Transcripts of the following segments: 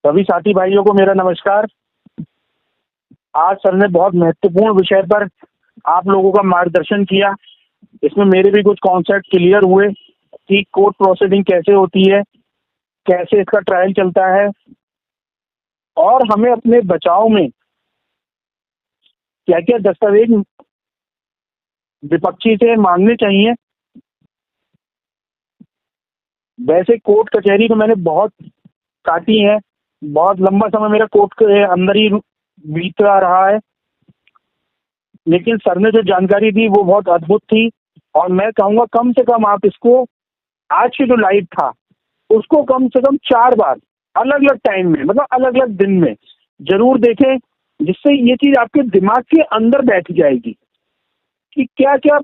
सभी साथी भाइयों को मेरा नमस्कार। आज सर ने बहुत महत्वपूर्ण विषय पर आप लोगों का मार्गदर्शन किया। इसमें मेरे भी कुछ कॉन्सेप्ट क्लियर हुए कि कोर्ट प्रोसीडिंग कैसे होती है, कैसे इसका ट्रायल चलता है और हमें अपने बचाव में क्या क्या दस्तावेज विपक्षी से मांगने चाहिए। वैसे कोर्ट कचहरी तो मैंने बहुत काटी है, बहुत लंबा समय मेरा कोर्ट के अंदर ही बीतता रहा है, लेकिन सर ने जो जानकारी दी वो बहुत अद्भुत थी। और मैं कहूँगा कम से कम आप इसको आज की जो लाइव था उसको कम से कम 4 बार अलग अलग टाइम में, मतलब अलग अलग दिन में जरूर देखें, जिससे ये चीज आपके दिमाग के अंदर बैठ जाएगी कि क्या क्या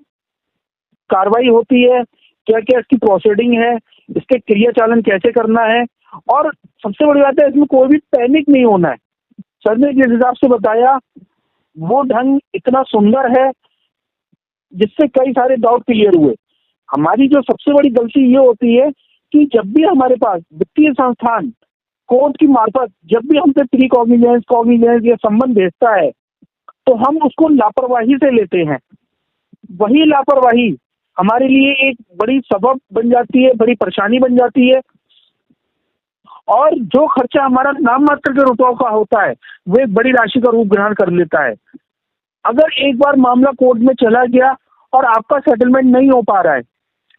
कार्रवाई होती है, क्या क्या इसकी प्रोसीडिंग है, इसके क्रिया चालन कैसे करना है। और सबसे बड़ी बात है, इसमें कोई भी पैनिक नहीं होना है। सर ने जिस हिसाब से बताया वो ढंग इतना सुंदर है जिससे कई सारे डाउट क्लियर हुए। हमारी जो सबसे बड़ी गलती ये होती है कि जब भी हमारे पास वित्तीय संस्थान कोर्ट की मार्फत जब भी हमसे प्री कॉग्निजेंस कॉग्निजेंस या संबंध भेजता है तो हम उसको लापरवाही से लेते हैं। वही लापरवाही हमारे लिए एक बड़ी सबब बन जाती है, बड़ी परेशानी बन जाती है। और जो खर्चा हमारा नाम मात्र के रुपयों का होता है वो एक बड़ी राशि का रूप ग्रहण कर लेता है। अगर एक बार मामला कोर्ट में चला गया और आपका सेटलमेंट नहीं हो पा रहा है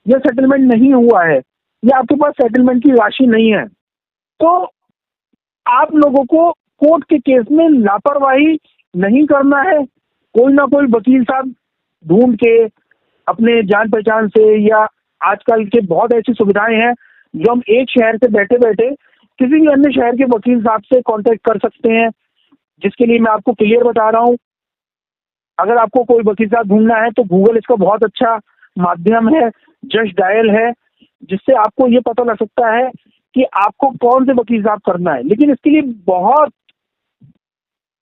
या सेटलमेंट नहीं हुआ है या आपके पास सेटलमेंट की राशि नहीं है, तो आप लोगों को कोर्ट के केस में लापरवाही नहीं करना है। कोई ना कोई वकील साहब ढूंढ के अपने जान पहचान से, या आजकल के बहुत ऐसी सुविधाएं हैं जो हम एक शहर से बैठे बैठे किसी भी अन्य शहर के वकील साहब से कांटेक्ट कर सकते हैं, जिसके लिए मैं आपको क्लियर बता रहा हूं। अगर आपको कोई वकील साहब ढूंढना है तो गूगल इसका बहुत अच्छा माध्यम है, जस्ट डायल है, जिससे आपको ये पता लग सकता है कि आपको कौन से वकील साहब करना है। लेकिन इसके लिए बहुत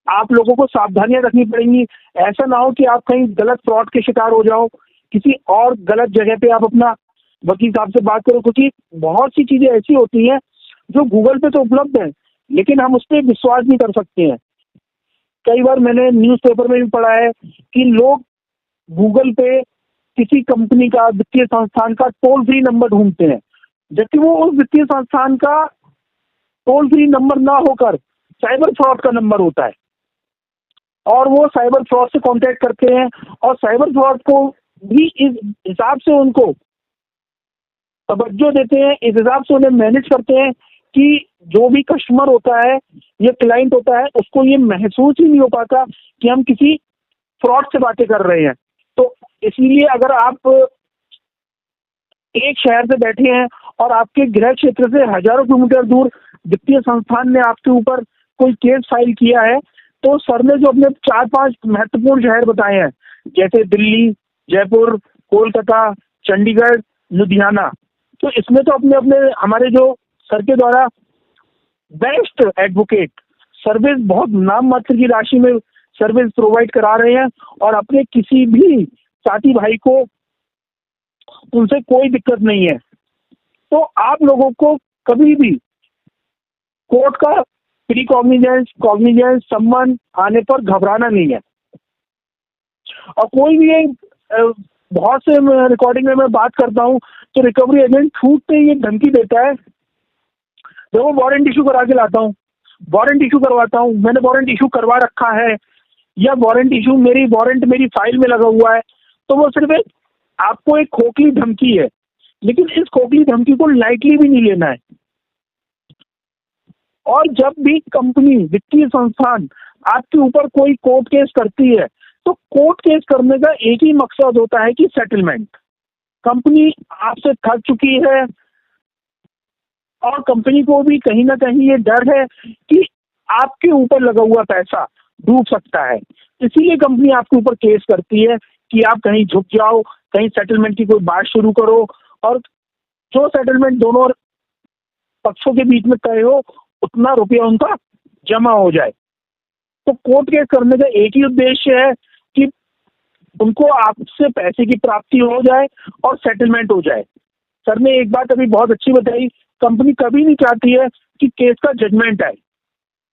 आप लोगों को सावधानियां रखनी पड़ेंगी। ऐसा ना हो कि आप कहीं गलत फ्रॉड के शिकार हो जाओ, किसी और गलत जगह पे आप अपना वकील साहब से बात करो, क्योंकि बहुत सी चीजें ऐसी होती हैं जो गूगल पे तो उपलब्ध है लेकिन हम उस पर विश्वास नहीं कर सकते हैं। कई बार मैंने न्यूज़पेपर में भी पढ़ा है कि लोग गूगल पे किसी कंपनी का, वित्तीय संस्थान का टोल फ्री नंबर ढूंढते हैं, जबकि वो उस वित्तीय संस्थान का टोल फ्री नंबर ना होकर साइबर फ्रॉड का नंबर होता है। और वो साइबर फ्रॉड से कांटेक्ट करते हैं और साइबर फ्रॉड को भी इस हिसाब से उनको तवज्जो देते हैं, इस हिसाब से उन्हें मैनेज करते हैं कि जो भी कस्टमर होता है या क्लाइंट होता है उसको ये महसूस ही नहीं हो पाता कि हम किसी फ्रॉड से बातें कर रहे हैं। तो इसलिए अगर आप एक शहर से बैठे हैं और आपके गृह क्षेत्र से हजारों किलोमीटर दूर वित्तीय संस्थान ने आपके ऊपर कोई केस फाइल किया है, तो सर ने जो अपने 4-5 महत्वपूर्ण शहर बताए हैं, जैसे दिल्ली, जयपुर, कोलकाता, चंडीगढ़, लुधियाना, तो इसमें तो अपने अपने हमारे जो सर के द्वारा बेस्ट एडवोकेट सर्विस, बहुत नाम मात्र की राशि में सर्विस प्रोवाइड करा रहे हैं और अपने किसी भी साथी भाई को उनसे कोई दिक्कत नहीं है। तो आप लोगों को कभी भी कोर्ट का प्री कॉग्निजेंस कॉग्निजेंस सम्मान आने पर घबराना नहीं है। और कोई भी एक बहुत से रिकॉर्डिंग में मैं बात करता हूँ तो रिकवरी एजेंट छूटते ये धमकी देता है, देखो वारंट इशू करा के लाता हूँ, वारंट इशू करवाता हूँ, मैंने वारंट इशू करवा रखा है, या वारंट इशू वारंट मेरी फाइल में लगा हुआ है। तो वो सिर्फ एक आपको एक खोखली धमकी है, लेकिन इस खोखली धमकी को लाइटली भी नहीं लेना है। और जब भी कंपनी, वित्तीय संस्थान आपके ऊपर कोई कोर्ट केस करती है तो कोर्ट केस करने का एक ही मकसद होता है कि सेटलमेंट। कंपनी आपसे थक चुकी है और कंपनी को भी कहीं ना कहीं ये डर है कि आपके ऊपर लगा हुआ पैसा डूब सकता है, इसीलिए कंपनी आपके ऊपर केस करती है कि आप कहीं झुक जाओ, कहीं सेटलमेंट की कोई बात शुरू करो और जो सेटलमेंट दोनों पक्षों के बीच में तय हो उतना रुपया उनका जमा हो जाए। तो कोर्ट केस करने का एक ही उद्देश्य है कि उनको आपसे पैसे की प्राप्ति हो जाए और सेटलमेंट हो जाए। सर ने एक बात अभी बहुत अच्छी बताई, कंपनी कभी नहीं चाहती है कि केस का जजमेंट आए,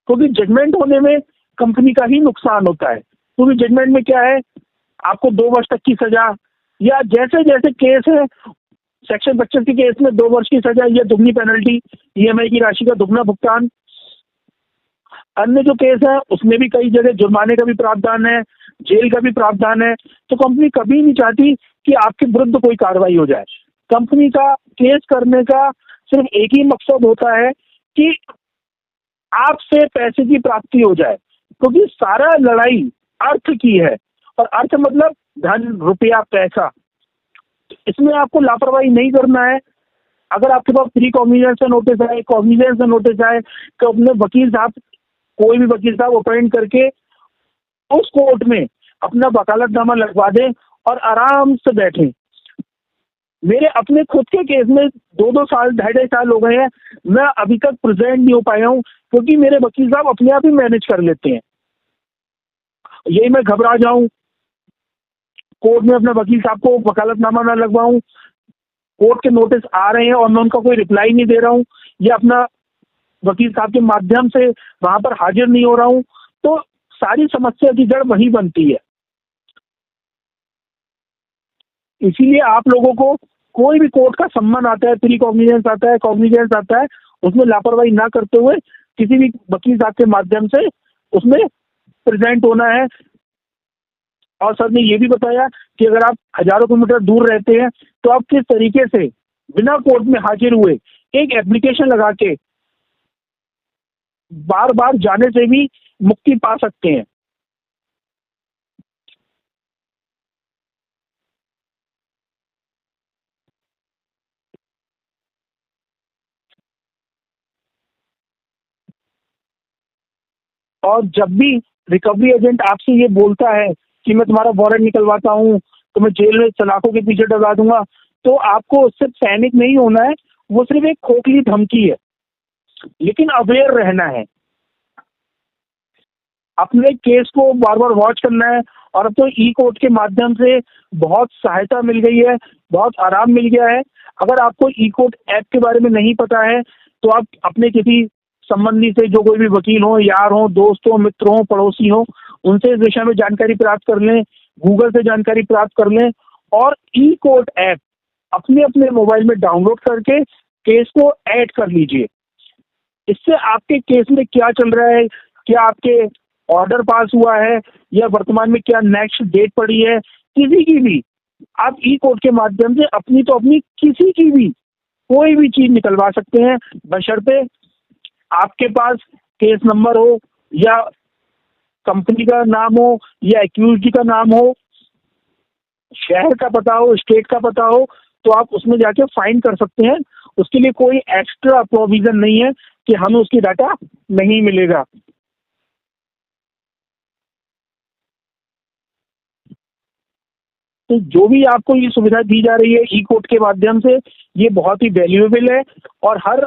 क्योंकि जजमेंट होने में कंपनी का ही नुकसान होता है। क्योंकि जजमेंट में क्या है, आपको 2 वर्ष तक की सजा, या जैसे जैसे केस है सेक्शन 25 के केस में 2 वर्ष की सजा या दुगनी पेनल्टी, ईएमआई की राशि का दुगना भुगतान। अन्य जो केस है उसमें भी कई जगह जुर्माने का भी प्रावधान है, जेल का भी प्रावधान है। तो कंपनी कभी नहीं चाहती कि आपके विरुद्ध कोई कार्रवाई हो जाए। कंपनी का केस करने का सिर्फ एक ही मकसद होता है कि आपसे पैसे की प्राप्ति हो जाए, क्योंकि सारा लड़ाई अर्थ की है, और अर्थ मतलब धन, रुपया, पैसा। इसमें आपको लापरवाही नहीं करना है। अगर आपके पास प्री कॉग्निजेंस का नोटिस आए, कॉग्निजेंस का नोटिस आए, तो अपने वकील साहब, कोई भी वकील साहब अपॉइंट करके उस कोर्ट में अपना वकालतनामा लगवा दें और आराम से बैठें। मेरे अपने खुद के केस में 2-2 साल, 2.5 साल हो गए हैं, मैं अभी तक प्रेजेंट नहीं हो पाया हूँ, क्योंकि मेरे वकील साहब अपने आप ही मैनेज कर लेते हैं। यही मैं घबरा जाऊं, कोर्ट में अपने वकील साहब को वकालतनामा ना लगवाऊं, कोर्ट के नोटिस आ रहे हैं और मैं उनका कोई रिप्लाई नहीं दे रहा हूँ, या अपना वकील साहब के माध्यम से वहां पर हाजिर नहीं हो रहा हूँ, तो सारी समस्या की जड़ वही बनती है। इसीलिए आप लोगों को कोई भी कोर्ट का सम्मन आता है, प्री कॉग्निजेंस आता है, कॉग्निजेंस आता है, उसमें लापरवाही ना करते हुए किसी भी वकील साहब के माध्यम से उसमें प्रेजेंट होना है। और सर ने ये भी बताया कि अगर आप हजारों किलोमीटर दूर रहते हैं तो आप किस तरीके से बिना कोर्ट में हाजिर हुए एक एप्लीकेशन लगा के बार बार जाने से भी मुक्ति पा सकते हैं। और जब भी रिकवरी एजेंट आपसे ये बोलता है कि मैं तुम्हारा वारंट निकलवाता हूँ, तुम्हें जेल में सलाखों के पीछे डलवा दूंगा, तो आपको उससे पैनिक नहीं होना है। वो सिर्फ एक खोखली धमकी है, लेकिन अवेयर रहना है, अपने केस को बार बार वॉच करना है। और अब तो ई कोर्ट के माध्यम से बहुत सहायता मिल गई है, बहुत आराम मिल गया है। अगर आपको ई कोर्ट ऐप के बारे में नहीं पता है तो आप अपने किसी संबंधी से, जो कोई भी वकील हो, यार हो, दोस्त हो, मित्र हो, पड़ोसी हो, उनसे इस विषय में जानकारी प्राप्त कर लें, गूगल से जानकारी प्राप्त कर लें, और ई कोर्ट ऐप अपने अपने मोबाइल में डाउनलोड करके केस को ऐड कर लीजिए। इससे आपके केस में क्या चल रहा है, क्या आपके ऑर्डर पास हुआ है, या वर्तमान में क्या नेक्स्ट डेट पड़ी है, किसी की भी आप ई कोर्ट के माध्यम से अपनी तो अपनी किसी की भी कोई भी चीज निकलवा सकते हैं, बशर्ते आपके पास केस नंबर हो, या कंपनी का नाम हो, या एक्यूज्ड का नाम हो, शहर का पता हो, स्टेट का पता हो, तो आप उसमें जाके फाइंड कर सकते हैं। उसके लिए कोई एक्स्ट्रा प्रोविजन नहीं है कि हमें उसकी डाटा नहीं मिलेगा। तो जो भी आपको ये सुविधा दी जा रही है ई कोर्ट के माध्यम से, ये बहुत ही वैल्यूएबल है, और हर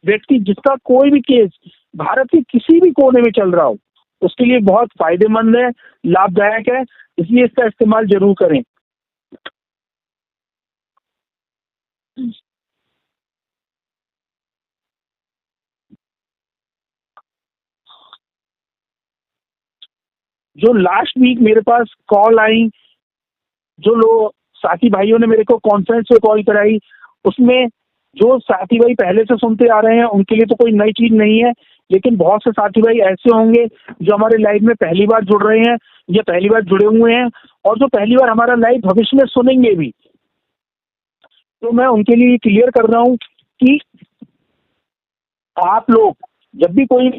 व्यक्ति जिसका कोई भी केस भारत के किसी भी कोने में चल रहा हो, उसके लिए बहुत फायदेमंद है, लाभदायक है। इसलिए इसका इस्तेमाल जरूर करें। जो लास्ट वीक मेरे पास कॉल आई, जो लोग साथी भाइयों ने मेरे को कॉन्फ्रेंस पे कॉल कराई, उसमें जो साथी भाई पहले से सुनते आ रहे हैं उनके लिए तो कोई नई चीज नहीं है, लेकिन बहुत से साथी भाई ऐसे होंगे जो हमारे लाइव में पहली बार जुड़ रहे हैं, या पहली बार जुड़े हुए हैं, और जो पहली बार हमारा लाइव भविष्य में सुनेंगे भी। तो मैं उनके लिए क्लियर कर रहा हूँ कि आप लोग जब भी कोई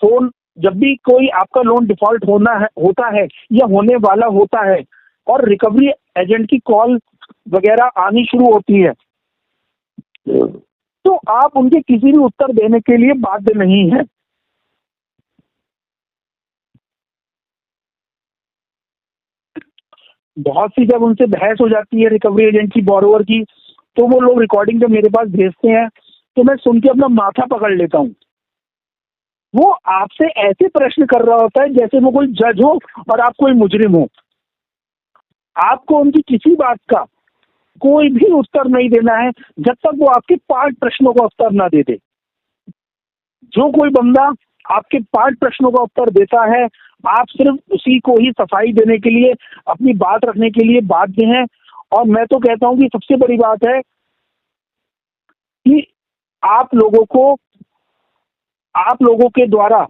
फोन जब भी कोई आपका लोन डिफॉल्ट होता है या होने वाला होता है, और रिकवरी एजेंट की कॉल वगैरह आनी शुरू होती है, तो आप उनके किसी भी उत्तर देने के लिए बाध्य नहीं है। बहुत सी जब उनसे बहस हो जाती है रिकवरी एजेंट की, बोरोवर की, तो वो लोग रिकॉर्डिंग जब मेरे पास भेजते हैं तो मैं सुन के अपना माथा पकड़ लेता हूँ। वो आपसे ऐसे प्रश्न कर रहा होता है जैसे वो कोई जज हो और आप कोई मुजरिम हो। आपको उनकी किसी बात का कोई भी उत्तर नहीं देना है जब तक वो आपके 5 प्रश्नों का उत्तर ना दे दे। जो कोई बंदा आपके 5 प्रश्नों का उत्तर देता है, आप सिर्फ उसी को ही सफाई देने के लिए, अपनी बात रखने के लिए बाध्य हैं। और मैं तो कहता हूं कि सबसे बड़ी बात है कि आप लोगों को आप लोगों के द्वारा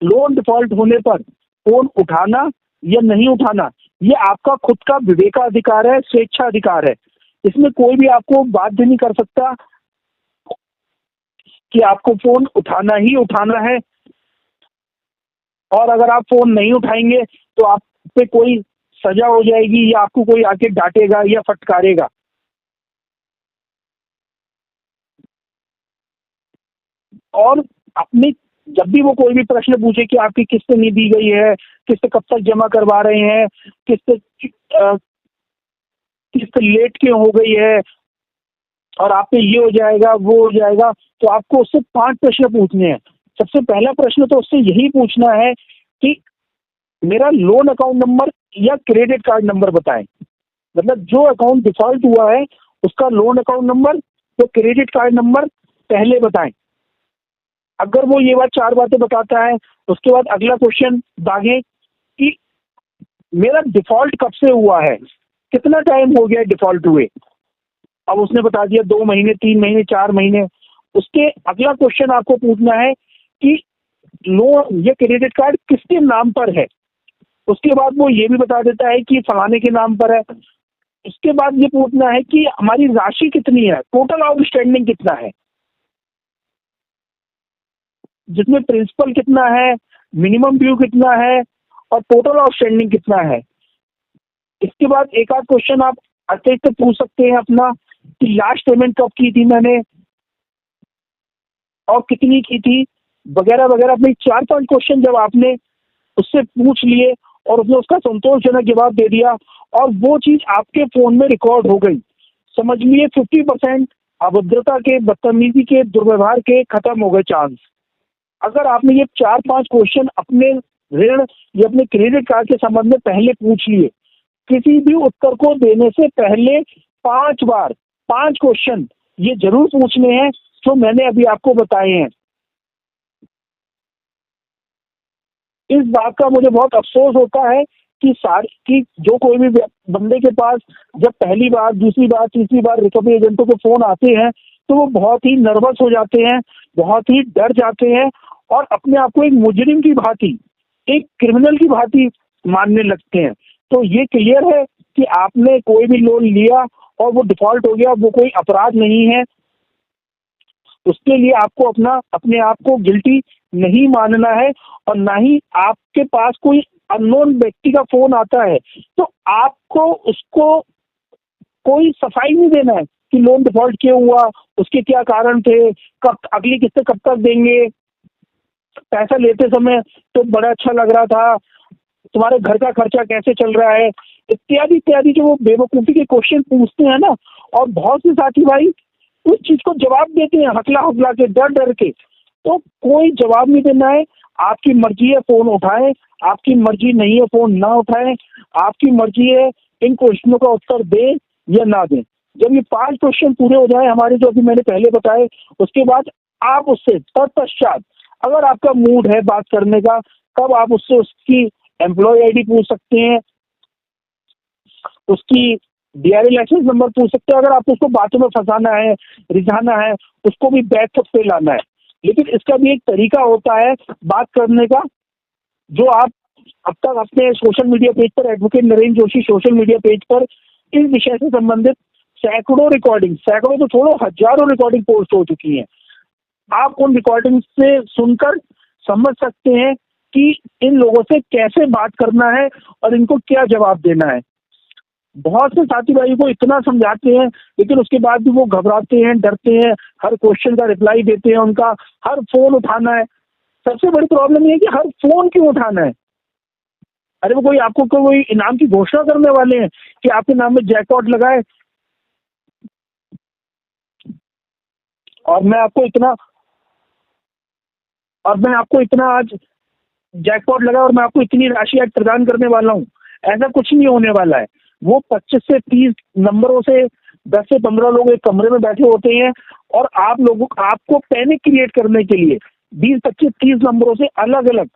लोन डिफॉल्ट होने पर फोन उठाना या नहीं उठाना, ये आपका खुद का विवेकाधिकार है, स्वेच्छाधिकार है। इसमें कोई भी आपको बाध्य नहीं कर सकता कि आपको फोन उठाना ही उठाना है। और अगर आप फोन नहीं उठाएंगे तो आप पे कोई सजा हो जाएगी या आपको कोई आके डांटेगा या फटकारेगा। और अपनी जब भी वो कोई भी प्रश्न पूछे कि आपकी किस्त नहीं दी गई है, किस्त कब तक जमा करवा रहे हैं, किस्त किस्त लेट क्यों हो गई है, और आप पे ये हो जाएगा वो हो जाएगा, तो आपको उससे 5 प्रश्न पूछने हैं। सबसे पहला प्रश्न तो उससे यही पूछना है कि मेरा लोन अकाउंट नंबर या क्रेडिट कार्ड नंबर बताएं। मतलब जो अकाउंट डिफॉल्ट हुआ है उसका लोन अकाउंट नंबर या क्रेडिट कार्ड नंबर पहले बताएं। अगर वो ये बात 4 बातें बताता है, उसके बाद अगला क्वेश्चन दागे कि मेरा डिफॉल्ट कब से हुआ है, कितना टाइम हो गया डिफॉल्ट हुए। अब उसने बता दिया 2 महीने, 3 महीने, 4 महीने। उसके अगला क्वेश्चन आपको पूछना है कि लोन या क्रेडिट कार्ड किसके नाम पर है। उसके बाद वो ये भी बता देता है कि फलाने के नाम पर है। उसके बाद ये पूछना है कि हमारी राशि कितनी है, टोटल आउटस्टैंडिंग कितना है, जिसमें प्रिंसिपल कितना है, मिनिमम ड्यू कितना है और टोटल आउटस्टैंडिंग कितना है। इसके बाद एक आध क्वेश्चन आप अतिरिक्त पूछ सकते हैं अपना कि लास्ट पेमेंट कब की थी मैंने और कितनी की थी, वगैरह वगैरह। अपने 4-5 क्वेश्चन जब आपने उससे पूछ लिए और उसने उसका संतोषजनक जवाब दे दिया और वो चीज आपके फोन में रिकॉर्ड हो गई, समझ लिए 50% अभद्रता के, बदतमीजी के, दुर्व्यवहार के खत्म हो गए चांस। अगर आपने ये 4-5 क्वेश्चन अपने ऋण या अपने क्रेडिट कार्ड के संबंध में पहले पूछ लिए, किसी भी उत्तर को देने से पहले 5 बार 5 क्वेश्चन ये जरूर पूछने हैं जो मैंने अभी आपको बताए हैं। इस बात का मुझे बहुत अफसोस होता है कि जो कोई भी बंदे के पास जब पहली बार, दूसरी बार, तीसरी बार रिकवरी एजेंटों के फोन आते हैं तो वो बहुत ही नर्वस हो जाते हैं, बहुत ही डर जाते हैं और अपने आप को एक मुजरिम की भांति, एक क्रिमिनल की भांति मानने लगते हैं। तो ये क्लियर है कि आपने कोई भी लोन लिया और वो डिफॉल्ट हो गया, वो कोई अपराध नहीं है। उसके लिए आपको अपने आप को गिल्टी नहीं मानना है और ना ही आपके पास कोई अननोन व्यक्ति का फोन आता है तो आपको उसको कोई सफाई नहीं देना है कि लोन डिफॉल्ट क्यों हुआ, उसके क्या कारण थे, कब अगली किस्त कब तक देंगे, पैसा लेते समय तो बड़ा अच्छा लग रहा था, तुम्हारे घर का खर्चा कैसे चल रहा है, इत्यादि इत्यादि जो वो बेवकूफी के क्वेश्चन पूछते हैं ना। और बहुत से साथी भाई उस चीज को जवाब देते हैं हकला हकला के, डर डर के। तो कोई जवाब नहीं देना है, आपकी मर्जी है फोन उठाएं, आपकी मर्जी नहीं है फोन ना उठाएं, आपकी मर्जी है इन क्वेश्चनों का उत्तर दें या ना दें। जब ये 5 क्वेश्चन पूरे हो जाए हमारे, जो अभी मैंने पहले बताए, उसके बाद आप उससे तत्पश्चात अगर आपका मूड है बात करने का, तब आप उससे उसकी एम्प्लॉय आईडी पूछ सकते हैं, उसकी डीआरए लाइसेंस नंबर पूछ सकते हैं। अगर आपको उसको बातों में फंसाना है, रिझाना है, उसको भी बैक फुट पे लाना है। लेकिन इसका भी एक तरीका होता है बात करने का, जो आप अब तक अपने सोशल मीडिया पेज पर, advocate Narendra Joshi social media page पर इस विषय से संबंधित सैकड़ों तो छोड़ो, हजारों रिकॉर्डिंग पोस्ट हो चुकी हैं। आप उन रिकॉर्डिंग से सुनकर समझ सकते हैं कि इन लोगों से कैसे बात करना है और इनको क्या जवाब देना है। बहुत से साथी भाई को इतना समझाते हैं लेकिन उसके बाद भी वो घबराते हैं, डरते हैं, हर क्वेश्चन का रिप्लाई देते हैं, उनका हर फोन उठाना है। सबसे बड़ी प्रॉब्लम ये है कि हर फोन क्यों उठाना है। अरे वो आपको कोई इनाम की घोषणा करने वाले हैं कि आपके नाम में जैकपॉट लगाए। और मैं आपको इतना आज जैकपॉट लगा और मैं आपको इतनी राशि आज प्रदान करने वाला हूँ, ऐसा कुछ नहीं होने वाला है। वो 25 से 30 नंबरों से 10 से 15 लोग एक कमरे में बैठे होते हैं और आप लोगों आपको पैनिक क्रिएट करने के लिए 20, 25, 30 नंबरों से अलग अलग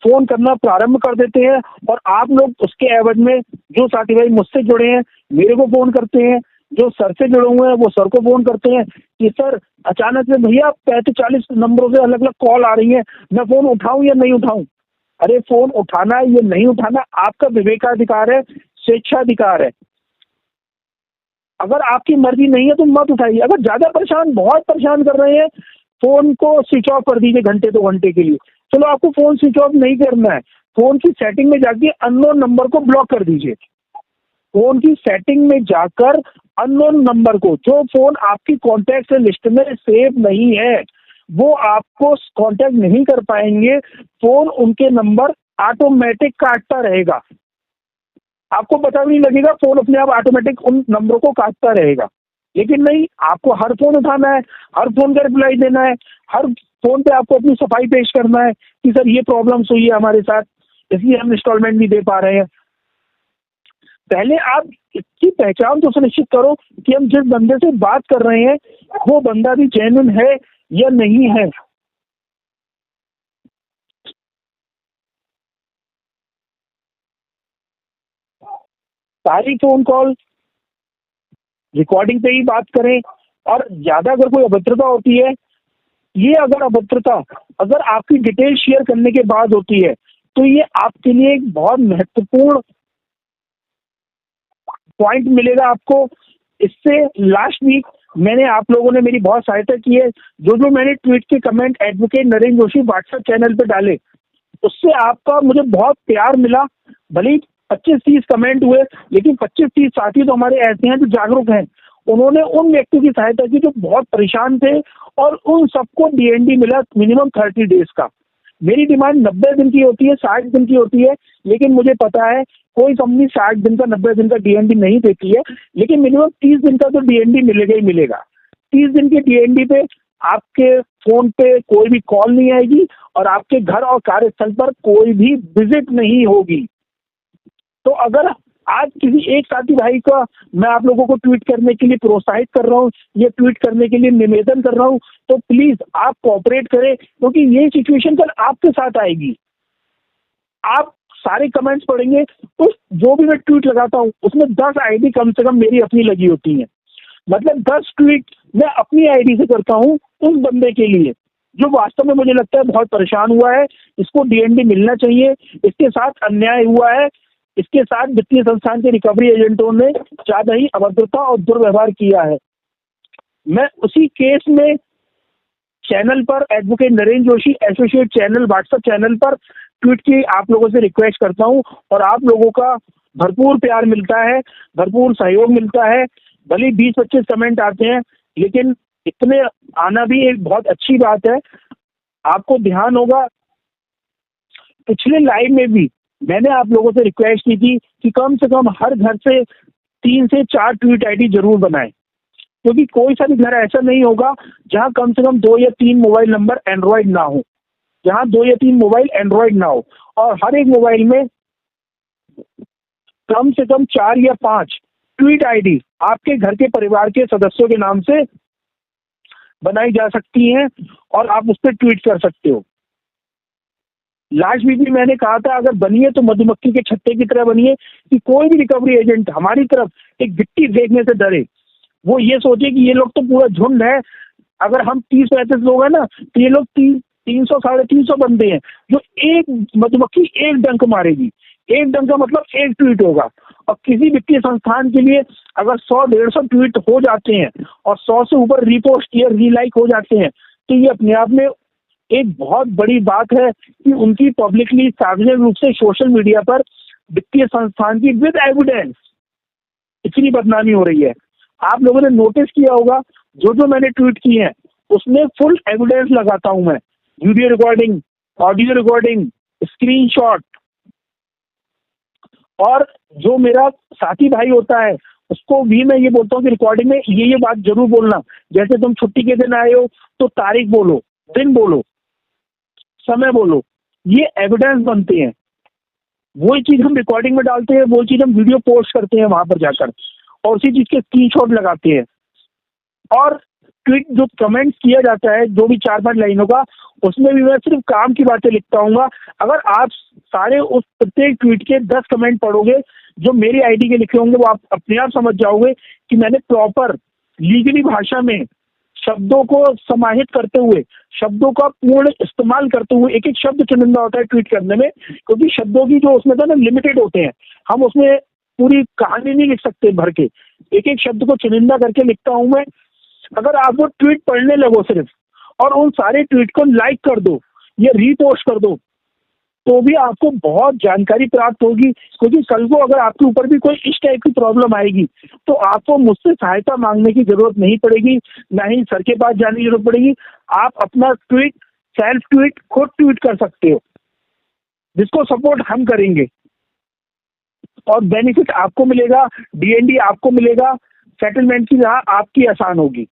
फोन करना प्रारंभ कर देते हैं। और आप लोग उसके एवज में, जो साथी भाई मुझसे जुड़े हैं मेरे को फोन करते हैं, जो सर से जुड़े हुए हैं वो सर को फोन करते हैं कि सर अचानक से भैया 35-40 नंबरों से अलग अलग कॉल आ रही है, मैं फोन उठाऊं या नहीं उठाऊं। अरे फोन उठाना या नहीं उठाना आपका विवेकाधिकार है, स्वेच्छाधिकार है। अगर आपकी मर्जी नहीं है तो मत उठाइए। अगर ज्यादा परेशान, बहुत परेशान कर रहे हैं, फोन को स्विच ऑफ कर दीजिए घंटे 2 घंटे के लिए। चलो आपको फोन स्विच ऑफ नहीं करना है, फोन की सेटिंग में जाके अननोन नंबर को ब्लॉक कर दीजिए। फोन की सेटिंग में जाकर अननोन नंबर को, जो फोन आपकी कॉन्टैक्ट लिस्ट में सेव नहीं है वो आपको कांटेक्ट नहीं कर पाएंगे। फोन उनके नंबर ऑटोमेटिक काटता रहेगा, आपको पता भी नहीं लगेगा, फोन अपने आप ऑटोमेटिक उन नंबरों को काटता रहेगा। लेकिन नहीं, आपको हर फोन उठाना है, हर फोन का रिप्लाई देना है, हर फोन पे आपको अपनी सफाई पेश करना है कि सर ये प्रॉब्लम्स हुई है हमारे साथ, इसलिए हम इंस्टॉलमेंट नहीं दे पा रहे हैं। पहले आप इसकी पहचान तो सुनिश्चित करो कि हम जिस बंदे से बात कर रहे हैं वो बंदा भी जेन्युइन है या नहीं है। सारी फोन कॉल रिकॉर्डिंग पे ही बात करें। और ज्यादा अगर कोई अभद्रता होती है, ये अगर अभद्रता अगर आपकी डिटेल शेयर करने के बाद होती है तो ये आपके लिए एक बहुत महत्वपूर्ण पॉइंट मिलेगा आपको। इससे लास्ट वीक मैंने, आप लोगों ने मेरी बहुत सहायता की है। जो जो मैंने ट्वीट के comment advocate Narendra Joshi WhatsApp channel पे डाले, उससे आपका मुझे बहुत प्यार मिला। भले ही 25-30 कमेंट हुए, लेकिन 25-30 साथी तो हमारे ऐसे हैं जो जागरूक हैं। उन्होंने उन व्यक्तियों की सहायता की जो बहुत परेशान थे और उन सबको डीएनडी मिला मिनिमम 30 डेज का। मेरी डिमांड 90 दिन की होती है, 60 दिन की होती है, लेकिन मुझे पता है कोई कंपनी 60 दिन का, 90 दिन का डीएनडी नहीं देती है, लेकिन मिनिमम 30 दिन का तो डीएनडी मिलेगा ही मिलेगा। 30 दिन के डीएनडी पे आपके फोन पे कोई भी कॉल नहीं आएगी और आपके घर और कार्यस्थल पर कोई भी विजिट नहीं होगी। तो अगर आज किसी एक साथी भाई का मैं आप लोगों को ट्वीट करने के लिए प्रोत्साहित कर रहा हूँ, ये ट्वीट करने के लिए निवेदन कर रहा हूँ, तो प्लीज आप कोऑपरेट करें, क्योंकि ये सिचुएशन कल आपके साथ आएगी। आप सारे कमेंट्स पढ़ेंगे तो जो भी मैं ट्वीट लगाता हूँ उसमें 10 आईडी कम से कम मेरी अपनी लगी होती है। मतलब 10 ट्वीट मैं अपनी आईडी से करता हूँ उस बंदे के लिए जो वास्तव में मुझे लगता है बहुत परेशान हुआ है, इसको डीएनडी मिलना चाहिए, इसके साथ अन्याय हुआ है, इसके साथ वित्तीय संस्थान के रिकवरी एजेंटों ने ज्यादा ही अभद्रता और दुर्व्यवहार किया है। मैं उसी केस में चैनल पर advocate Narendra Joshi associate channel WhatsApp channel पर ट्वीट की आप लोगों से रिक्वेस्ट करता हूं और आप लोगों का भरपूर प्यार मिलता है, भरपूर सहयोग मिलता है। भले 20-25 कमेंट आते हैं, लेकिन इतने आना भी एक बहुत अच्छी बात है। आपको ध्यान होगा पिछले लाइव में भी मैंने आप लोगों से रिक्वेस्ट की थी कि कम से कम हर घर से 3 से 4 ट्वीट आईडी जरूर बनाएं, क्योंकि कोई सा भी घर ऐसा नहीं होगा जहां कम से कम 2 या 3 मोबाइल नंबर एंड्रॉइड ना हो, जहां 2 या 3 मोबाइल एंड्रॉइड ना हो, और हर एक मोबाइल में कम से कम 4 या 5 ट्वीट आईडी आपके घर के परिवार के सदस्यों के नाम से बनाई जा सकती हैं और आप उस पर ट्वीट कर सकते हो। लास्ट वीक भी मैंने कहा था अगर बनिए तो मधुमक्खी के छत्ते की तरह बनिए, कि कोई भी रिकवरी एजेंट हमारी तरफ एक गिट्टी फेंकने से डरे। वो ये सोचे कि ये लोग तो पूरा झुंड है, अगर हम 30-35 लोग हैं ना तो ये लोग 300-350 बंदे हैं, जो एक मधुमक्खी एक डंक मारेगी। एक डंक का मतलब एक ट्वीट होगा। और किसी वित्तीय संस्थान के लिए अगर 100-150 ट्वीट हो जाते हैं और 100 से ऊपर रीपोस्ट या रीलाइक हो जाते हैं, तो ये अपने आप में एक बहुत बड़ी बात है कि उनकी पब्लिकली सार्वजनिक रूप से सोशल मीडिया पर वित्तीय संस्थान की विद एविडेंस इतनी बदनामी हो रही है। आप लोगों ने नोटिस किया होगा जो जो मैंने ट्वीट किए हैं उसमें फुल एविडेंस लगाता हूं मैं, video recording, audio recording, screenshot. और जो मेरा साथी भाई होता है उसको भी मैं ये बोलता हूँ कि रिकॉर्डिंग में ये बात जरूर बोलना, जैसे तुम छुट्टी के दिन आए हो तो तारीख बोलो, दिन बोलो, समय बोलो, ये एविडेंस बनते हैं। वही चीज हम रिकॉर्डिंग में डालते हैं, वही चीज हम वीडियो पोस्ट करते हैं वहां पर जाकर, और उसी चीज के स्क्रीनशॉट लगाते हैं। और ट्वीट जो कमेंट्स किया जाता है जो भी 4-5 लाइनों का, उसमें भी मैं सिर्फ काम की बातें लिखता हूँ। अगर आप सारे उस प्रत्येक ट्वीट के 10 कमेंट पढ़ोगे जो मेरी आईडी के लिखे होंगे, वो आप अपने आप समझ जाओगे कि मैंने प्रॉपर लीगली भाषा में शब्दों को समाहित करते हुए, शब्दों का पूर्ण इस्तेमाल करते हुए, एक एक शब्द चुनिंदा होता है ट्वीट करने में, क्योंकि शब्दों की जो उसमें था ना लिमिटेड होते हैं, हम उसमें पूरी कहानी नहीं लिख सकते भर के, एक एक शब्द को चुनिंदा करके लिखता हूं मैं। अगर आप वो ट्वीट पढ़ने लगो सिर्फ, और उन सारे ट्वीट को लाइक कर दो या रीपोस्ट कर दो, तो भी आपको बहुत जानकारी प्राप्त होगी। क्योंकि कल को अगर आपके ऊपर भी कोई इस टाइप की प्रॉब्लम आएगी तो आपको मुझसे सहायता मांगने की जरूरत नहीं पड़ेगी, ना ही सर के पास जाने की जरूरत पड़ेगी। आप अपना ट्वीट, सेल्फ ट्वीट खुद ट्वीट कर सकते हो, जिसको सपोर्ट हम करेंगे, और बेनिफिट आपको मिलेगा, डीएनडी आपको मिलेगा, सेटलमेंट की राह आपकी आसान होगी।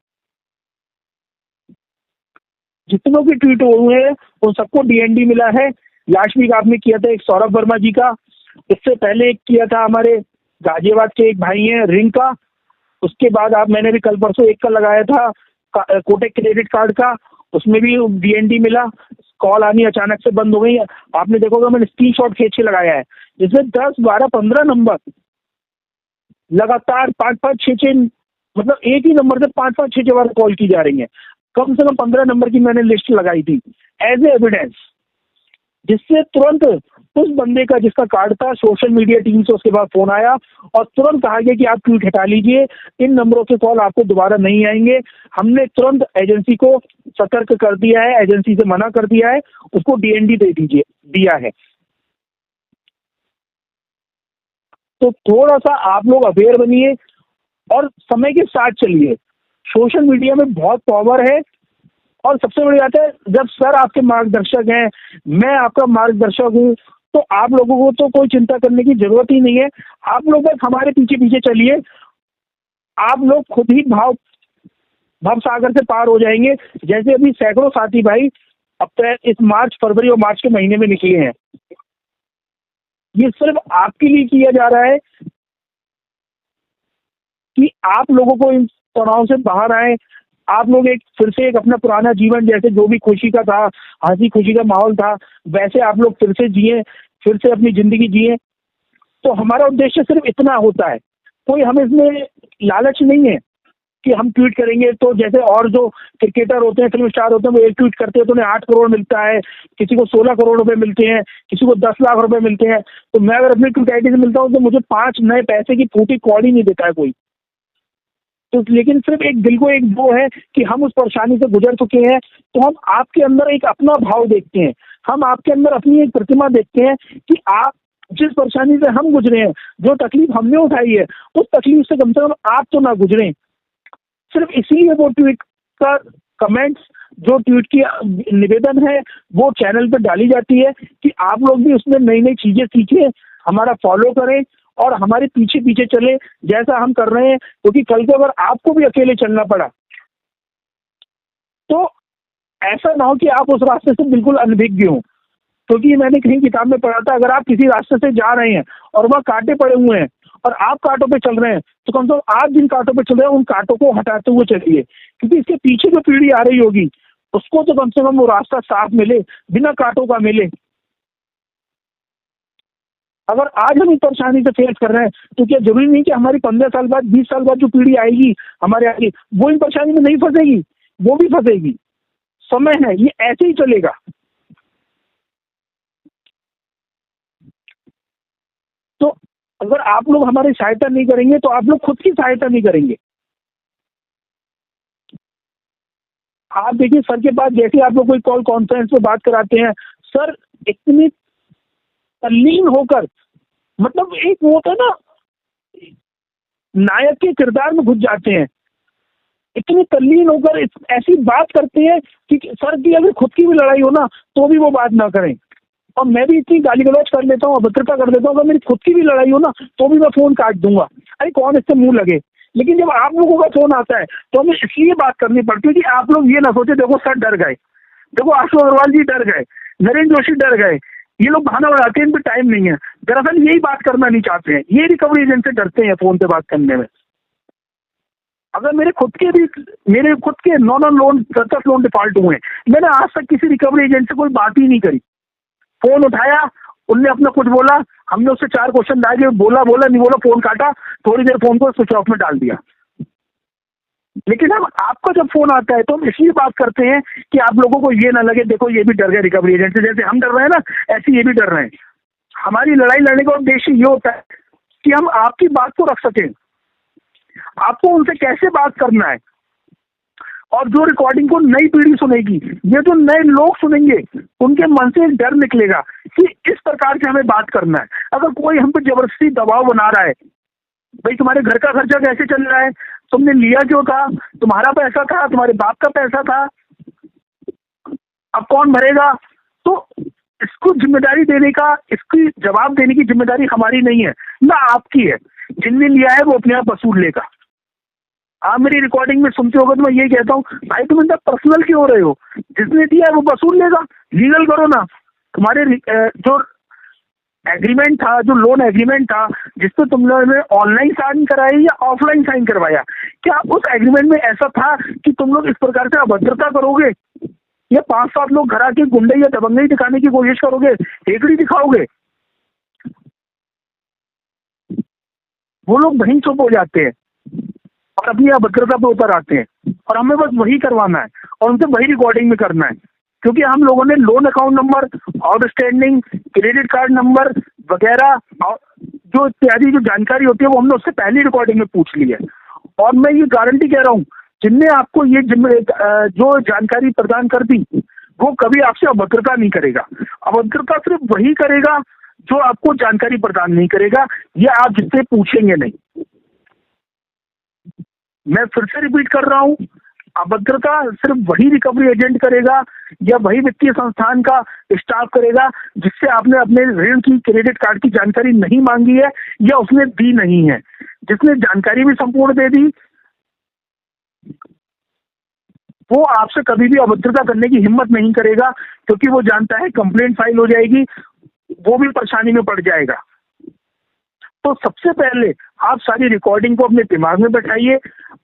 जितनों की ट्वीट हुए हैं उन सबको डीएनडी मिला है। लास्ट वीक आपने किया था एक सौरभ वर्मा जी का, इससे पहले एक किया था हमारे गाजियाबाद के एक भाई हैं रिंग का, उसके बाद मैंने भी कल परसों एक का लगाया था कोटक क्रेडिट कार्ड का, उसमें भी डीएनडी मिला। कॉल आनी अचानक से बंद हो गई, आपने देखोगे मैंने स्क्रीनशॉट खींच के लगाया है, जिसमें 10, 12, 15 नंबर लगातार 5-5, 6-6, मतलब एक ही नंबर से 5-5, 6-6 बार कॉल की जा रही है। कम से कम 15 नंबर की मैंने लिस्ट लगाई थी एज ए एविडेंस, जिससे तुरंत उस बंदे का जिसका कार्ड था सोशल मीडिया टीम से उसके बाद फोन आया और तुरंत कहा गया कि आप ट्वीट हटा लीजिए, इन नंबरों के कॉल आपको दोबारा नहीं आएंगे। हमने तुरंत एजेंसी को सतर्क कर दिया है, एजेंसी से मना कर दिया है, उसको डीएनडी दे दीजिए, दिया है। तो थोड़ा सा आप लोग अवेयर बनिए और समय के साथ चलिए। सोशल मीडिया में बहुत पावर है, और सबसे बड़ी बात है जब सर आपके मार्गदर्शक हैं, मैं आपका मार्गदर्शक हूँ, तो आप लोगों को तो कोई चिंता करने की जरूरत ही नहीं है। आप लोग बस हमारे पीछे पीछे चलिए, आप लोग खुद ही भव सागर से पार हो जाएंगे। जैसे अभी सैकड़ों साथी भाई अब इस मार्च, फरवरी और मार्च के महीने में निकले हैं, ये सिर्फ आपके लिए किया जा रहा है कि आप लोगों को इन तनाव से बाहर आए, आप लोग एक फिर से एक अपना पुराना जीवन, जैसे जो भी खुशी का था, हंसी खुशी का माहौल था, वैसे आप लोग फिर से जिए, फिर से अपनी जिंदगी जिए। तो हमारा उद्देश्य सिर्फ इतना होता है, कोई हमें इसमें लालच नहीं है कि हम ट्वीट करेंगे तो जैसे और जो क्रिकेटर होते हैं, फिल्म स्टार होते हैं, वो एक ट्वीट करते हैं तो उन्हें 8 करोड़ मिलता है, किसी को 16 करोड़ रुपए मिलते हैं, किसी को 10 लाख रुपए मिलते हैं। तो मैं अगर अपनी ट्वीट आईडी से मिलता हूँ तो मुझे 5 नए पैसे की फूटी कौड़ी नहीं देता है कोई। तो लेकिन सिर्फ एक दिल को एक वो है कि हम उस परेशानी से गुजर चुके हैं, तो हम आपके अंदर एक अपना भाव देखते हैं, हम आपके अंदर अपनी एक प्रतिमा देखते हैं कि आप जिस परेशानी से हम गुजरे हैं, जो तकलीफ हमने उठाई है, उस तकलीफ से कम आप तो ना गुजरे। सिर्फ इसीलिए वो ट्वीट का कमेंट्स, जो ट्वीट की निवेदन है, वो चैनल पर डाली जाती है कि आप लोग भी उसमें नई नई चीजें सीखें, हमारा फॉलो करें और हमारे पीछे पीछे चले जैसा हम कर रहे हैं। क्योंकि कल को अगर आपको भी अकेले चलना पड़ा तो ऐसा ना हो कि आप उस रास्ते से बिल्कुल अनभिज्ञ हो। क्योंकि मैंने कहीं किताब में पढ़ा था, अगर आप किसी रास्ते से जा रहे हैं और वह कांटे पड़े हुए हैं और आप कांटों पे चल रहे हैं, तो कम से कम आप जिन कांटों पे चल रहे हैं उन कांटों को हटाते हुए चलिए, क्योंकि इसके पीछे जो पीढ़ी आ रही होगी उसको तो कम से कम वो रास्ता साफ मिले, बिना कांटों का मिले। अगर आज हम इस परेशानी से फेस कर रहे हैं तो क्या जरूरी नहीं कि हमारी 15 साल बाद, 20 साल बाद जो पीढ़ी आएगी हमारे आगे, वो इन परेशानी में नहीं फंसेगी? वो भी फंसेगी। समय है, ये ऐसे ही चलेगा। तो अगर आप लोग हमारी सहायता नहीं करेंगे तो आप लोग खुद की सहायता नहीं करेंगे। आप देखिए सर के पास जैसे आप लोग कोई कॉल कॉन्फ्रेंस में बात कराते हैं, सर इतनी तल्लीन होकर, मतलब एक वो होता है ना, नायक के किरदार में घुस जाते हैं, इतनी तल्लीन होकर ऐसी बात करते हैं कि सर की अगर खुद की भी लड़ाई हो ना तो भी वो बात ना करें। और मैं भी इतनी गाली गलौज कर लेता हूँ, अभद्रता कर देता हूँ, अगर मेरी खुद की भी लड़ाई हो ना तो भी मैं फोन काट दूंगा, अरे कौन इससे मुंह लगे। लेकिन जब आप लोगों का फोन आता है तो हमें इसलिए बात करनी पड़ती है कि आप लोग ये ना सोचे देखो सर डर गए, देखो आशु अग्रवाल जी डर गए, नरेंद्र जोशी डर गए, ये लोग बहाना बनाते हैं, इन पर टाइम नहीं है। दरअसल यही बात करना नहीं चाहते हैं, ये रिकवरी एजेंट से डरते हैं फोन पे बात करने में। अगर मेरे खुद के 9 लोन 10 लोन डिफॉल्ट हुए, मैंने आज तक किसी रिकवरी एजेंट से कोई बात ही नहीं करी। फोन उठाया, उनने अपना कुछ बोला, हमने उससे 4 क्वेश्चन लाए, बोला नहीं बोला, फोन काटा, थोड़ी देर फोन को स्विच ऑफ में डाल दिया। लेकिन अब आपका जब फोन आता है तो हम इसलिए बात करते हैं कि आप लोगों को ये ना लगे देखो ये भी डर गए रिकवरी एजेंट से, जैसे हम डर रहे हैं ना ऐसे ये भी डर रहे हैं। हमारी लड़ाई लड़ने का उद्देश्य ये होता है कि हम आपकी बात को रख सकें, आपको उनसे कैसे बात करना है, और जो रिकॉर्डिंग को नई पीढ़ी सुनेगी, ये जो नए लोग सुनेंगे, उनके मन से एक डर निकलेगा कि इस प्रकार से हमें बात करना है। अगर कोई हम पे जबरदस्ती दबाव बना रहा है, भाई तुम्हारे घर का खर्चा कैसे चल रहा है, तुमने लिया क्यों था, तुम्हारा पैसा था, तुम्हारे बाप का पैसा था, अब कौन भरेगा, तो इसको जिम्मेदारी देने का, इसकी जवाब देने की जिम्मेदारी हमारी नहीं है, ना आपकी है। जिनने लिया है वो अपने आप वसूल लेगा। आप मेरी रिकॉर्डिंग में सुनते होगे तो मैं ये कहता हूँ, भाई तुम इतना पर्सनल क्यों हो रहे हो, जिसने दिया है वो वसूल लेगा, लीगल करो ना। तुम्हारे जो एग्रीमेंट था, जो लोन एग्रीमेंट था, जिसपे तुम लोगों ने ऑनलाइन साइन कराया या ऑफलाइन साइन करवाया, क्या उस एग्रीमेंट में ऐसा था कि तुम लोग इस प्रकार से अभद्रता करोगे, या 5-7 लोग घर आके गुंडे या दबंगई दिखाने की कोशिश करोगे, हेकड़ी दिखाओगे? वो लोग वहीं चुप हो जाते हैं और अपनी अभद्रता पे ऊपर आते हैं, और हमें बस वही करवाना है और उनसे वही रिकॉर्डिंग में करना है, क्योंकि हम लोगों ने loan account number, outstanding, credit card number वगैरह जो इत्यादि जो जानकारी होती है वो हमने उससे पहली रिकॉर्डिंग में पूछ ली है। और मैं ये गारंटी कह रहा हूँ, जिनने आपको ये जो जानकारी प्रदान कर दी, वो कभी आपसे अभद्रता नहीं करेगा। अभद्रता सिर्फ वही करेगा जो आपको जानकारी प्रदान नहीं करेगा, या आप जिससे पूछेंगे नहीं। मैं फिर से रिपीट कर रहा हूँ, अभद्रता सिर्फ वही रिकवरी एजेंट करेगा या वही वित्तीय संस्थान का स्टाफ करेगा जिससे आपने अपने ऋण की, क्रेडिट कार्ड की जानकारी नहीं मांगी है या उसने दी नहीं है। जिसने जानकारी भी संपूर्ण दे दी, वो आपसे कभी भी अभद्रता करने की हिम्मत नहीं करेगा, क्योंकि वो जानता है कंप्लेंट फाइल हो जाएगी, वो भी परेशानी में पड़ जाएगा। तो सबसे पहले आप सारी रिकॉर्डिंग को अपने दिमाग में बैठाइए,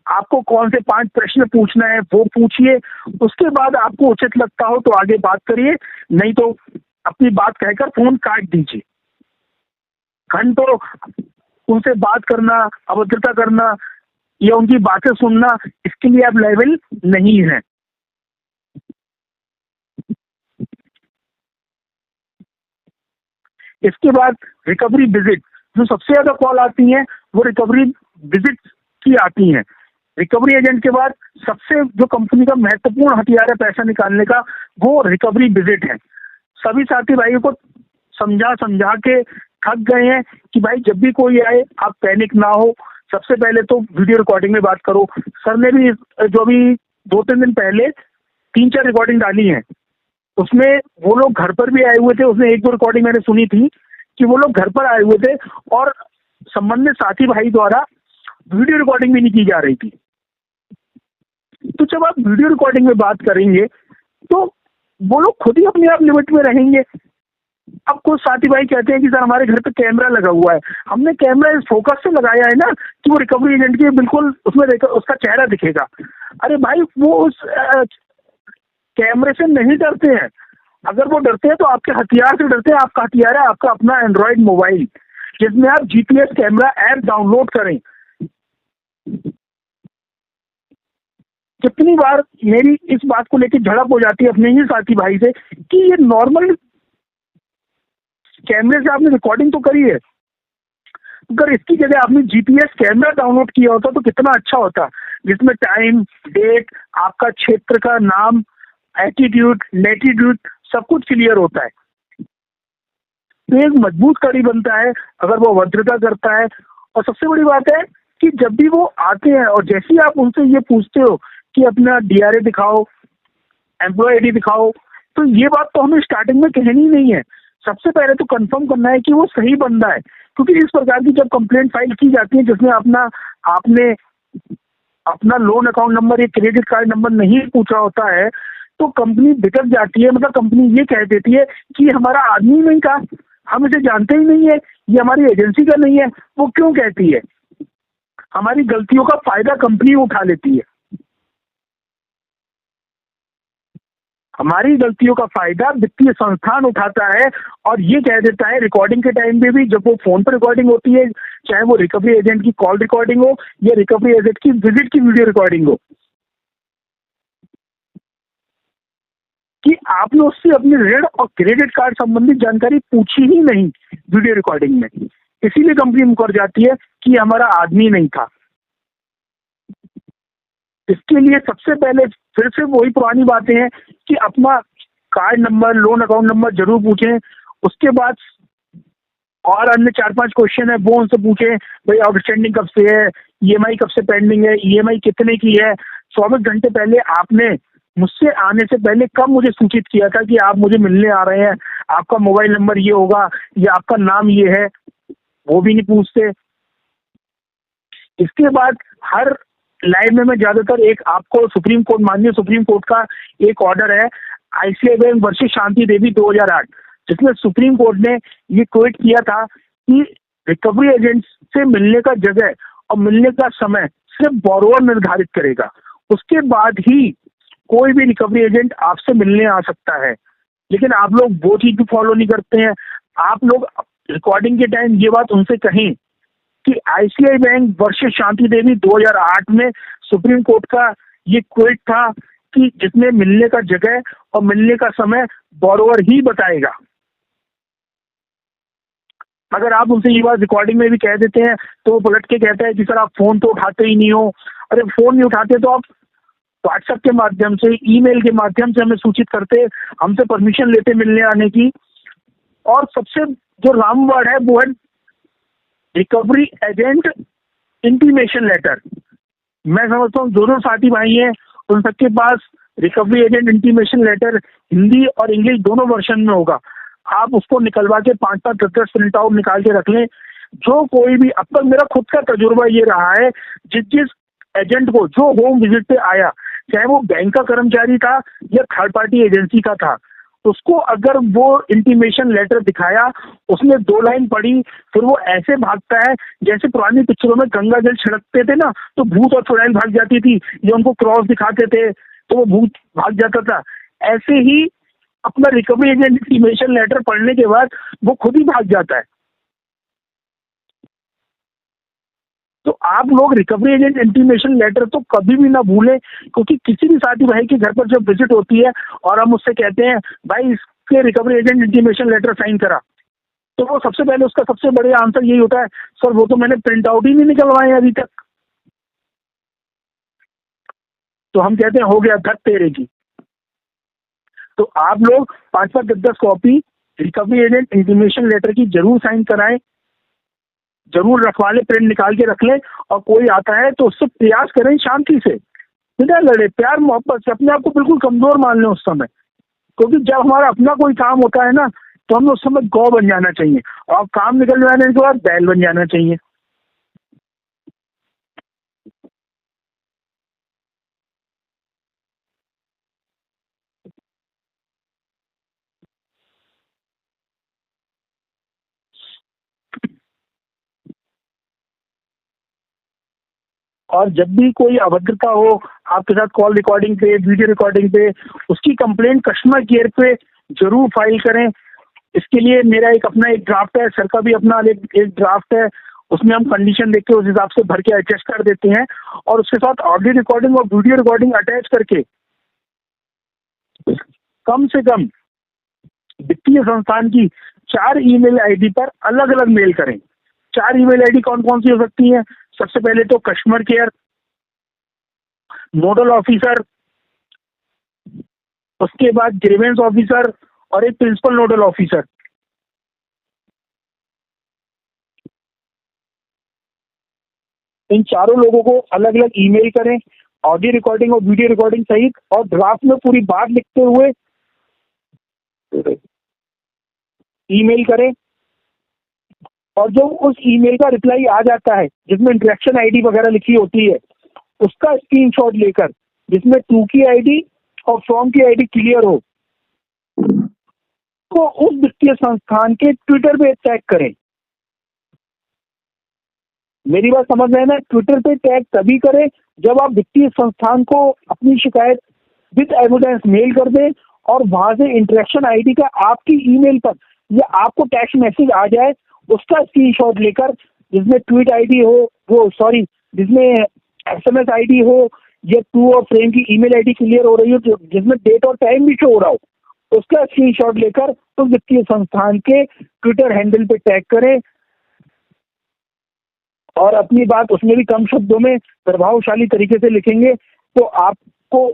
आपको कौन से 5 प्रश्न पूछना है वो पूछिए, उसके बाद आपको उचित लगता हो तो आगे बात करिए, नहीं तो अपनी बात कहकर फोन काट दीजिए। घंटों उनसे बात करना, अभद्रता करना या उनकी बातें सुनना, इसके लिए आप लायबल नहीं है। इसके बाद रिकवरी विजिट, जो सबसे ज्यादा कॉल आती है वो रिकवरी विजिट की आती है। रिकवरी एजेंट के बाद सबसे जो कंपनी का महत्वपूर्ण हथियार है पैसा निकालने का, वो रिकवरी विजिट है। सभी साथी भाइयों को समझा के थक गए हैं कि भाई जब भी कोई आए आप पैनिक ना हो, सबसे पहले तो वीडियो रिकॉर्डिंग में बात करो। सर ने भी जो भी 2-3 दिन पहले 3-4 रिकॉर्डिंग डाली है, उसमें वो लोग घर पर भी आए हुए थे। उसमें 1-2 रिकॉर्डिंग मैंने सुनी थी कि वो लोग घर पर आए हुए थे और संबंधित साथी भाई द्वारा वीडियो रिकॉर्डिंग भी नहीं की जा रही थी। तो जब आप वीडियो रिकॉर्डिंग में बात करेंगे तो वो लोग खुद ही अपने आप लिमिट में रहेंगे। अब कुछ साथी भाई कहते हैं कि सर हमारे घर पे कैमरा लगा हुआ है। हमने कैमरा इस फोकस से लगाया है ना कि वो रिकवरी एजेंट के बिल्कुल उसमें उसका चेहरा दिखेगा। अरे भाई वो उस कैमरे से नहीं डरते हैं। अगर वो डरते हैं तो आपके हथियार से डरते हैं। आपका हथियार है आपका अपना एंड्रॉइड मोबाइल, जिसमें आप जीपीएस कैमरा ऐप डाउनलोड करें। कितनी बार मेरी इस बात को लेकर झड़प हो जाती है अपने ही साथी भाई से कि ये नॉर्मल कैमरे से आपने रिकॉर्डिंग तो करी है, अगर इसकी जगह आपने जीपीएस कैमरा डाउनलोड किया होता तो कितना अच्छा होता, जिसमें टाइम, डेट, आपका क्षेत्र का नाम, एटीट्यूड, लेटीट्यूड सब कुछ क्लियर होता है। तो एक मजबूत कड़ी बनता है अगर वो अभद्रता करता है। और सबसे बड़ी बात है कि जब भी वो आते हैं और जैसे ही आप उनसे ये पूछते हो कि अपना डीआरए दिखाओ, एम्प्लॉय आईडी दिखाओ, तो ये बात तो हमें स्टार्टिंग में कहनी नहीं है। सबसे पहले तो कंफर्म करना है कि वो सही बंदा है, क्योंकि इस प्रकार की जब कंप्लेंट फाइल की जाती है जिसमें आपने अपना लोन अकाउंट नंबर या क्रेडिट कार्ड नंबर नहीं पूछा होता है, तो कंपनी बिगड़ जाती है। मतलब कंपनी ये कह देती है कि हमारा आदमी नहीं था, हम इसे जानते ही नहीं है, ये हमारी एजेंसी का नहीं है, वो क्यों कहती है? हमारी गलतियों का फायदा कंपनी उठा लेती है, हमारी गलतियों का फायदा वित्तीय संस्थान उठाता है और ये कह देता है रिकॉर्डिंग के टाइम में भी, जब वो फोन पर रिकॉर्डिंग होती है, चाहे वो रिकवरी एजेंट की कॉल रिकॉर्डिंग हो या रिकवरी एजेंट की विजिट की वीडियो रिकॉर्डिंग हो, कि आपने उससे अपनी ऋण और क्रेडिट कार्ड संबंधित जानकारी पूछी ही नहीं वीडियो रिकॉर्डिंग में। इसीलिए कंपनी मुकर जाती है कि हमारा आदमी नहीं था। इसके लिए सबसे पहले फिर से वही पुरानी बातें हैं कि अपना card number, loan account number जरूर पूछें। उसके बाद और अन्य 4-5 क्वेश्चन है वो उनसे पूछें, भाई आउटस्टैंडिंग कब से है, ईएमआई कब से पेंडिंग है, ईएमआई कितने की है, 24 घंटे पहले आपने मुझसे आने से पहले कब मुझे सूचित किया था कि आप मुझे मिलने आ रहे हैं, आपका मोबाइल नंबर ये होगा या आपका नाम ये है, वो भी नहीं पूछते। इसके बाद हर लाइव में मैं ज्यादातर एक आपको सुप्रीम कोर्ट, माननीय सुप्रीम कोर्ट का एक ऑर्डर है ICI bank versus Shanti Devi 2008, जिसमें सुप्रीम कोर्ट ने ये क्वेट किया था कि रिकवरी एजेंट से मिलने का जगह और मिलने का समय सिर्फ बोरोवर निर्धारित करेगा। उसके बाद ही कोई भी रिकवरी एजेंट आपसे मिलने आ सकता है। लेकिन आप लोग वो चीज भी फॉलो नहीं करते हैं। आप लोग रिकॉर्डिंग के टाइम ये बात उनसे कहें कि ICI bank versus Shanti Devi 2008 में सुप्रीम कोर्ट का ये क्वेट था कि जिसमें मिलने का जगह और मिलने का समय बोरोवर ही बताएगा। अगर आप उनसे ये बात रिकॉर्डिंग में भी कह देते हैं तो वो पलट के कहता है कि सर आप फोन तो उठाते ही नहीं हो। अरे फोन नहीं उठाते तो आप व्हाट्सएप के माध्यम से, ईमेल के माध्यम से हमें सूचित करते, हमसे परमिशन लेते मिलने आने की। और सबसे जो रामवर्ड है वो है रिकवरी एजेंट इंटीमेशन लेटर। मैं समझता हूँ जो साथी भाई हैं उन सबके पास recovery agent intimation letter Hindi और इंग्लिश दोनों वर्जन में होगा। आप उसको निकलवा के 5-5 10 प्रिंट आउट निकाल के रख लें। जो कोई भी, अब तक मेरा खुद का तजुर्बा ये रहा है, जिस जिस एजेंट को जो होम विजिट पे आया, चाहे वो बैंक का कर्मचारी था या थर्ड पार्टी एजेंसी का था, उसको अगर वो इंटीमेशन लेटर दिखाया, उसने 2 लाइन पढ़ी, फिर वो ऐसे भागता है जैसे पुरानी पिक्चरों में गंगा जल छिड़कते थे ना तो भूत और चुड़ैल भाग जाती थी, या उनको क्रॉस दिखाते थे तो वो भूत भाग जाता था। ऐसे ही अपना रिकवरी एजेंट इंटीमेशन लेटर पढ़ने के बाद वो खुद ही भाग जाता है। तो आप लोग रिकवरी एजेंट इंटीमेशन लेटर तो कभी भी ना भूलें, क्योंकि किसी भी साथी भाई के घर पर जब विजिट होती है और हम उससे कहते हैं भाई इसके recovery agent intimation letter sign करा, तो वो सबसे पहले उसका सबसे बड़ा आंसर यही होता है, सर वो तो मैंने प्रिंट आउट ही नहीं निकलवाए अभी तक। तो हम कहते हैं हो गया धत तेरे की। तो आप लोग 5-5 10 copy recovery agent intimation letter की जरूर साइन कराएं, जरूर रखवा ले, प्रिंट निकाल के रख ले। और कोई आता है तो उससे प्रयास करें शांति से, बिना लड़े, प्यार मोहब्बत से। अपने आप को बिल्कुल कमजोर मान लें उस समय, क्योंकि जब हमारा अपना कोई काम होता है ना तो हमें उस समय गौ बन जाना चाहिए और काम निकल जाने के बाद बैल बन जाना चाहिए। और जब भी कोई अभद्रता हो आपके साथ कॉल रिकॉर्डिंग पे, वीडियो रिकॉर्डिंग पे, उसकी कंप्लेंट कस्टमर केयर पे जरूर फाइल करें। इसके लिए मेरा एक अपना एक ड्राफ्ट है, सर का भी अपना एक ड्राफ्ट है, उसमें हम कंडीशन देख के उस हिसाब से भर के एडजस्ट कर देते हैं। और उसके साथ ऑडियो रिकॉर्डिंग और वीडियो रिकॉर्डिंग अटैच करके कम से कम वित्तीय संस्थान की 4 ईमेल आईडी पर अलग अलग मेल करें। 4 ईमेल आईडी कौन कौन सी हो सकती है? सबसे पहले तो कस्टमर केयर, नोडल ऑफिसर, उसके बाद ग्रीवेंस ऑफिसर और एक प्रिंसिपल नोडल ऑफिसर। इन चारों लोगों को अलग अलग ईमेल करें, ऑडियो रिकॉर्डिंग और वीडियो रिकॉर्डिंग सहित, और ड्राफ्ट में पूरी बात लिखते हुए ईमेल करें। और जो उस ईमेल का रिप्लाई आ जाता है जिसमें इंटरेक्शन आईडी वगैरह लिखी होती है, उसका स्क्रीनशॉट लेकर, जिसमें टू की आईडी और फ्रॉम की आईडी क्लियर हो, को उस वित्तीय संस्थान के ट्विटर पे टैग करें। मेरी बात समझ रहे हैं ना? ट्विटर पे टैग तभी करें जब आप वित्तीय संस्थान को अपनी शिकायत विद एविडेंस मेल कर दें और वहां से इंटरेक्शन आईडी का आपकी ईमेल पर या आपको टेक्स्ट मैसेज आ जाए, उसका स्क्रीनशॉट लेकर, जिसमें ट्वीट आईडी हो, वो सॉरी, जिसमें एसएमएस आईडी हो या टू और फ्रेम की ईमेल आईडी क्लियर हो रही हो, जिसमें डेट और टाइम भी शो हो रहा हो, उसका स्क्रीनशॉट लेकर उस वित्तीय संस्थान के ट्विटर हैंडल पे टैग करें और अपनी बात उसमें भी कम शब्दों में प्रभावशाली तरीके से लिखेंगे, तो आपको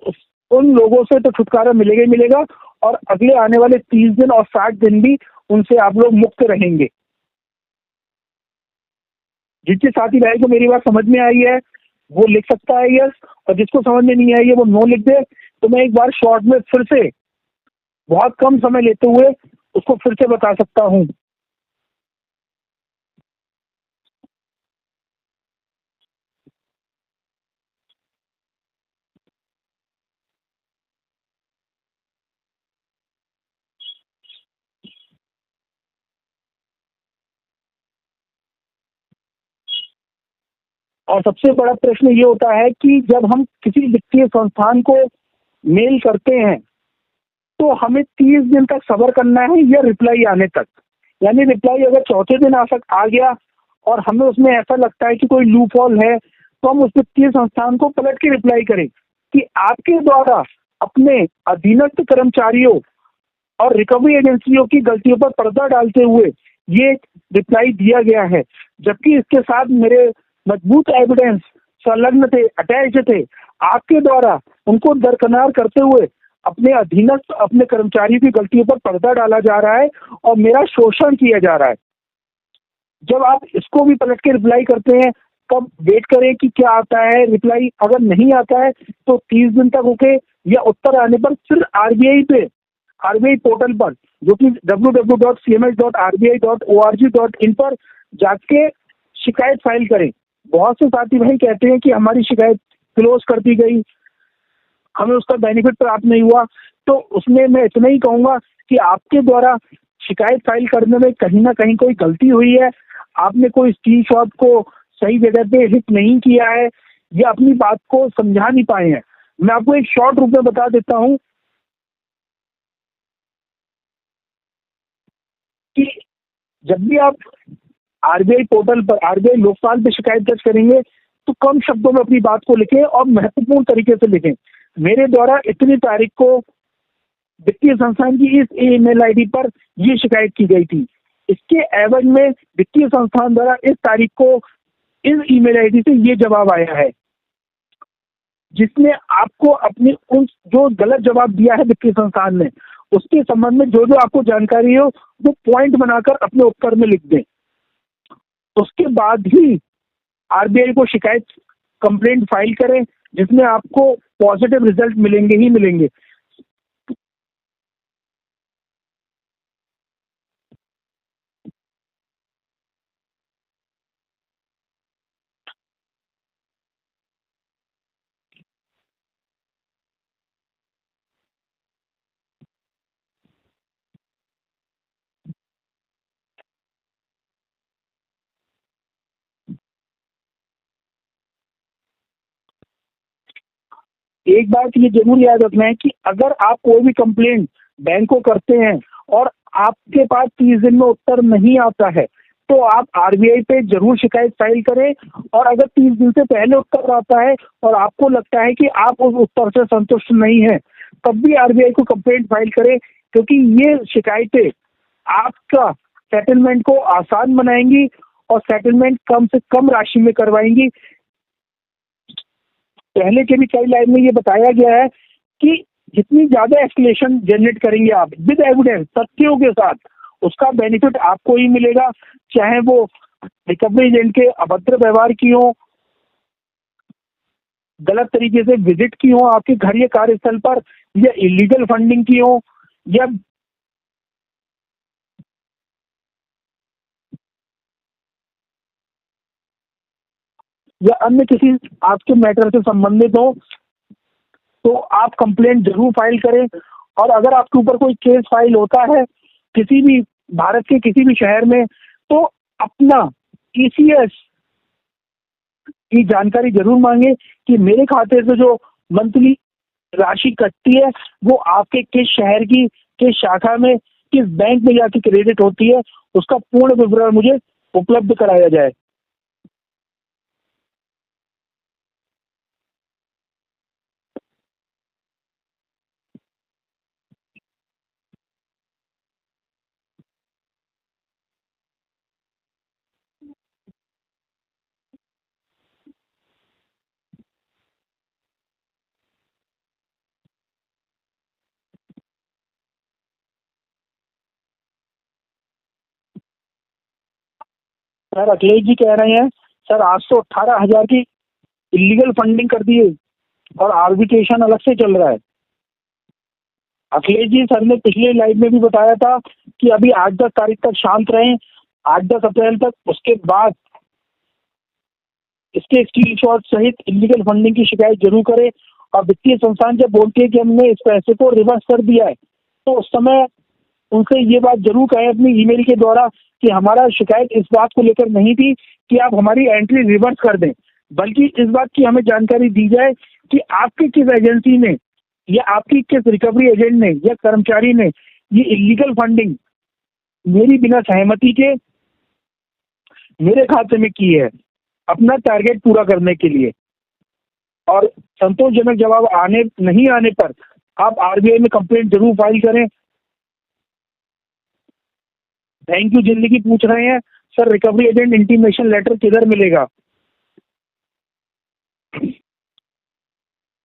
उन लोगों से तो छुटकारा मिलेगा ही मिलेगा और अगले आने वाले 30 दिन और 60 दिन भी उनसे आप लोग मुक्त रहेंगे। जिसके साथी भाई को मेरी बात समझ में आई है वो लिख सकता है यस, और जिसको समझ में नहीं आई है वो नो लिख दे। तो मैं एक बार शॉर्ट में फिर से बहुत कम समय लेते हुए उसको फिर से बता सकता हूँ। और सबसे बड़ा प्रश्न ये होता है कि जब हम किसी वित्तीय संस्थान को मेल करते हैं तो हमें 30 दिन तक सब्र करना है या रिप्लाई आने तक। यानी रिप्लाई अगर चौथे दिन आ गया और हमें उसमें ऐसा लगता है कि कोई लूप हॉल है, तो हम उस वित्तीय संस्थान को पलट के रिप्लाई करें कि आपके द्वारा अपने अधीनस्थ कर्मचारियों और रिकवरी एजेंसियों की गलतियों पर पर्दा डालते हुए ये रिप्लाई दिया गया है, जबकि इसके साथ मेरे मजबूत एविडेंस संलग्न थे, अटैच थे। आपके द्वारा उनको दरकिनार करते हुए अपने अधीनस्थ अपने कर्मचारियों की गलतियों पर पर्दा डाला जा रहा है और मेरा शोषण किया जा रहा है। जब आप इसको भी पलट के रिप्लाई करते हैं तब वेट करें कि क्या आता है रिप्लाई। अगर नहीं आता है तो 30 दिन तक रुके या उत्तर आने पर फिर आरबीआई पोर्टल पर, जो कि www.cms.rbi.org.in पर जाके शिकायत फाइल करें। बहुत से साथी भाई कहते हैं कि हमारी शिकायत क्लोज कर दी गई, हमें उसका बेनिफिट प्राप्त नहीं हुआ। तो उसमें मैं इतना ही कहूंगा कि आपके द्वारा शिकायत फाइल करने में कहीं ना कहीं कोई गलती हुई है, आपने कोई स्क्रीनशॉट को सही जगह पे हिट नहीं किया है या अपनी बात को समझा नहीं पाए हैं। मैं आपको एक शॉर्ट रूप में बता देता हूं कि जब भी आप आरबीआई पोर्टल पर, आरबीआई लोकपाल पे शिकायत दर्ज करेंगे तो कम शब्दों में अपनी बात को लिखें और महत्वपूर्ण तरीके से लिखें। मेरे द्वारा इतनी तारीख को वित्तीय संस्थान की इस ईमेल आईडी पर ये शिकायत की गई थी, इसके एवज में वित्तीय संस्थान द्वारा इस तारीख को इस ईमेल आईडी से ये जवाब आया है, जिसमें आपको अपनी उन जो गलत जवाब दिया है वित्तीय संस्थान ने उसके संबंध में जो जो आपको जानकारी हो वो पॉइंट बनाकर अपने उत्तर में लिख दें। उसके बाद ही आरबीआई को शिकायत कंप्लेंट फाइल करें, जिसमें आपको पॉजिटिव रिजल्ट मिलेंगे ही मिलेंगे। एक बात ये जरूर याद रखना है कि अगर आप कोई भी कंप्लेंट बैंक को करते हैं और आपके पास 30 दिन में उत्तर नहीं आता है तो आप आरबीआई पे जरूर शिकायत फाइल करें। और अगर 30 दिन से पहले उत्तर आता है और आपको लगता है कि आप उस उत्तर से संतुष्ट नहीं है तब भी आरबीआई को कंप्लेंट फाइल करें, क्योंकि ये शिकायतें आपका सेटलमेंट को आसान बनाएंगी और सेटलमेंट कम से कम राशि में करवाएंगी। पहले के भी कई लाइन में ये बताया गया है कि जितनी ज्यादा एस्केलेशन जनरेट करेंगे आप विद एविडेंस तथ्यों के साथ, उसका बेनिफिट आपको ही मिलेगा, चाहे वो रिकवरी एजेंट के अभद्र व्यवहार की हो, गलत तरीके से विजिट की हो आपके घर या कार्यस्थल पर, या इलीगल फंडिंग की हो, या अन्य किसी आपके मैटर से संबंधित हो, तो आप कंप्लेंट जरूर फाइल करें। और अगर आपके ऊपर कोई केस फाइल होता है किसी भी भारत के किसी भी शहर में, तो अपना ईसीएस की जानकारी जरूर मांगे कि मेरे खाते से जो मंथली राशि कटती है वो आपके किस शहर की किस शाखा में किस बैंक में जाके क्रेडिट होती है, उसका पूर्ण विवरण मुझे उपलब्ध कराया जाए। सर अखिलेश जी कह रहे हैं सर 818,000 की इलीगल फंडिंग कर दी है और आर्बिट्रेशन अलग से चल रहा है। अखिलेश जी, सर ने पिछले लाइव में भी बताया था कि अभी 8-10 तारीख तक शांत रहें, 8-10 अप्रैल तक, उसके बाद इसके स्क्रीनशॉट सहित इलीगल फंडिंग की शिकायत जरूर करें। और वित्तीय संस्थान जब बोलते हैं कि हमने इस पैसे को रिवर्स कर दिया है, तो उस समय उनसे ये बात जरूर कहें अपनी ईमेल के द्वारा कि हमारा शिकायत इस बात को लेकर नहीं थी कि आप हमारी एंट्री रिवर्स कर दें, बल्कि इस बात की हमें जानकारी दी जाए कि आपकी किस एजेंसी ने या आपकी किस रिकवरी एजेंट ने या कर्मचारी ने ये इलीगल फंडिंग मेरी बिना सहमति के मेरे खाते में की है अपना टारगेट पूरा करने के लिए। और संतोषजनक जवाब नहीं आने पर आप आरबीआई में कंप्लेंट जरूर फाइल करें। थैंक यू जिंदगी पूछ रहे हैं sir, recovery agent intimation letter किधर मिलेगा?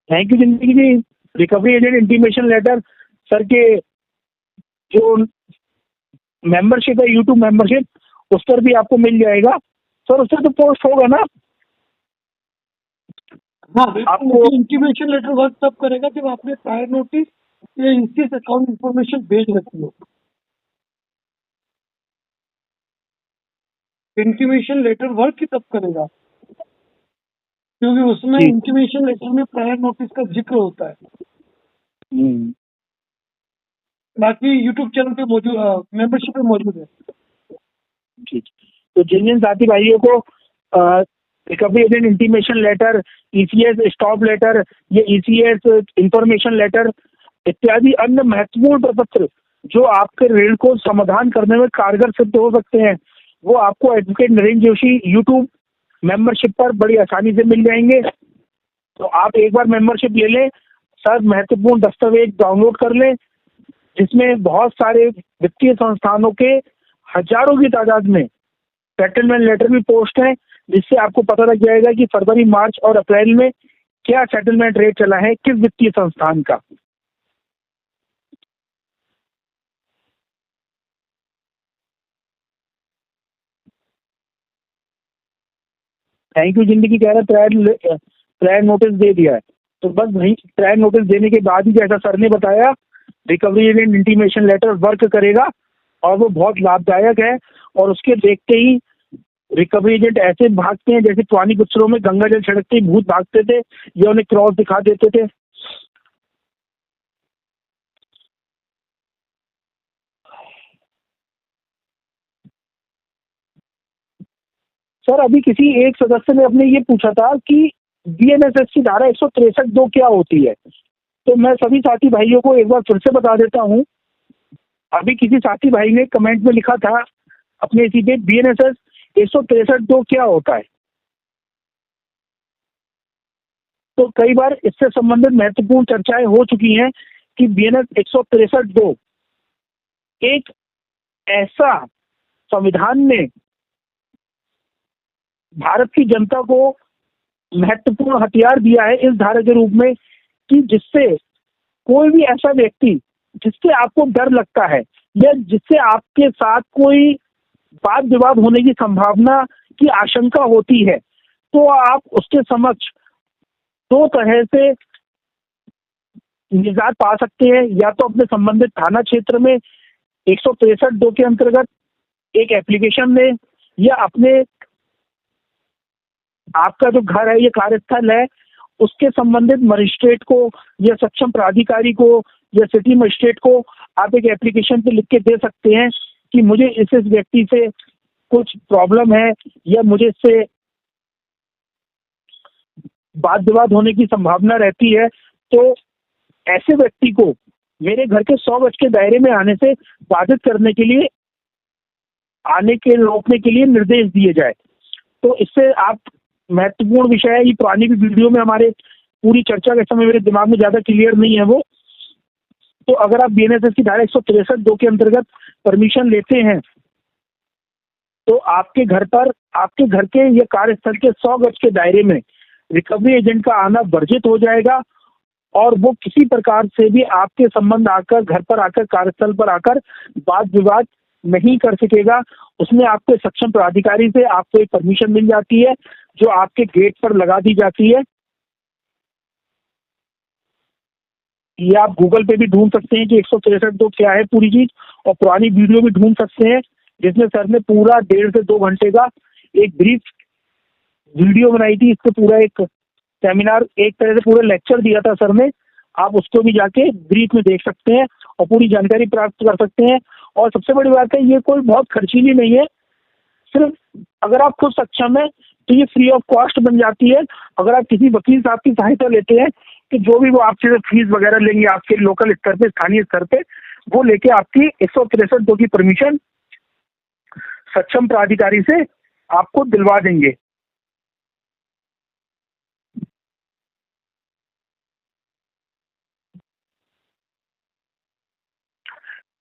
Thank you Zindagi ji. Recovery agent intimation letter sir के जो मेंबरशिप है, यूट्यूब मेंबरशिप, उस पर भी आपको मिल जाएगा सर। उससे तो पोस्ट होगा ना? हाँ, आपको इंटीमेशन लेटर वर्क तब करेगा जब आपने प्रायर नोटिस या इंस्टेंस अकाउंट इंफॉर्मेशन भेज रखी हो। इंटीमेशन लेटर वर्क ही तब करेगा क्योंकि उसमें इंटीमेशन लेटर में प्रायर नोटिस का जिक्र होता है। बाकी यूट्यूब चैनल पे मौजूद, मेंबरशिप पे मौजूद है। ठीक, तो जिन साथी भाइयों को recovery agent intimation letter, ECS stop letter या ईसीएस इंफॉर्मेशन लेटर इत्यादि अन्य महत्वपूर्ण प्रपत्र जो आपके ऋण को समाधान करने में कारगर सिद्ध हो सकते हैं, वो आपको advocate Narendra Joshi YouTube membership पर बड़ी आसानी से मिल जाएंगे। तो आप एक बार मेंबरशिप ले लें सर, महत्वपूर्ण दस्तावेज डाउनलोड कर लें जिसमें बहुत सारे वित्तीय संस्थानों के हजारों की तादाद में सेटलमेंट लेटर भी पोस्ट है, जिससे आपको पता लग जाएगा कि फरवरी, मार्च और अप्रैल में क्या सेटलमेंट रेट चला है किस वित्तीय संस्थान का। थैंक यू जिंदगी कह रहा है ट्रायल नोटिस दे दिया है, तो बस वही ट्रायल नोटिस देने के बाद ही जैसा सर ने बताया recovery agent intimation letter work करेगा और वो बहुत लाभदायक है। और उसके देखते ही रिकवरी एजेंट ऐसे भागते हैं जैसे पुरानी पिक्चरों में गंगा जल छिड़कते ही भूत भागते थे या उन्हें क्रॉस दिखा देते थे। सर अभी किसी एक सदस्य ने अपने ये पूछा था कि बीएनएसएस की धारा 163(2) क्या होती है, तो मैं सभी साथी भाइयों को एक बार फिर से बता देता हूँ। अभी किसी साथी भाई ने कमेंट में लिखा था अपने इसी पे बीएनएसएस 163(2) क्या होता है, तो कई बार इससे संबंधित महत्वपूर्ण चर्चाएं हो चुकी हैं कि बीएनएस 163(2) एक ऐसा संविधान में भारत की जनता को महत्वपूर्ण हथियार दिया है इस धारा के रूप में कि जिससे कोई भी ऐसा व्यक्ति जिससे आपको डर लगता है या जिससे आपके साथ कोई वाद विवाद होने की संभावना की आशंका होती है, तो आप उसके समक्ष दो तरह से निजात पा सकते हैं। या तो अपने संबंधित थाना क्षेत्र में 163(2) के अंतर्गत एक एप्लीकेशन दें, या अपने आपका जो घर है या कार्यस्थल है उसके संबंधित मजिस्ट्रेट को या सक्षम प्राधिकारी को या सिटी मजिस्ट्रेट को आप एक एप्लीकेशन पे लिख के दे सकते हैं कि मुझे इस व्यक्ति से कुछ प्रॉब्लम है या मुझे इससे वाद विवाद होने की संभावना रहती है, तो ऐसे व्यक्ति को मेरे घर के 100 गज के दायरे में आने से बाधित करने के लिए, आने के रोकने के लिए निर्देश दिए जाए। तो इससे आप, महत्वपूर्ण विषय है, ये पुरानी भी वीडियो में हमारे पूरी चर्चा के समय मेरे दिमाग में ज्यादा क्लियर नहीं है वो। तो अगर आप BNSS की धारा 163(2) के अंतर्गत परमिशन लेते हैं तो आपके घर पर, आपके घर के या कार्यस्थल के 100 गज के दायरे में रिकवरी एजेंट का आना वर्जित हो जाएगा और वो किसी प्रकार से भी आपके संबंध आकर, घर पर आकर, कार्यस्थल पर आकर वाद विवाद नहीं कर सकेगा। उसमें आपके सक्षम प्राधिकारी से आपको एक परमिशन मिल जाती है जो आपके गेट पर लगा दी जाती है। ये आप गूगल पे भी ढूंढ सकते हैं कि 163(2) क्या है पूरी चीज, और पुरानी वीडियो भी ढूंढ सकते हैं जिसमें सर ने पूरा 1.5 से 2 घंटे का एक ब्रीफ वीडियो बनाई थी। इससे पूरा एक सेमिनार, एक तरह से पूरा लेक्चर दिया था सर ने। आप उसको भी जाके ब्रीफ में देख सकते हैं और पूरी जानकारी प्राप्त कर सकते हैं। और सबसे बड़ी बात है, ये कोई बहुत खर्चीली नहीं है, सिर्फ अगर आप खुद सक्षम है तो ये फ्री ऑफ कॉस्ट बन जाती है। अगर आप किसी वकील साहब की सहायता लेते हैं कि जो भी वो आपसे फीस वगैरह लेंगे आपके लोकल स्तर पे, स्थानीय स्तर पे, वो लेके आपकी 163(2) की परमिशन सक्षम प्राधिकारी से आपको दिलवा देंगे।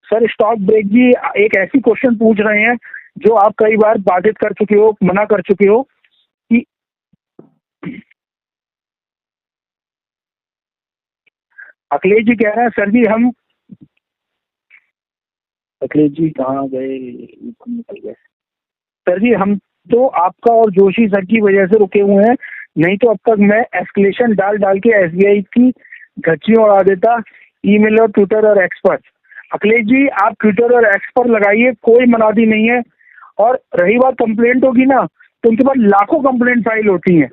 सर स्टॉक ब्रेक जी एक ऐसी क्वेश्चन पूछ रहे हैं जो आप कई बार बाधित कर चुके हो, मना कर चुके हो कि अखिलेश जी कह रहे हैं सर जी हम, अखिलेश जी कहाँ गए, निकल गए सर जी, हम तो आपका और जोशी सर की वजह से रुके हुए हैं, नहीं तो अब तक मैं एस्केलेशन डाल डाल के SBI की धज्जियां उड़ा देता, ईमेल और ट्विटर और एक्स पर। अखिलेश जी आप ट्विटर और एक्स पर लगाइए, कोई मनादी नहीं है। और रही बात कंप्लेंट होगी ना, तो उनके पास लाखों कंप्लेंट फाइल होती हैं।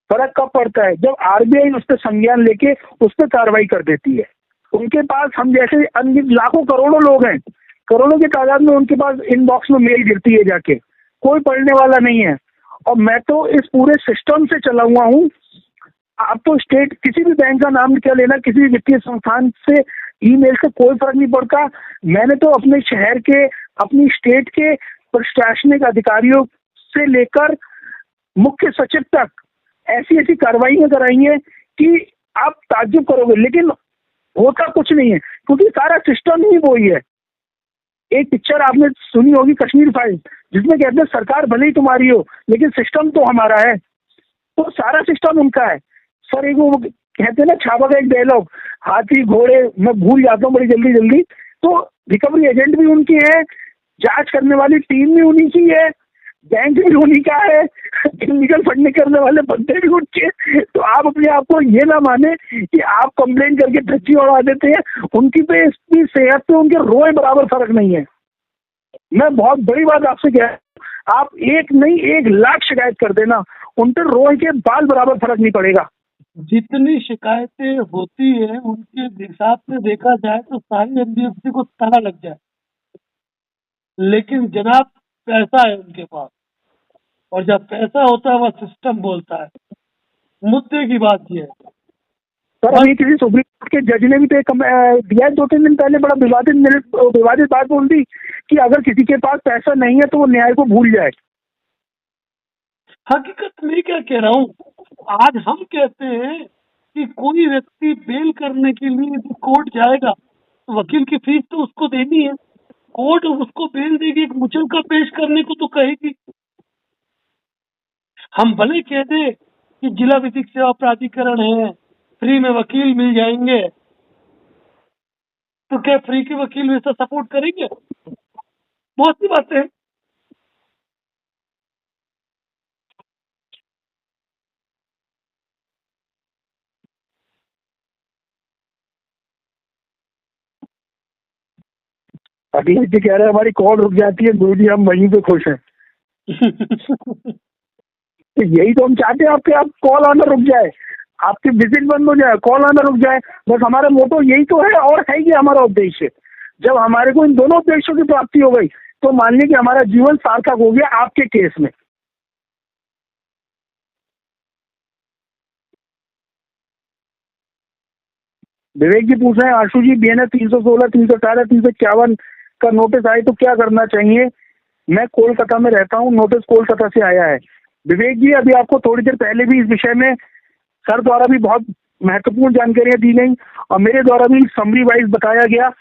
फर्क कब पड़ता है, जब RBI उस पर संज्ञान लेके उस पर कार्रवाई कर देती है। उनके पास हम जैसे अन्य लाखों करोड़ों लोग हैं, करोड़ों की तादाद में उनके पास इनबॉक्स में मेल गिरती है जाके, कोई पढ़ने वाला नहीं है। और मैं तो इस पूरे सिस्टम से चला हुआ हूँ। आप तो स्टेट, किसी भी बैंक का नाम क्या लेना, किसी भी वित्तीय संस्थान से ईमेल से कोई फर्क नहीं पड़ता। मैंने तो अपने शहर के, अपनी स्टेट के प्रशासनिक अधिकारियों से लेकर मुख्य सचिव तक ऐसी ऐसी कार्रवाइयां कराई हैं कि आप ताज्जुब करोगे, लेकिन होता कुछ नहीं है क्योंकि सारा सिस्टम ही वही है। एक पिक्चर आपने सुनी होगी कश्मीर फाइल, जिसमें कहते हैं सरकार भले ही तुम्हारी हो लेकिन सिस्टम तो हमारा है। तो सारा सिस्टम उनका है सर। एक वो कहते हैं ना छापा का एक डायलॉग, हाथी घोड़े मैं भूल जाता हूँ बड़ी जल्दी जल्दी। तो रिकवरी एजेंट भी उनकी है, जांच करने वाली टीम भी उन्हीं की है, बैंक भी उन्हीं का है, इलीगल फंडिंग करने वाले बंदे भी उनके। तो आप अपने आप को ये ना माने कि आप कंप्लेन करके धज्जी उड़ा देते हैं। उनकी पे इसकी सेहत पे उनके रोए बराबर फर्क नहीं है। मैं बहुत बड़ी बात आपसे कह रहा हूं, आप एक नहीं 1 लाख शिकायत कर देना, उन पर रोए के बाल बराबर फर्क नहीं पड़ेगा। जितनी शिकायतें होती है उनके हिसाब से देखा जाए तो सारी NBFC को ताला लग जाए, लेकिन जनाब पैसा है उनके पास, और जब पैसा होता है वह सिस्टम बोलता है। मुद्दे की बात यह है सर अभी किसी सुप्रीम कोर्ट के जज ने भी तो एक दिया है 2-3 दिन पहले, बड़ा विवादित बात बोल दी कि अगर किसी के पास पैसा नहीं है तो वो न्याय को भूल जाए। हकीकत में क्या कह रहा हूँ, आज हम कहते हैं कि कोई व्यक्ति बेल करने के लिए यदि कोर्ट जाएगा तो वकील की फीस तो उसको देनी है, कोर्ट उसको बेल देगी, एक मुचलका पेश करने को तो कहेगी। हम भले कह दे कि जिला विधिक सेवा प्राधिकरण है, फ्री में वकील मिल जाएंगे, तो क्या फ्री के वकील वैसा सपोर्ट करेंगे? बहुत सी बातें हैं। अखिलेश जी कह रहे हैं हमारी कॉल रुक जाती है, गुरु जी हम वहीं पे खुश हैं। तो यही तो हम चाहते हैं आपके, आप कॉल आना रुक जाए, आपकी विजिट बंद हो जाए, कॉल आना रुक जाए। बस हमारा मोटो यही तो है, और है ये हमारा उद्देश्य। जब हमारे को इन दोनों उद्देश्यों की प्राप्ति हो गई तो मान लीजिए कि हमारा जीवन सार्थक हो गया आपके केस में। विवेक जी पूछ रहे हैं, आशु जी BNS 316, 318, 351 का नोटिस आए तो क्या करना चाहिए? मैं कोलकाता में रहता हूँ, नोटिस कोलकाता से आया है। विवेक जी, अभी आपको थोड़ी देर पहले भी इस विषय में सर द्वारा भी बहुत महत्वपूर्ण जानकारियां दी गई और मेरे द्वारा भी समरी वाइज बताया गया।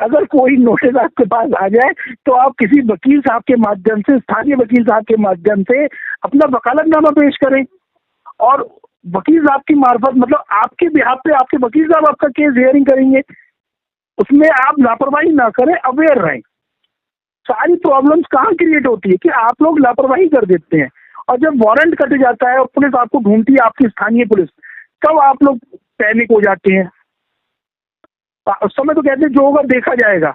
अगर कोई नोटिस आपके पास आ जाए तो आप किसी वकील साहब के माध्यम से, स्थानीय वकील साहब के माध्यम से अपना वकालतनामा पेश करें, और वकील साहब की मार्फत, मतलब आपके बिहाफ पे आपके वकील साहब आपका केस हियरिंग करेंगे। उसमें आप लापरवाही ना करें, अवेयर रहें। सारी प्रॉब्लम्स कहाँ क्रिएट होती है कि आप लोग लापरवाही कर देते हैं, और जब वारंट कट जाता है और पुलिस आपको ढूंढती है, आपकी स्थानीय पुलिस, तब आप लोग पैनिक हो जाते हैं। उस समय तो कहते हैं जो होगा देखा जाएगा,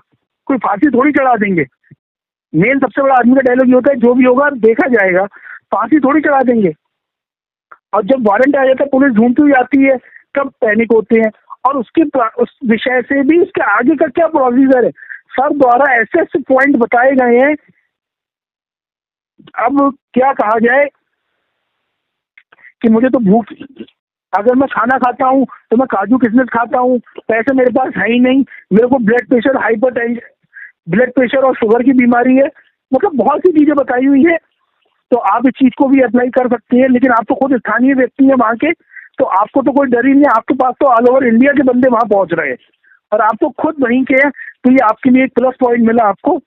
कोई फांसी थोड़ी चढ़ा देंगे। मेन सबसे बड़ा आदमी का डायलॉग ये होता है, जो भी होगा देखा जाएगा, फांसी थोड़ी चढ़ा देंगे। और जब वारंट आ जाता है, पुलिस ढूंढती हुई आती है, तब पैनिक होते हैं। और उस विषय से भी इसके आगे का क्या प्रोसीजर है, सर द्वारा ऐसे ऐसे पॉइंट बताए गए हैं। अब क्या कहा जाए कि मुझे तो भूख, अगर मैं खाना खाता हूँ तो मैं काजू किशमिश खाता हूँ, पैसे मेरे पास है ही नहीं, मेरे को blood pressure, hypertension, blood pressure और शुगर की बीमारी है, मतलब बहुत सी चीजें बताई हुई है। तो आप इस चीज को भी अप्लाई कर सकते हैं। लेकिन आप तो खुद स्थानीय व्यक्ति हैं वहाँ के, तो आपको तो कोई डर ही नहीं है। आपके पास तो ऑल ओवर इंडिया के बंदे वहाँ पहुंच रहे हैं और आप तो खुद वहीं के हैं, तो ये आपके लिए एक प्लस पॉइंट मिला आपको।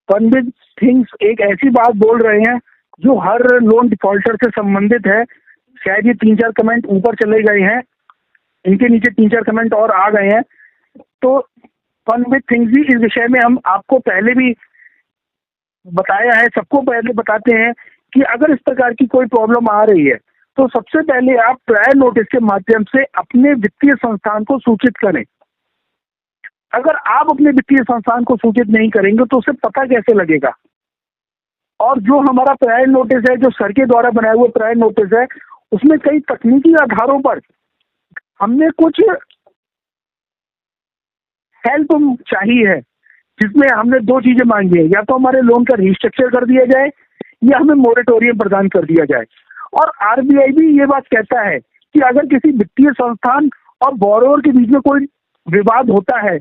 पंडित थिंग्स एक ऐसी बात बोल रहे हैं जो हर लोन डिफॉल्टर से संबंधित है। शायद ये 3-4 कमेंट ऊपर चले गए हैं, इनके नीचे 3-4 कमेंट और आ गए हैं। तो पंडित थिंग्स जी, इस विषय में हम आपको पहले भी बताया है, सबको पहले बताते हैं कि अगर इस प्रकार की कोई प्रॉब्लम आ रही है तो सबसे पहले आप प्रायर नोटिस के माध्यम से अपने वित्तीय संस्थान को सूचित करें। अगर आप अपने वित्तीय संस्थान को सूचित नहीं करेंगे तो उसे पता कैसे लगेगा? और जो हमारा प्रायर नोटिस है, जो सर के द्वारा बनाया हुआ प्रायर नोटिस है, उसमें कई तकनीकी आधारों पर हमने कुछ हेल्प चाहिए है, जिसमें हमने 2 चीजें मांगी है, या तो हमारे लोन का रिस्ट्रक्चर कर दिया जाए या हमें मोरेटोरियम प्रदान कर दिया जाए। और RBI भी ये बात कहता है कि अगर किसी वित्तीय संस्थान और बोरोवर के बीच में कोई विवाद होता है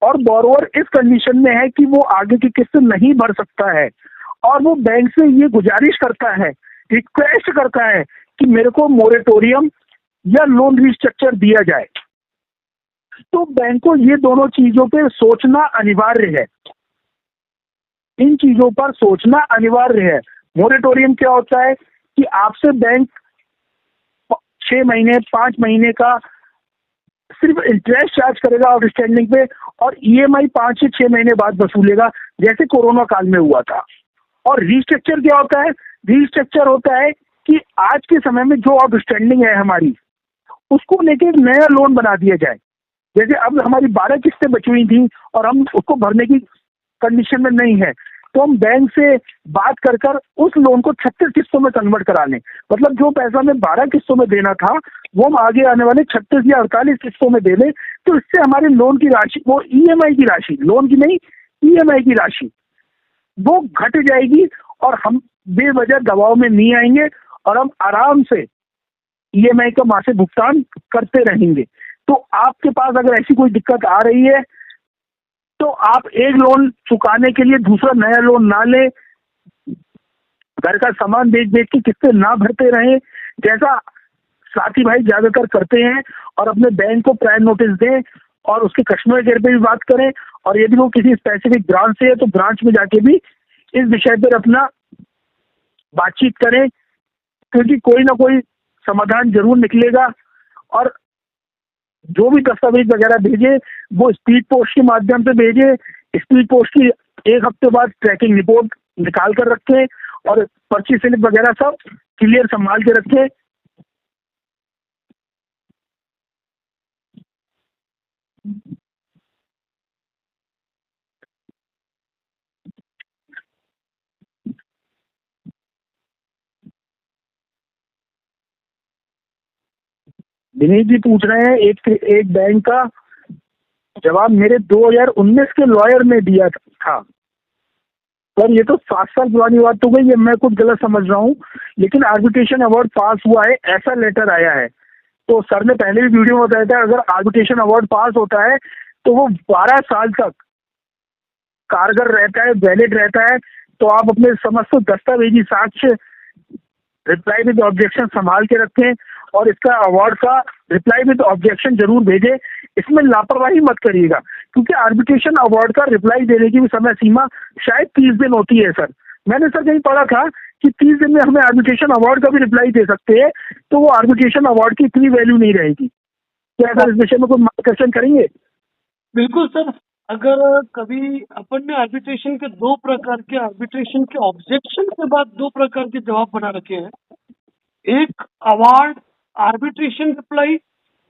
और बोरोवर इस कंडीशन में है कि वो आगे की किस्त नहीं भर सकता है और वो बैंक से ये गुजारिश करता है, रिक्वेस्ट करता है कि मेरे को मोरेटोरियम या लोन रिस्ट्रक्चर दिया जाए, तो बैंक को ये दोनों चीजों पे सोचना अनिवार्य है। इन चीजों पर सोचना अनिवार्य है। मोरेटोरियम क्या होता है कि आपसे बैंक 6 महीने 5 महीने का सिर्फ इंटरेस्ट चार्ज करेगा आउटस्टैंडिंग पे, और EMI 5 से 6 महीने बाद वसूलेगा, जैसे कोरोना काल में हुआ था। और रिस्ट्रक्चर क्या होता है? रिस्ट्रक्चर होता है कि आज के समय में जो आउटस्टैंडिंग है हमारी, उसको लेके एक नया लोन बना दिया जाए। जैसे अब हमारी 12 किस्तें बची हुई थी और हम उसको भरने की कंडीशन में नहीं है, तो हम बैंक से बात कर कर उस लोन को 36 किस्तों में कन्वर्ट करा लें। मतलब जो पैसा हमें 12 किस्तों में देना था वो हम आगे आने वाले 36 या 48 किस्तों में दे दें, तो इससे हमारे लोन की राशि, वो EMI की राशि, लोन की नहीं EMI की राशि, वो घट जाएगी और हम बेवजह दबाव में नहीं आएंगे और हम आराम से EMI का मासिक भुगतान करते रहेंगे। तो आपके पास अगर ऐसी कोई दिक्कत आ रही है तो आप एक लोन चुकाने के लिए दूसरा नया लोन ना लें, घर का सामान बेच बेच के किस्तें ना भरते रहें, जैसा साथी भाई ज्यादातर करते हैं, और अपने बैंक को प्रायर नोटिस दें और उसके कस्टमर केयर पे भी बात करें। और यदि वो किसी स्पेसिफिक ब्रांच से है तो ब्रांच में जाके भी इस विषय पर अपना बातचीत करें, क्योंकि कोई ना कोई समाधान जरूर निकलेगा। और जो भी दस्तावेज वगैरह भेजे वो स्पीड पोस्ट के माध्यम से भेजे स्पीड पोस्ट की 1 हफ्ते बाद ट्रैकिंग रिपोर्ट निकाल कर रखें और पर्ची स्लिप वगैरह सब क्लियर संभाल के रखें। दिनेश जी पूछ रहे हैं एक बैंक का जवाब मेरे 2019 के लॉयर ने दिया था। सर ये तो 7 साल पुरानी बात हो गई है, मैं कुछ गलत समझ रहा हूँ, लेकिन आर्बिट्रेशन अवार्ड पास हुआ है ऐसा लेटर आया है। तो सर ने पहले भी वीडियो में बताया था अगर आर्बिट्रेशन अवार्ड पास होता है तो वो 12 साल तक कारगर रहता है, वैलिड रहता है। तो आप अपने समस्त दस्तावेजी साक्ष्य रिप्लाई विद ऑब्जेक्शन संभाल के रखें और इसका अवार्ड का रिप्लाई विद ऑब्जेक्शन जरूर भेजें। इसमें लापरवाही मत करिएगा क्योंकि आर्बिट्रेशन अवार्ड का रिप्लाई देने की भी समय सीमा शायद 30 दिन होती है। सर मैंने सर कहीं पढ़ा था कि 30 दिन में हमें आर्बिट्रेशन अवार्ड का भी रिप्लाई दे सकते हैं, तो वो आर्बिट्रेशन अवार्ड की इतनी वैल्यू नहीं रहेगी। क्या सर इस विषय में कोई मार्गदर्शन करेंगे? बिल्कुल सर, अगर कभी अपन ने आर्बिट्रेशन के 2 प्रकार के आर्बिट्रेशन के ऑब्जेक्शन के बाद 2 प्रकार के जवाब बना रखे हैं। एक अवार्ड आर्बिट्रेशन रिप्लाई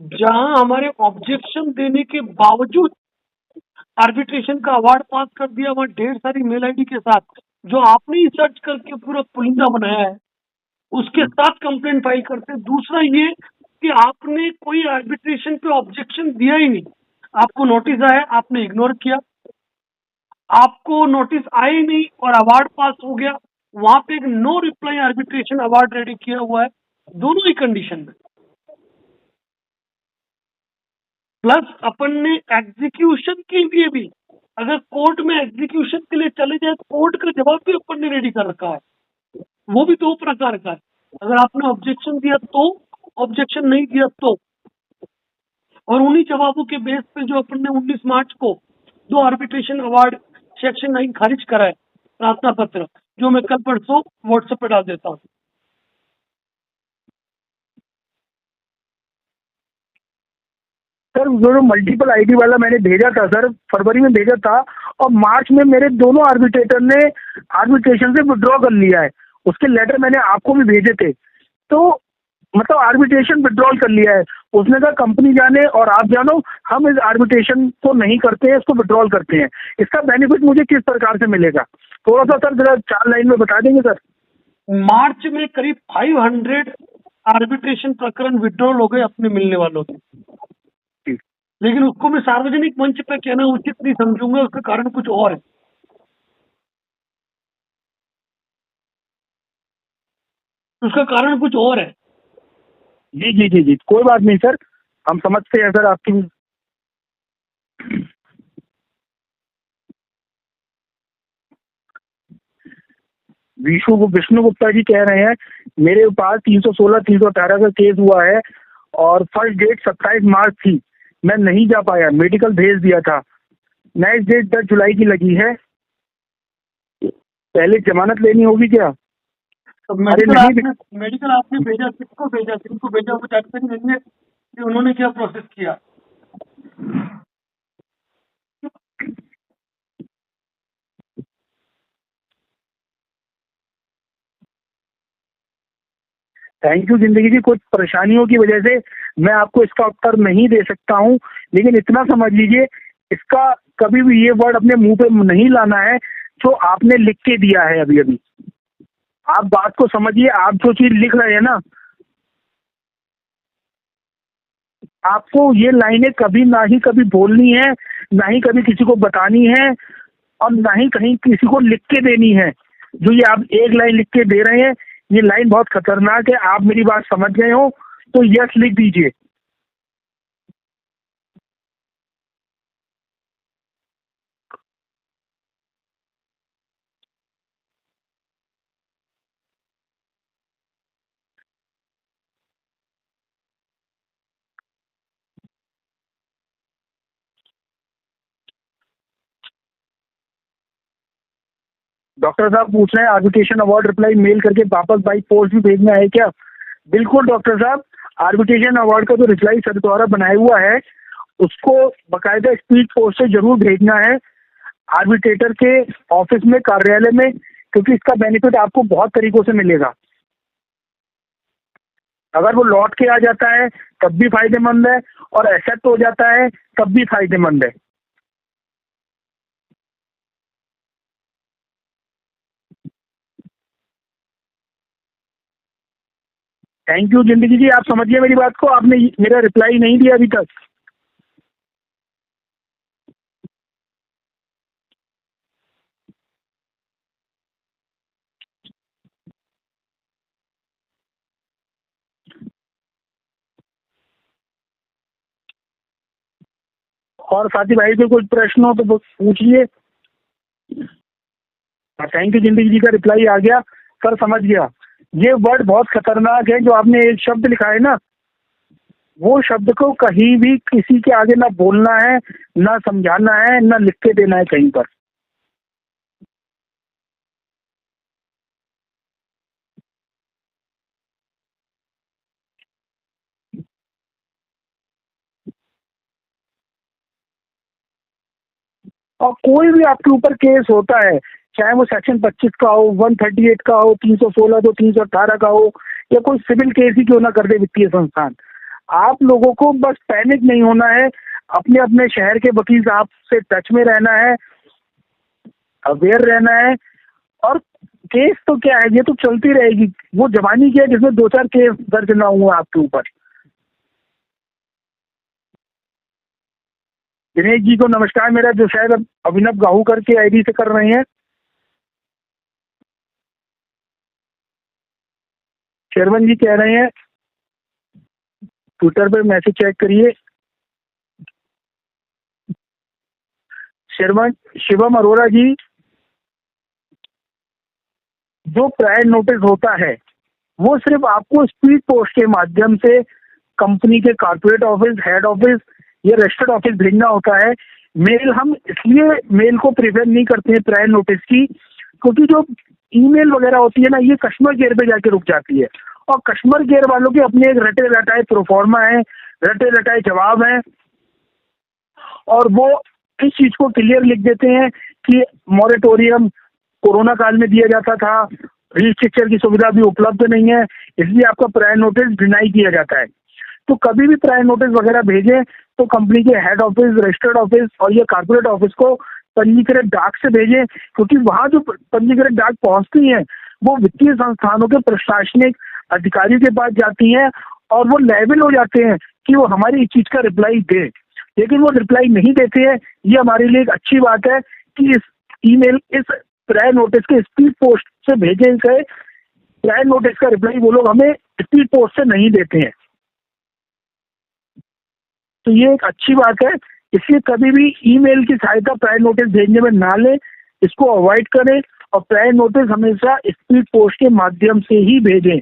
जहां हमारे ऑब्जेक्शन देने के बावजूद आर्बिट्रेशन का अवार्ड पास कर दिया, वहां ढेर सारी मेल आईडी के साथ जो आपने ही सर्च करके पूरा पुलिंदा बनाया है उसके साथ कंप्लेंट फाइल करते। दूसरा ये कि आपने कोई आर्बिट्रेशन पे ऑब्जेक्शन दिया ही नहीं, आपको नोटिस आया, आपने इग्नोर किया, आपको नोटिस आया ही नहीं और अवार्ड पास हो गया, वहां पे एक no reply arbitration award ready किया हुआ है, दोनों ही कंडीशन में। प्लस अपन ने एग्जीक्यूशन के लिए भी अगर कोर्ट में एग्जीक्यूशन के लिए चले जाए कोर्ट का जवाब भी अपन ने रेडी कर रखा है, वो भी 2 प्रकार का है। अगर आपने ऑब्जेक्शन दिया तो, ऑब्जेक्शन नहीं दिया तो। और उन्हीं जवाबों के बेस पे जो अपन ने 19 मार्च को 2 आर्बिट्रेशन अवार्ड सेक्शन 9 खारिज करा है प्रार्थना पत्र, जो मैं कल परसों व्हाट्सएप पे डाल देता हूँ। सर जो मल्टीपल आईडी वाला मैंने भेजा था सर, फरवरी में भेजा था और मार्च में मेरे दोनों आर्बिट्रेटर ने आर्बिट्रेशन से विड्रॉ कर लिया है। उसके लेटर मैंने आपको भी भेजे थे। तो मतलब आर्बिट्रेशन विड्रॉल कर लिया है। उसने कहा कंपनी जाने और आप जानो, हम इस आर्बिट्रेशन को नहीं करते हैं, इसको विड्रॉल करते हैं। इसका बेनिफिट मुझे किस प्रकार से मिलेगा? थोड़ा सा सर जरा 4 लाइन में बता देंगे सर। मार्च में करीब 500 आर्बिट्रेशन प्रकरण विड्रॉल हो गए अपने मिलने वालों के, लेकिन उसको मैं सार्वजनिक मंच पे कहना उचित नहीं समझूंगा, उसका कारण कुछ और है। उसका कारण कुछ और है। जी जी जी जी कोई बात नहीं सर, हम समझते हैं सर आपकी। विष्णु गुप्ता जी कह रहे हैं मेरे पास 316 318 का केस हुआ है और फर्स्ट डेट 27 मार्च थी, मैं नहीं जा पाया, मेडिकल भेज दिया था, नेक्स्ट डेट 10 जुलाई की लगी है, पहले जमानत लेनी होगी क्या? तो मेडिकल आपने भेजा, किसको भेजा वो जानकारी नहीं है कि उन्होंने क्या प्रोसेस किया। थैंक यू जिंदगी जी, कुछ परेशानियों की वजह से मैं आपको इसका उत्तर नहीं दे सकता हूँ, लेकिन इतना समझ लीजिए इसका कभी भी ये वर्ड अपने मुंह पे नहीं लाना है जो आपने लिख के दिया है। अभी अभी आप बात को समझिए, आप जो चीज लिख रहे हैं ना, आपको ये लाइनें कभी ना ही कभी बोलनी है, ना ही कभी किसी को बतानी है और ना ही कहीं किसी को लिख के देनी है। जो ये आप एक लाइन लिख के दे रहे हैं, ये लाइन बहुत खतरनाक है। आप मेरी बात समझ गए हो तो यस लिख दीजिए। डॉक्टर साहब पूछ रहे हैं आर्बिट्रेशन अवार्ड रिप्लाई मेल करके वापस बाई पोस्ट भी भेजना है क्या? बिल्कुल डॉक्टर साहब, आर्बिट्रेशन अवार्ड का जो रिप्लाई सर द्वारा बनाया हुआ है उसको बकायदा स्पीड पोस्ट से जरूर भेजना है। आर्बिट्रेटर के ऑफिस में, कार्यालय में, क्योंकि इसका बेनिफिट आपको बहुत तरीकों से मिलेगा। अगर वो लौट के आ जाता है तब भी फायदेमंद है, और एक्सेप्ट हो जाता है तब भी फायदेमंद है। थैंक यू जिंदगी जी, आप समझिए मेरी बात को, आपने मेरा रिप्लाई नहीं दिया अभी तक। और साथी भाई को कोई प्रश्न हो तो पूछिए। थैंक यू जिंदगी जी का रिप्लाई आ गया सर, समझ गया। ये वर्ड बहुत खतरनाक है, जो आपने एक शब्द लिखा है ना, वो शब्द को कहीं भी किसी के आगे ना बोलना है, ना समझाना है, ना लिख के देना है कहीं पर। और कोई भी आपके ऊपर केस होता है, चाहे वो सेक्शन 25 का हो, 138 का हो, 316 तो 318 का हो, या कोई सिविल केस ही क्यों ना कर दे वित्तीय संस्थान, आप लोगों को बस पैनिक नहीं होना है। अपने अपने शहर के वकील साहब से टच में रहना है, अवेयर रहना है। और केस तो क्या है, ये तो चलती रहेगी। वो जवानी क्या है जिसमें 2-4 केस दर्ज ना हुआ आपके ऊपर। दिनेश जी को नमस्कार मेरा, जो शायद अब अभिनव गाहूकर के आईडी से कर रहे हैं। शेरवन जी कह रहे हैं, ट्विटर पे मैसेज चेक करिए। शेरवन शिवम अरोड़ा जी, जो प्रायर नोटिस होता है वो सिर्फ आपको स्पीड पोस्ट के माध्यम से कंपनी के कॉर्पोरेट ऑफिस, हेड ऑफिस या रजिस्टर्ड ऑफिस भेजना होता है। मेल हम इसलिए मेल को प्रिफर नहीं करते हैं प्रायर नोटिस की, क्योंकि जो ईमेल वगैरह होती है ना, ये कस्टमर केयर पे जाके रुक जाती है। और कस्टमर केयर वालों के अपने एक रटे रटाए प्रोफॉर्मा है, रटे रटाए जवाब है, और वो इस चीज को क्लियर लिख देते हैं कि मॉरेटोरियम कोरोना काल में दिया जाता था, रिस्ट्रक्चर की सुविधा भी उपलब्ध नहीं है, इसलिए आपका प्रायर नोटिस डिनाई किया जाता है। तो कभी भी प्रायर नोटिस वगैरह भेजें तो कंपनी के हेड ऑफिस, रजिस्टर्ड ऑफिस और ये कॉर्पोरेट ऑफिस को पंजीकृत डाक से भेजें, क्योंकि वहां जो पंजीकृत डाक पहुंचती है वो वित्तीय संस्थानों के प्रशासनिक अधिकारियों के पास जाती है, और वो लेवल हो जाते हैं कि वो हमारी इस चीज का रिप्लाई दे। लेकिन वो रिप्लाई नहीं देते हैं। ये हमारे लिए एक अच्छी बात है कि इस ईमेल, इस प्रायर नोटिस के स्पीड पोस्ट से भेजे गए प्रायर नोटिस का रिप्लाई वो लोग हमें स्पीड पोस्ट से नहीं देते हैं। तो ये एक अच्छी बात है। इसलिए कभी भी ईमेल की सहायता प्रायर नोटिस भेजने में ना लें, इसको अवॉइड करें, और प्रायर नोटिस हमेशा स्पीड पोस्ट के माध्यम से ही भेजें।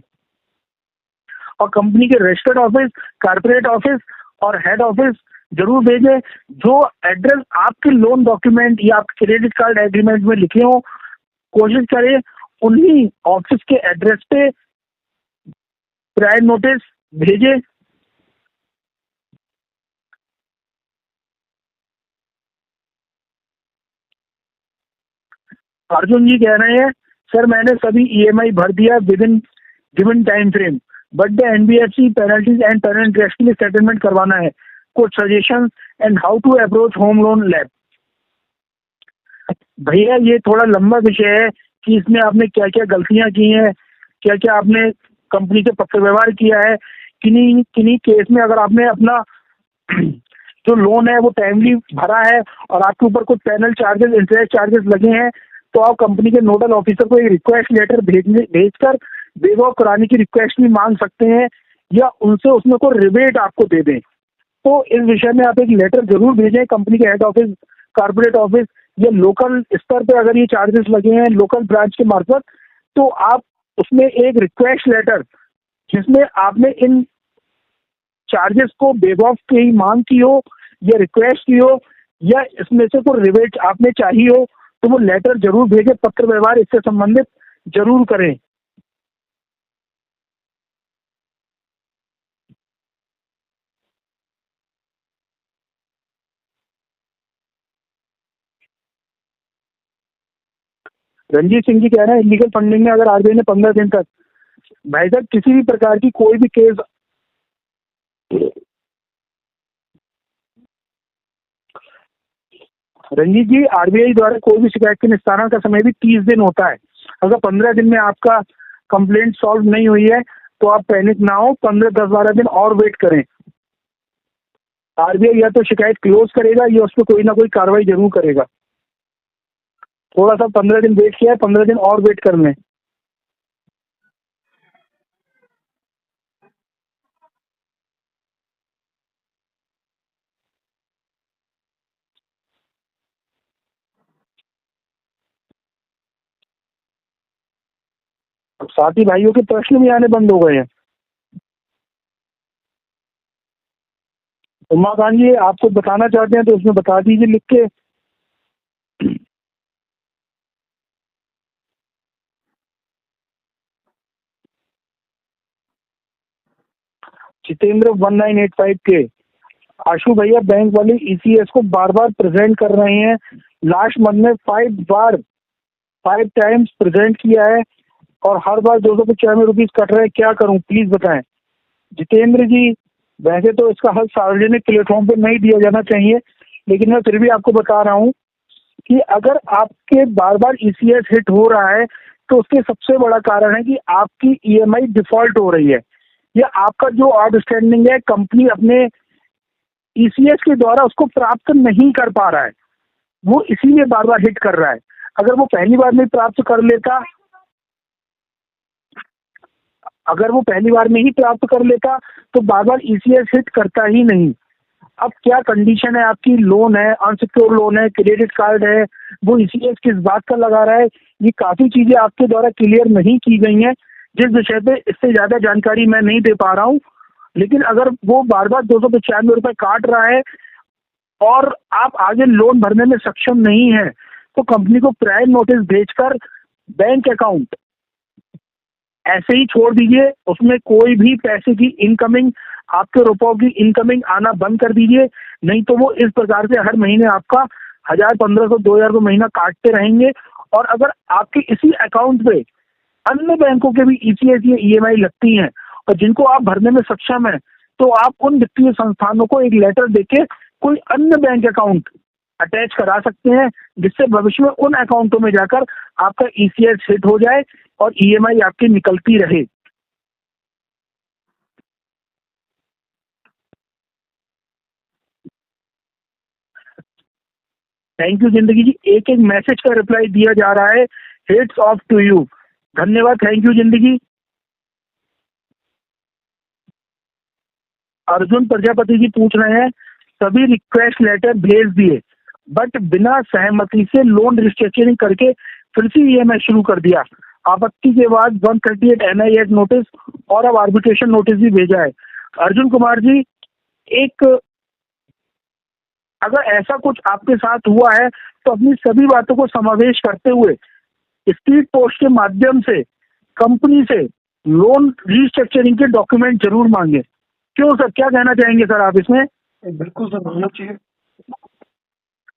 और कंपनी के रजिस्टर्ड ऑफिस, कॉर्पोरेट ऑफिस और हेड ऑफिस जरूर भेजें। जो एड्रेस आपके लोन डॉक्यूमेंट या आपके क्रेडिट कार्ड एग्रीमेंट में लिखे हो, कोशिश करें उन्हीं ऑफिस के एड्रेस पे प्रायर नोटिस भेजें। अर्जुन जी कह रहे हैं, सर मैंने सभी ईएमआई भर दिया within given time frame, but the NBFC penalties and parent interest के लिए सेटलमेंट करवाना है। कुछ suggestion and how to approach home loan lab. भैया ये थोड़ा लंबा विषय है कि इसमें आपने क्या क्या गलतियां की हैं, क्या क्या आपने कंपनी से पत्र व्यवहार किया है, किन्हीं किन्हीं केस में अगर आपने अपना जो लोन है वो टाइमली भरा है और आपके ऊपर कुछ पैनल चार्जेस, इंटरेस्ट चार्जेस लगे हैं, तो आप कंपनी के नोडल ऑफिसर को एक रिक्वेस्ट लेटर भेजकर वेव ऑफ कराने की रिक्वेस्ट भी मांग सकते हैं, या उनसे उसमें को रिबेट आपको दे दें। तो इस विषय में आप एक लेटर जरूर भेजें कंपनी के हेड ऑफिस, कॉर्पोरेट ऑफिस या लोकल स्तर पे अगर ये चार्जेस लगे हैं लोकल ब्रांच के मार्फत, तो आप उसमें एक रिक्वेस्ट लेटर जिसमें आपने इन चार्जेस को वेव ऑफ की ही मांग की हो या रिक्वेस्ट की हो, या इसमें से कोई रिबेट आपने चाहिए हो, तो वो लेटर जरूर भेजें। पत्र व्यवहार इससे संबंधित जरूर करें। रंजीत सिंह जी कह रहे हैं इलीगल फंडिंग में अगर आरबीआई ने 15 दिन तक, भाई साहब किसी भी प्रकार की कोई भी केस, रंजीत जी आरबीआई द्वारा कोई भी शिकायत के निस्तारण का समय भी 30 दिन होता है। अगर 15 दिन में आपका कंप्लेंट सॉल्व नहीं हुई है तो आप पैनिक ना हो, 15, 10, 12 दिन और वेट करें। आरबीआई या तो शिकायत क्लोज करेगा या उस पर कोई ना कोई कार्रवाई जरूर करेगा। थोड़ा सा 15 दिन वेट किया है, 15 दिन और वेट कर लें। अब साथी भाइयों के प्रश्न भी आने बंद हो गए हैं। उमाकांत जी आप कुछ बताना चाहते हैं तो उसमें बता दीजिए लिख के। जितेंद्र 1985 के, आशु भैया बैंक वाले ईसीएस को बार बार प्रेजेंट कर रहे हैं। लास्ट मंथ में 5 टाइम्स प्रेजेंट किया है और हर बार 295 रुपीज कट रहे हैं, क्या करूं प्लीज बताएं। जितेंद्र जी वैसे तो इसका हल सार्वजनिक प्लेटफॉर्म पे नहीं दिया जाना चाहिए, लेकिन मैं फिर भी आपको बता रहा हूं कि अगर आपके बार बार ईसीएस हिट हो रहा है तो उसके सबसे बड़ा कारण है कि आपकी ईएमआई डिफॉल्ट हो रही है या आपका जो आउटस्टैंडिंग है कंपनी अपने ईसीएस के द्वारा उसको प्राप्त नहीं कर पा रहा है, वो इसीलिए बार बार हिट कर रहा है। अगर वो पहली बार में प्राप्त कर लेता, अगर वो पहली बार में ही प्राप्त कर लेता तो बार बार ईसीएस हिट करता ही नहीं। अब क्या कंडीशन है आपकी, लोन है, अनसिक्योर लोन है, क्रेडिट कार्ड है, वो ईसीएस किस बात का लगा रहा है, ये काफी चीजें आपके द्वारा क्लियर नहीं की गई हैं, जिस विषय पे इससे ज्यादा जानकारी मैं नहीं दे पा रहा हूँ। लेकिन अगर वो बार बार 295 रुपए काट रहा है और आप आगे लोन भरने में सक्षम नहीं है तो कंपनी को प्रायर नोटिस भेजकर बैंक अकाउंट ऐसे ही छोड़ दीजिए, उसमें कोई भी पैसे की इनकमिंग, आपके रुपयों की इनकमिंग आना बंद कर दीजिए। नहीं तो वो इस प्रकार से हर महीने आपका 1000, 1500, 2000 को महीना काटते रहेंगे। और अगर आपके इसी अकाउंट पे अन्य बैंकों के भी ईसीएस या ईएमआई लगती हैं और जिनको आप भरने में सक्षम है तो आप उन वित्तीय संस्थानों को एक लेटर देके कोई अन्य बैंक अकाउंट अटैच करा सकते हैं, जिससे भविष्य में उन अकाउंटों में जाकर आपका ईसीएस हिट हो जाए और ईएमआई आपकी निकलती रहे। थैंक यू जिंदगी जी, एक एक मैसेज का रिप्लाई दिया जा रहा है। हेड्स ऑफ टू यू, धन्यवाद, थैंक यू जिंदगी। अर्जुन प्रजापति जी पूछ रहे हैं सभी रिक्वेस्ट लेटर भेज दिए बट बिना सहमति से लोन रिस्ट्रक्चरिंग करके फिर से ईएमआई शुरू कर दिया। आपत्ति के बाद 138 एनआई एक्ट नोटिस और अब आर्बिट्रेशन नोटिस भी भेजा है। अर्जुन कुमार जी, एक अगर ऐसा कुछ आपके साथ हुआ है तो अपनी सभी बातों को समावेश करते हुए स्पीड पोस्ट के माध्यम से कंपनी से लोन रिस्ट्रक्चरिंग के डॉक्यूमेंट जरूर मांगे। क्यों सर, क्या कहना चाहेंगे सर आप इसमें? बिल्कुल सर, होना चाहिए।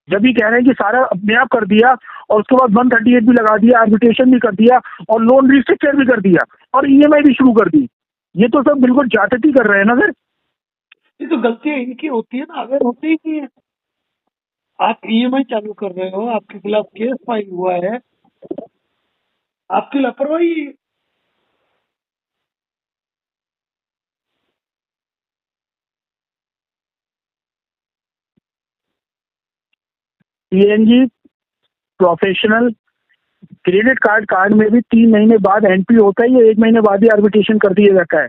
जब ये कह रहे हैं कि सारा अपने आप कर दिया और उसके बाद 138 भी लगा दिया, आर्बिट्रेशन भी कर दिया और लोन रिस्ट्रक्चर भी कर दिया और ईएमआई भी शुरू कर दी, ये तो सब बिल्कुल जाटती कर रहे हैं ना सर। ये तो गलतियां इनकी होती है ना, अगर होती ही नहीं है। आप ईएमआई चालू कर रहे हो, आपके खिलाफ केस फाइल हुआ है, आपकी लापरवाही है। पीएनजी प्रोफेशनल क्रेडिट कार्ड में भी 3 महीने बाद एनपीओ होता है या 1 महीने बाद ही आर्बिट्रेशन कर दिया जाता है?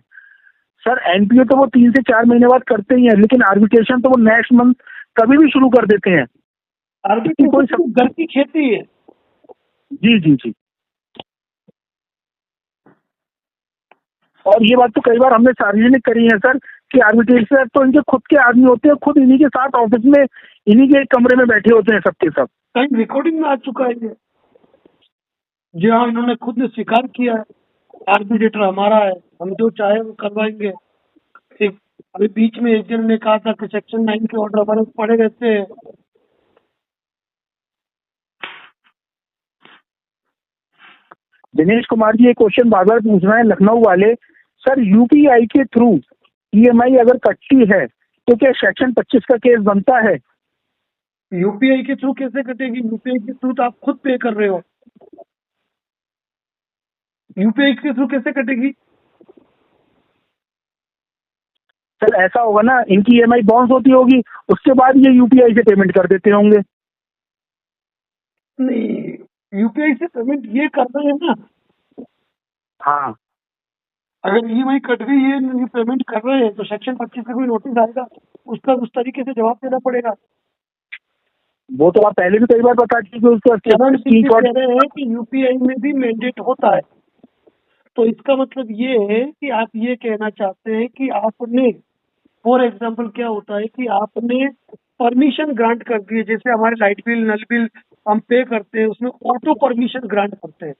सर एनपीओ तो वो 3 से 4 महीने बाद करते ही हैं, लेकिन आर्बिट्रेशन तो वो नेक्स्ट मंथ कभी भी शुरू कर देते हैं। आर्बिट्रेशन तो घर की खेती है। जी जी जी, और ये बात तो कई बार हमने सार्वजनिक करी है सर कि आर्बिट्रेटर तो इनके खुद के आदमी होते हैं, खुद इन्हीं के साथ ऑफिस में इन्हीं के एक कमरे में बैठे होते हैं सबके सब। कहीं रिकॉर्डिंग में आ चुका है ये। जी हाँ, इन्होंने खुद ने स्वीकार किया है, आर्बिट्रेटर हमारा है, हम जो चाहे वो करवाएंगे। एक अभी बीच में एक जन ने कहा था कि सेक्शन 9 के ऑर्डर हमारे पड़े रहते हैं। दिनेश कुमार जी, एक क्वेश्चन बार बार पूछ रहे हैं लखनऊ वाले, सर यूपीआई के थ्रू ईएमआई अगर कटती है तो क्या सेक्शन 25 का केस बनता है? यूपीआई के थ्रू कैसे कटेगी? यूपीआई के थ्रू तो आप खुद पे कर रहे हो, यूपीआई के थ्रू कैसे कटेगी? सर ऐसा होगा ना, इनकी ईएमआई बाउंस होती होगी, उसके बाद ये यूपीआई से पेमेंट कर देते होंगे। नहीं, यूपीआई से पेमेंट ये कर रहे हैं ना, हाँ, अगर ईएमआई कट गई है, ये पेमेंट कर रहे हैं तो सेक्शन 25 का कोई नोटिस आएगा, उसका उस तरीके से जवाब देना पड़ेगा। वो तो आप पहले भी कई बार बता चुके, उसका चरण सिंह जी स्क्रीनशॉट। कह रहे हैं कि यूपीआई में भी मैंडेट होता है, तो इसका मतलब ये है कि आप ये कहना चाहते हैं कि आपने, फॉर एग्जाम्पल क्या होता है कि आपने परमिशन ग्रांट कर दिए, जैसे हमारे लाइट बिल नल बिल हम पे करते हैं, उसमें ऑटो परमिशन ग्रांट करते हैं।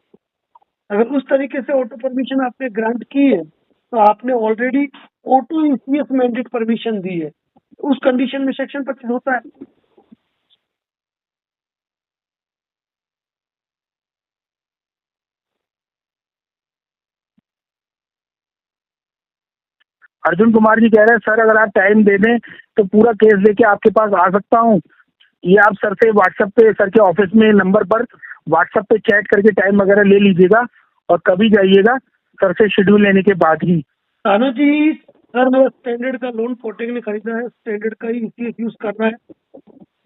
अगर उस तरीके से ऑटो परमिशन आपने ग्रांट की है तो आपने already auto ECS mandate permission दी है, उस कंडीशन में सेक्शन 25 होता है। अर्जुन कुमार जी कह रहे हैं, सर अगर आप टाइम दे दें तो पूरा केस लेके आपके पास आ सकता हूँ। ये आप सर से व्हाट्सएप पे, सर के ऑफिस में नंबर पर व्हाट्सएप पे चैट करके टाइम वगैरह ले लीजिएगा और कभी जाइएगा सर से शेड्यूल लेने के बाद ही। ताना जी, सर मेरा स्टैंडर्ड का लोन फोटेक ने खरीदा है, स्टैंडर्ड का ही ईसीएस यूज कर रहा है,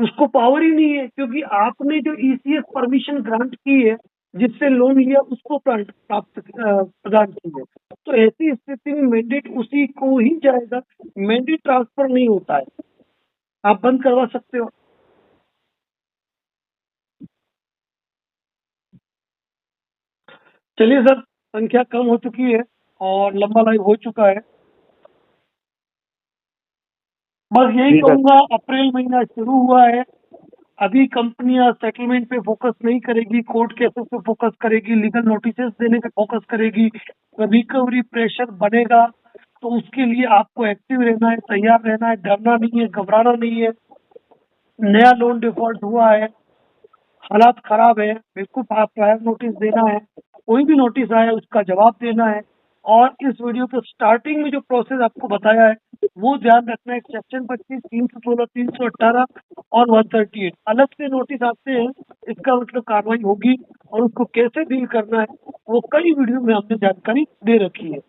उसको पावर ही नहीं है, क्योंकि आपने जो ईसीएस परमिशन ग्रांट की है, जिससे लोन लिया उसको प्राप्त प्रदान की है, तो ऐसी स्थिति में मैंडेट उसी को ही जाएगा, मैंडेट ट्रांसफर नहीं होता है, आप बंद करवा सकते हो। चलिए सर, संख्या कम हो चुकी है और लंबा लाइव हो चुका है, बस यही जी सर। कहूंगा, अप्रैल महीना शुरू हुआ है, अभी कंपनियां सेटलमेंट पे फोकस नहीं करेगी, कोर्ट केसेस पे फोकस करेगी, लीगल नोटिसेस देने पे फोकस करेगी, रिकवरी प्रेशर बनेगा, तो उसके लिए आपको एक्टिव रहना है, तैयार रहना है, डरना नहीं है, घबराना नहीं है। नया लोन डिफॉल्ट हुआ है, हालात खराब है, बिल्कुल आप प्रायर नोटिस देना है, कोई भी नोटिस आया उसका जवाब देना है, और इस वीडियो के स्टार्टिंग में जो प्रोसेस आपको बताया है वो ध्यान रखना है। सेक्शन 25, 316, 318 और 138 अलग से नोटिस आते हैं, इसका मतलब कार्रवाई होगी, और उसको कैसे डील करना है वो कई वीडियो में हमने जानकारी दे रखी है।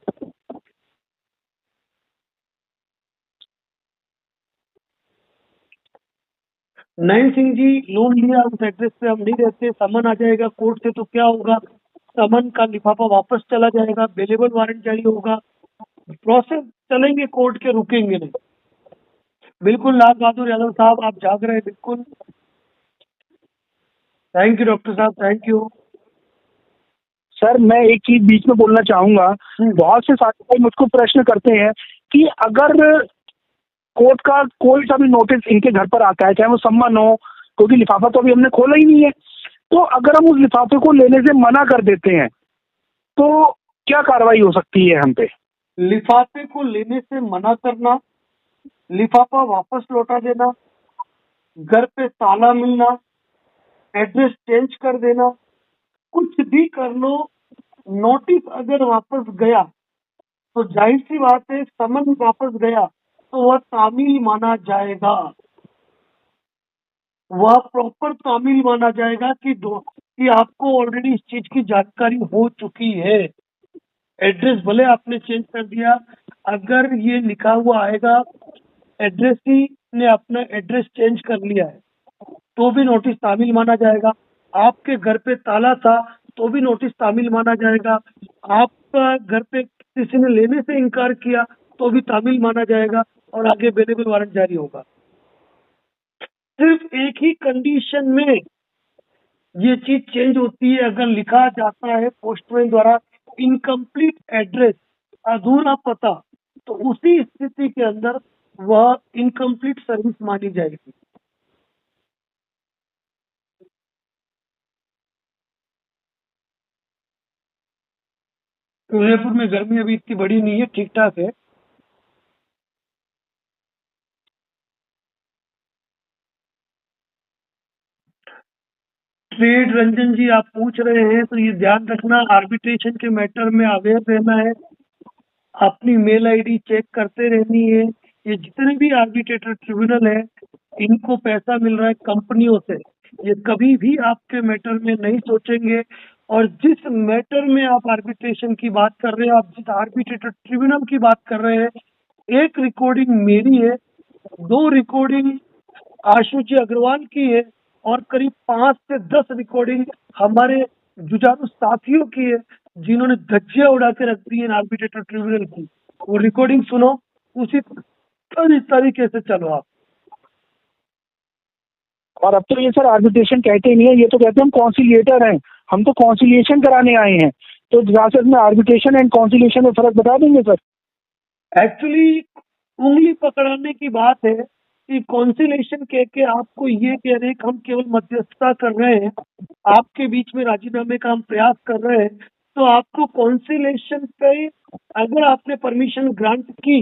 नयन सिंह जी, लोन लिया उस एड्रेस पे हम नहीं रहते, समन आ जाएगा कोर्ट से तो क्या होगा, समन का लिफाफा वापस चला जाएगा, बेलेबल वारंट जारी होगा, प्रोसेस चलेंगे कोर्ट के, रुकेंगे नहीं। बिल्कुल लाल बहादुर यादव साहब, आप जाग रहे हैं, बिल्कुल। थैंक यू डॉक्टर साहब, थैंक यू। सर मैं एक चीज बीच में बोलना चाहूंगा, बहुत से साथी मुझको प्रश्न करते हैं कि अगर कोर्ट का कोई सा भी नोटिस इनके घर पर आता है, चाहे वो सम्मन हो, क्योंकि लिफाफा तो अभी हमने खोला ही नहीं है, तो अगर हम उस लिफाफे को लेने से मना कर देते हैं तो क्या कार्रवाई हो सकती है हम पे? लिफाफे को लेने से मना करना, लिफाफा वापस लौटा देना, घर पे ताला मिलना, एड्रेस चेंज कर देना, कुछ भी कर लो, नोटिस अगर वापस गया तो जाहिर सी बात है, समन वापस गया तो वह तामील माना जाएगा, वह प्रॉपर तामील माना जाएगा कि आपको ऑलरेडी इस चीज की जानकारी हो चुकी है। एड्रेस भले आपने चेंज कर दिया, अगर ये लिखा हुआ आएगा एड्रेस ही ने अपना एड्रेस चेंज कर लिया है तो भी नोटिस तामील माना जाएगा। आपके घर पे ताला था तो भी नोटिस तामील माना जाएगा। आपका घर पे किसी ने लेने से इनकार किया तो भी तामील माना जाएगा, और आगे बेलेबल वारंट जारी होगा। सिर्फ एक ही कंडीशन में ये चीज चेंज होती है, अगर लिखा जाता है पोस्टमैन द्वारा इनकम्प्लीट एड्रेस, अधूरा पता, तो उसी स्थिति के अंदर वह इनकम्प्लीट सर्विस मानी जाएगी। उदयपुर में गर्मी अभी इतनी बड़ी नहीं है, ठीक ठाक है। ट्रेड रंजन जी आप पूछ रहे हैं तो ये ध्यान रखना, आर्बिट्रेशन के मैटर में अवेयर रहना है, अपनी मेल आईडी चेक करते रहनी है। ये जितने भी आर्बिट्रेटर ट्रिब्यूनल है, इनको पैसा मिल रहा है कंपनियों से, ये कभी भी आपके मैटर में नहीं सोचेंगे। और जिस मैटर में आप आर्बिट्रेशन की बात कर रहे हैं, आप जिस आर्बिट्रेटर ट्रिब्यूनल की बात कर रहे हैं, एक रिकॉर्डिंग मेरी है, 2 रिकॉर्डिंग आशु जी अग्रवाल की है, और करीब 5 से 10 रिकॉर्डिंग हमारे जुझारू साथियों की है, जिन्होंने धज्जियां उड़ा के रख दी है आर्बिट्रेटर ट्रिब्यूनल की। वो रिकॉर्डिंग सुनो, उसी तरीके से चलो आप। और अब तो ये सर आर्बिट्रेशन कहते ही नहीं है, ये तो कहते हैं हम कॉन्सिलिएटर हैं, हम तो कॉन्सिलिएशन कराने आए हैं। तो सियासत में आर्बिट्रेशन एंड कॉन्सिलिएशन में फर्क बता देंगे सर? एक्चुअली उंगली पकड़ाने की बात है कि कॉन्सिलेशन कह के आपको ये कह रहे हैं कि हम केवल मध्यस्थता कर रहे हैं, आपके बीच में राजीनामे का हम प्रयास कर रहे हैं, तो आपको कॉन्सिलेशन पे अगर आपने परमिशन ग्रांट की,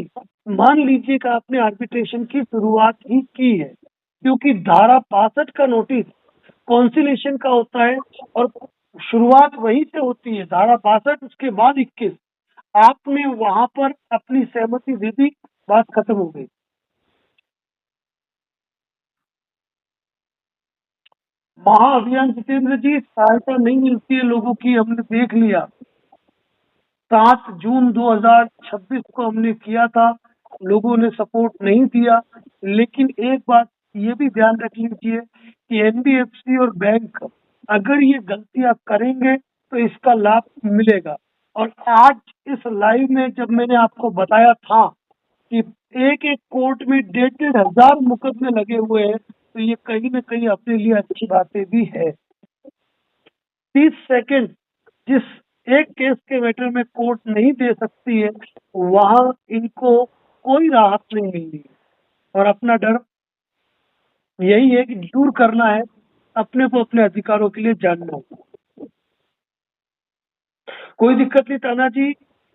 मान लीजिए कि आपने आर्बिट्रेशन की शुरुआत ही की है, क्योंकि धारा 65 का नोटिस कॉन्सिलेशन का होता है और शुरुआत वहीं से होती है, धारा 62 उसके बाद 21। आपने वहां पर अपनी सहमति दे दी, बात खत्म हो गई। महाअभियान जितेंद्र जी, सहायता नहीं मिलती है लोगों की, हमने देख लिया। 7 जून 2026 को हमने किया था, लोगों ने सपोर्ट नहीं दिया। लेकिन एक बात ये भी ध्यान रख लीजिए कि एनबीएफसी और बैंक अगर ये गलतियां करेंगे तो इसका लाभ मिलेगा। और आज इस लाइव में जब मैंने आपको बताया था कि एक एक कोर्ट में 1,500 मुकदमे लगे हुए हैं, तो ये कहीं ना कहीं अपने लिए अच्छी बातें भी है। 30 सेकंड जिस एक केस के मैटर में कोर्ट नहीं दे सकती है, वहां इनको कोई राहत नहीं मिली है। और अपना डर यही है कि दूर करना है, अपने को अपने अधिकारों के लिए जानना है। कोई दिक्कत नहीं ताना जी,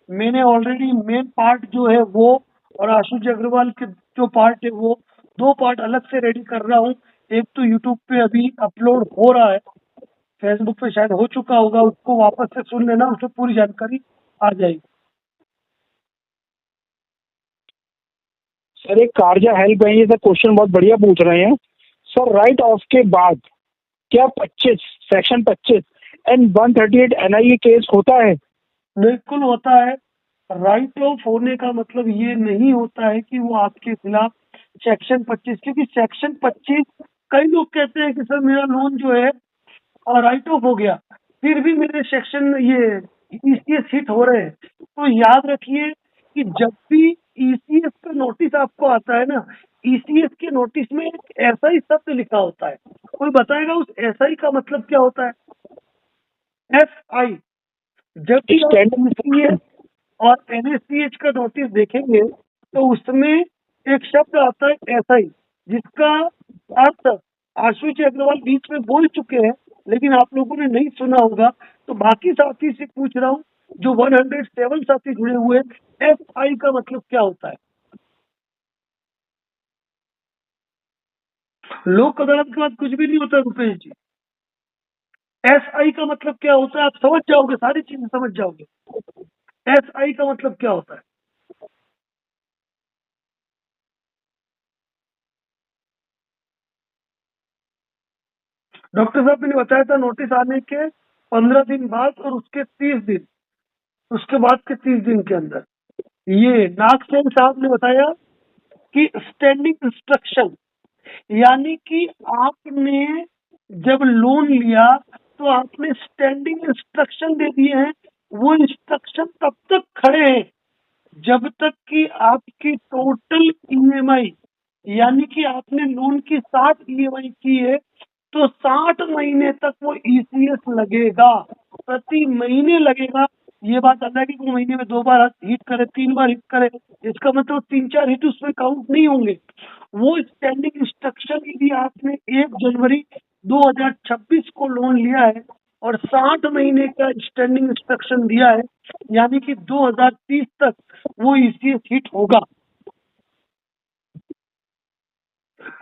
मैंने ऑलरेडी मेन पार्ट जो है वो और आशुष अग्रवाल के जो पार्ट है वो 2 पार्ट अलग से रेडी कर रहा हूँ। एक तो यूट्यूब पे अभी अपलोड हो रहा है, फेसबुक पे शायद हो चुका होगा, उसको वापस से सुन लेना, उसमें पूरी जानकारी आ जाएगी। सर एक कारजा हेल्प है, ये सर क्वेश्चन बहुत बढ़िया पूछ रहे हैं सर। राइट ऑफ के बाद क्या 25 सेक्शन 25 एंड 138 एनआईए केस होता है? बिल्कुल होता है। राइट ऑफ होने का मतलब ये नहीं होता है कि वो आपके खिलाफ सेक्शन 25, क्योंकि सेक्शन 25 कई लोग कहते हैं कि सर मेरा लोन जो है राइट ऑफ हो गया, फिर भी मेरे सेक्शन ये ईसीएस हिट हो रहे हैं। तो याद रखिए कि जब भी ईसीएस का नोटिस आपको आता है ना, ईसीएस के नोटिस में एक ऐसा ही शब्द लिखा होता है। कोई बताएगा उस ऐसा ही का मतलब क्या होता है? एसआई। जब भी आप ईसीएस और एनएससीएच का नोटिस देखेंगे तो उसमें एक शब्द आता है एसआई, जिसका अर्थ आशु जी अग्रवाल बीच में बोल चुके हैं, लेकिन आप लोगों ने नहीं सुना होगा। तो बाकी साथी से पूछ रहा हूँ, जो 107 साथी जुड़े हुए, एसआई का मतलब क्या होता है? लोक अदालत के बाद कुछ भी नहीं होता रुपेश जी। एसआई का मतलब क्या होता है आप समझ जाओगे, सारी चीजें समझ जाओगे। एसआई का मतलब क्या होता है? डॉक्टर साहब ने बताया था नोटिस आने के 15 दिन बाद और उसके 30 दिन, उसके बाद के 30 दिन के अंदर ये नागसेन साहब ने बताया कि स्टैंडिंग इंस्ट्रक्शन, यानी कि आपने जब लोन लिया तो आपने स्टैंडिंग इंस्ट्रक्शन दे दिए हैं। वो इंस्ट्रक्शन तब तक खड़े हैं जब तक कि आपकी टोटल ईएमआई, यानी कि आपने लोन की 60 ईएमआई की है तो 60 महीने तक वो ईसीएस लगेगा, प्रति महीने लगेगा। ये बात अलग है कि वो महीने में 2 बार हिट करे, 3 बार हिट करे, इसका मतलब 3-4 हिट उसमें काउंट नहीं होंगे। वो स्टैंडिंग इंस्ट्रक्शन यदि आपने 1 जनवरी 2026 को लोन लिया है और 60 महीने का स्टैंडिंग इंस्ट्रक्शन दिया है, यानी कि 2030 तक वो ईसीएस हिट होगा।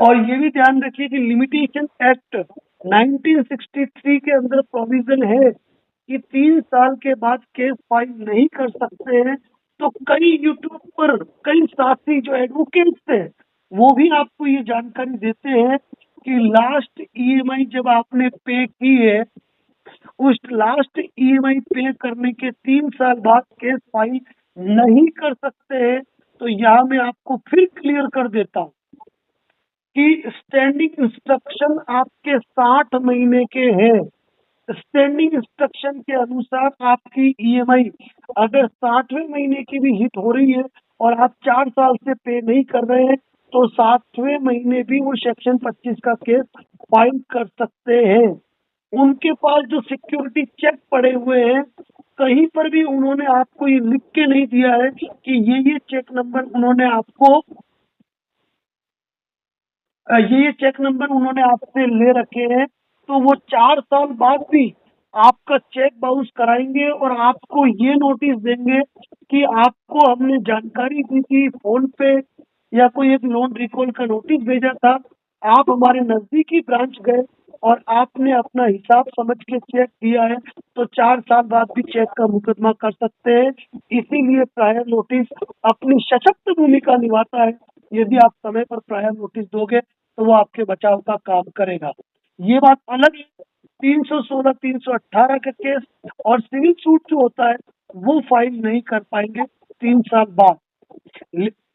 और ये भी ध्यान रखिए कि लिमिटेशन एक्ट 1963 के अंदर प्रोविजन है कि 3 साल के बाद केस फाइल नहीं कर सकते हैं। तो कई यूट्यूब पर कई साथी जो एडवोकेट्स थे वो भी आपको ये जानकारी देते हैं कि लास्ट ईएमआई जब आपने पे की है, उस लास्ट ईएमआई पे करने के 3 साल बाद केस फाइल नहीं कर सकते हैं। तो यहाँ मैं आपको फिर क्लियर कर देता हूँ कि स्टैंडिंग इंस्ट्रक्शन आपके 60 महीने के हैं। स्टैंडिंग इंस्ट्रक्शन के अनुसार आपकी ईएमआई अगर 60वें महीने की भी हिट हो रही है और आप 4 साल से पे नहीं कर रहे हैं तो 60वें महीने भी वो सेक्शन 25 का केस फाइल कर सकते हैं। उनके पास जो सिक्योरिटी चेक पड़े हुए हैं, कहीं पर भी उन्होंने आपको ये लिख के नहीं दिया है कि ये चेक नंबर उन्होंने आपको ये चेक नंबर उन्होंने आपसे ले रखे हैं। तो वो 4 साल बाद भी आपका चेक बाउंस कराएंगे और आपको ये नोटिस देंगे कि आपको हमने जानकारी दी थी फोन पे या कोई एक लोन रिकॉल का नोटिस भेजा था, आप हमारे नजदीकी ब्रांच गए और आपने अपना हिसाब समझ के चेक दिया है, तो 4 साल बाद भी चेक का मुकदमा कर सकते हैं। इसीलिए प्रायर नोटिस अपनी सशक्त भूमिका निभाता है। यदि आप समय पर प्रायर नोटिस दोगे तो वो आपके बचाव का काम करेगा। ये बात अलग है 316 318 का केस और सिविल सूट जो होता है वो फाइल नहीं कर पाएंगे 3 साल बाद।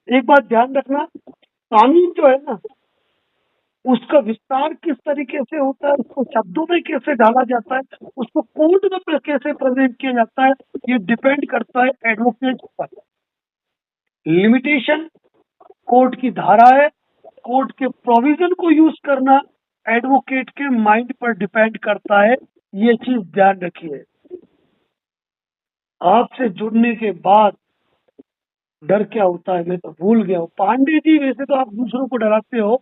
एक बात ध्यान रखना, कानून जो है ना उसका विस्तार किस तरीके से होता है, उसको शब्दों में कैसे ढाला जाता है, उसको कोर्ट में कैसे प्रेजेंट किया जाता है, ये डिपेंड करता है एडवोकेट पर। लिमिटेशन कोर्ट की धारा है, कोर्ट के प्रोविजन को यूज करना एडवोकेट के माइंड पर डिपेंड करता है। ये चीज ध्यान रखिए। आपसे जुड़ने के बाद डर क्या होता है मैं तो भूल गया हूँ। पांडे जी, वैसे तो आप दूसरों को डराते हो।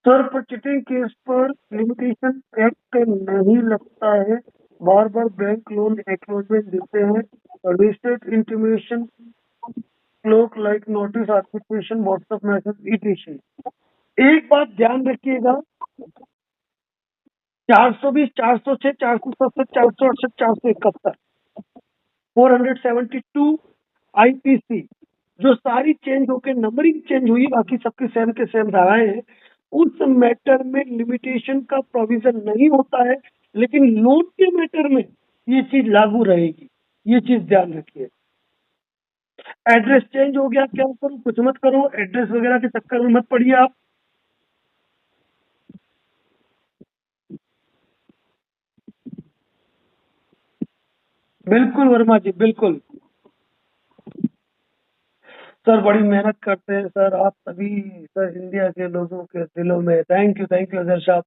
सर पर चिटिंग केस पर लिमिटेशन एक्ट नहीं लगता है, बार बार बैंक लोन एक्नॉलेजमेंट देते हैं, रजिस्टर्ड इंटीमेशन क्लोक लाइक नोटिस आर्टिफिकेशन व्हाट्सएप मैसेज इटिशन। एक बात ध्यान रखिएगा, 420 406 467 468 471 472 आईपीसी जो सारी चेंज होकर नंबरिंग चेंज हुई, बाकी सबके सेम के सेम धाराएं हैं, उस मैटर में लिमिटेशन का प्रोविजन नहीं होता है, लेकिन लोन के मैटर में ये चीज लागू रहेगी। ये चीज ध्यान रखिए। एड्रेस चेंज हो गया, क्या करो कुछ मत करो, एड्रेस वगैरह के चक्कर में मत पड़िए आप। बिल्कुल वर्मा जी, बिल्कुल। सर बड़ी मेहनत करते हैं सर आप सभी, सर इंडिया के लोगों के दिलों में। थैंक यू अजहर साहब।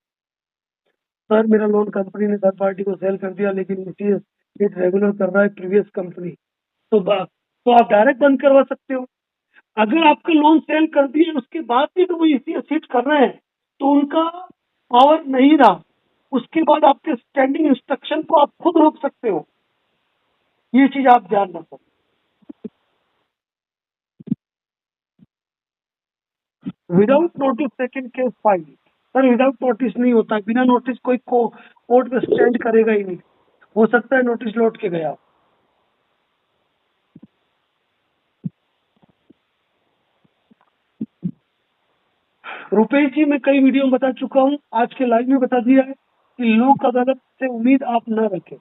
सर मेरा लोन कंपनी ने थर्ड पार्टी को सेल कर दिया, लेकिन ईसीएस इट रेगुलर कर रहा है प्रीवियस कंपनी। तो आप डायरेक्ट बंद करवा सकते हो। अगर आपका लोन सेल कर दिए उसके बाद भी तो वो ईसीएस हिट कर रहे हैं तो उनका पावर नहीं रहा, उसके बाद आपके स्टैंडिंग इंस्ट्रक्शन को आप खुद रोक सकते हो। ये चीज आप ध्यान रखो। Without notice second case file, sir without notice नहीं होता, बिना नोटिस कोई कोर्ट में स्टैंड करेगा ही नहीं। हो सकता है नोटिस लौट के गया। रुपेश जी मैं कई वीडियो में बता चुका हूँ, आज के लाइव में बता दिया है कि लोक अदालत से उम्मीद आप न रखें।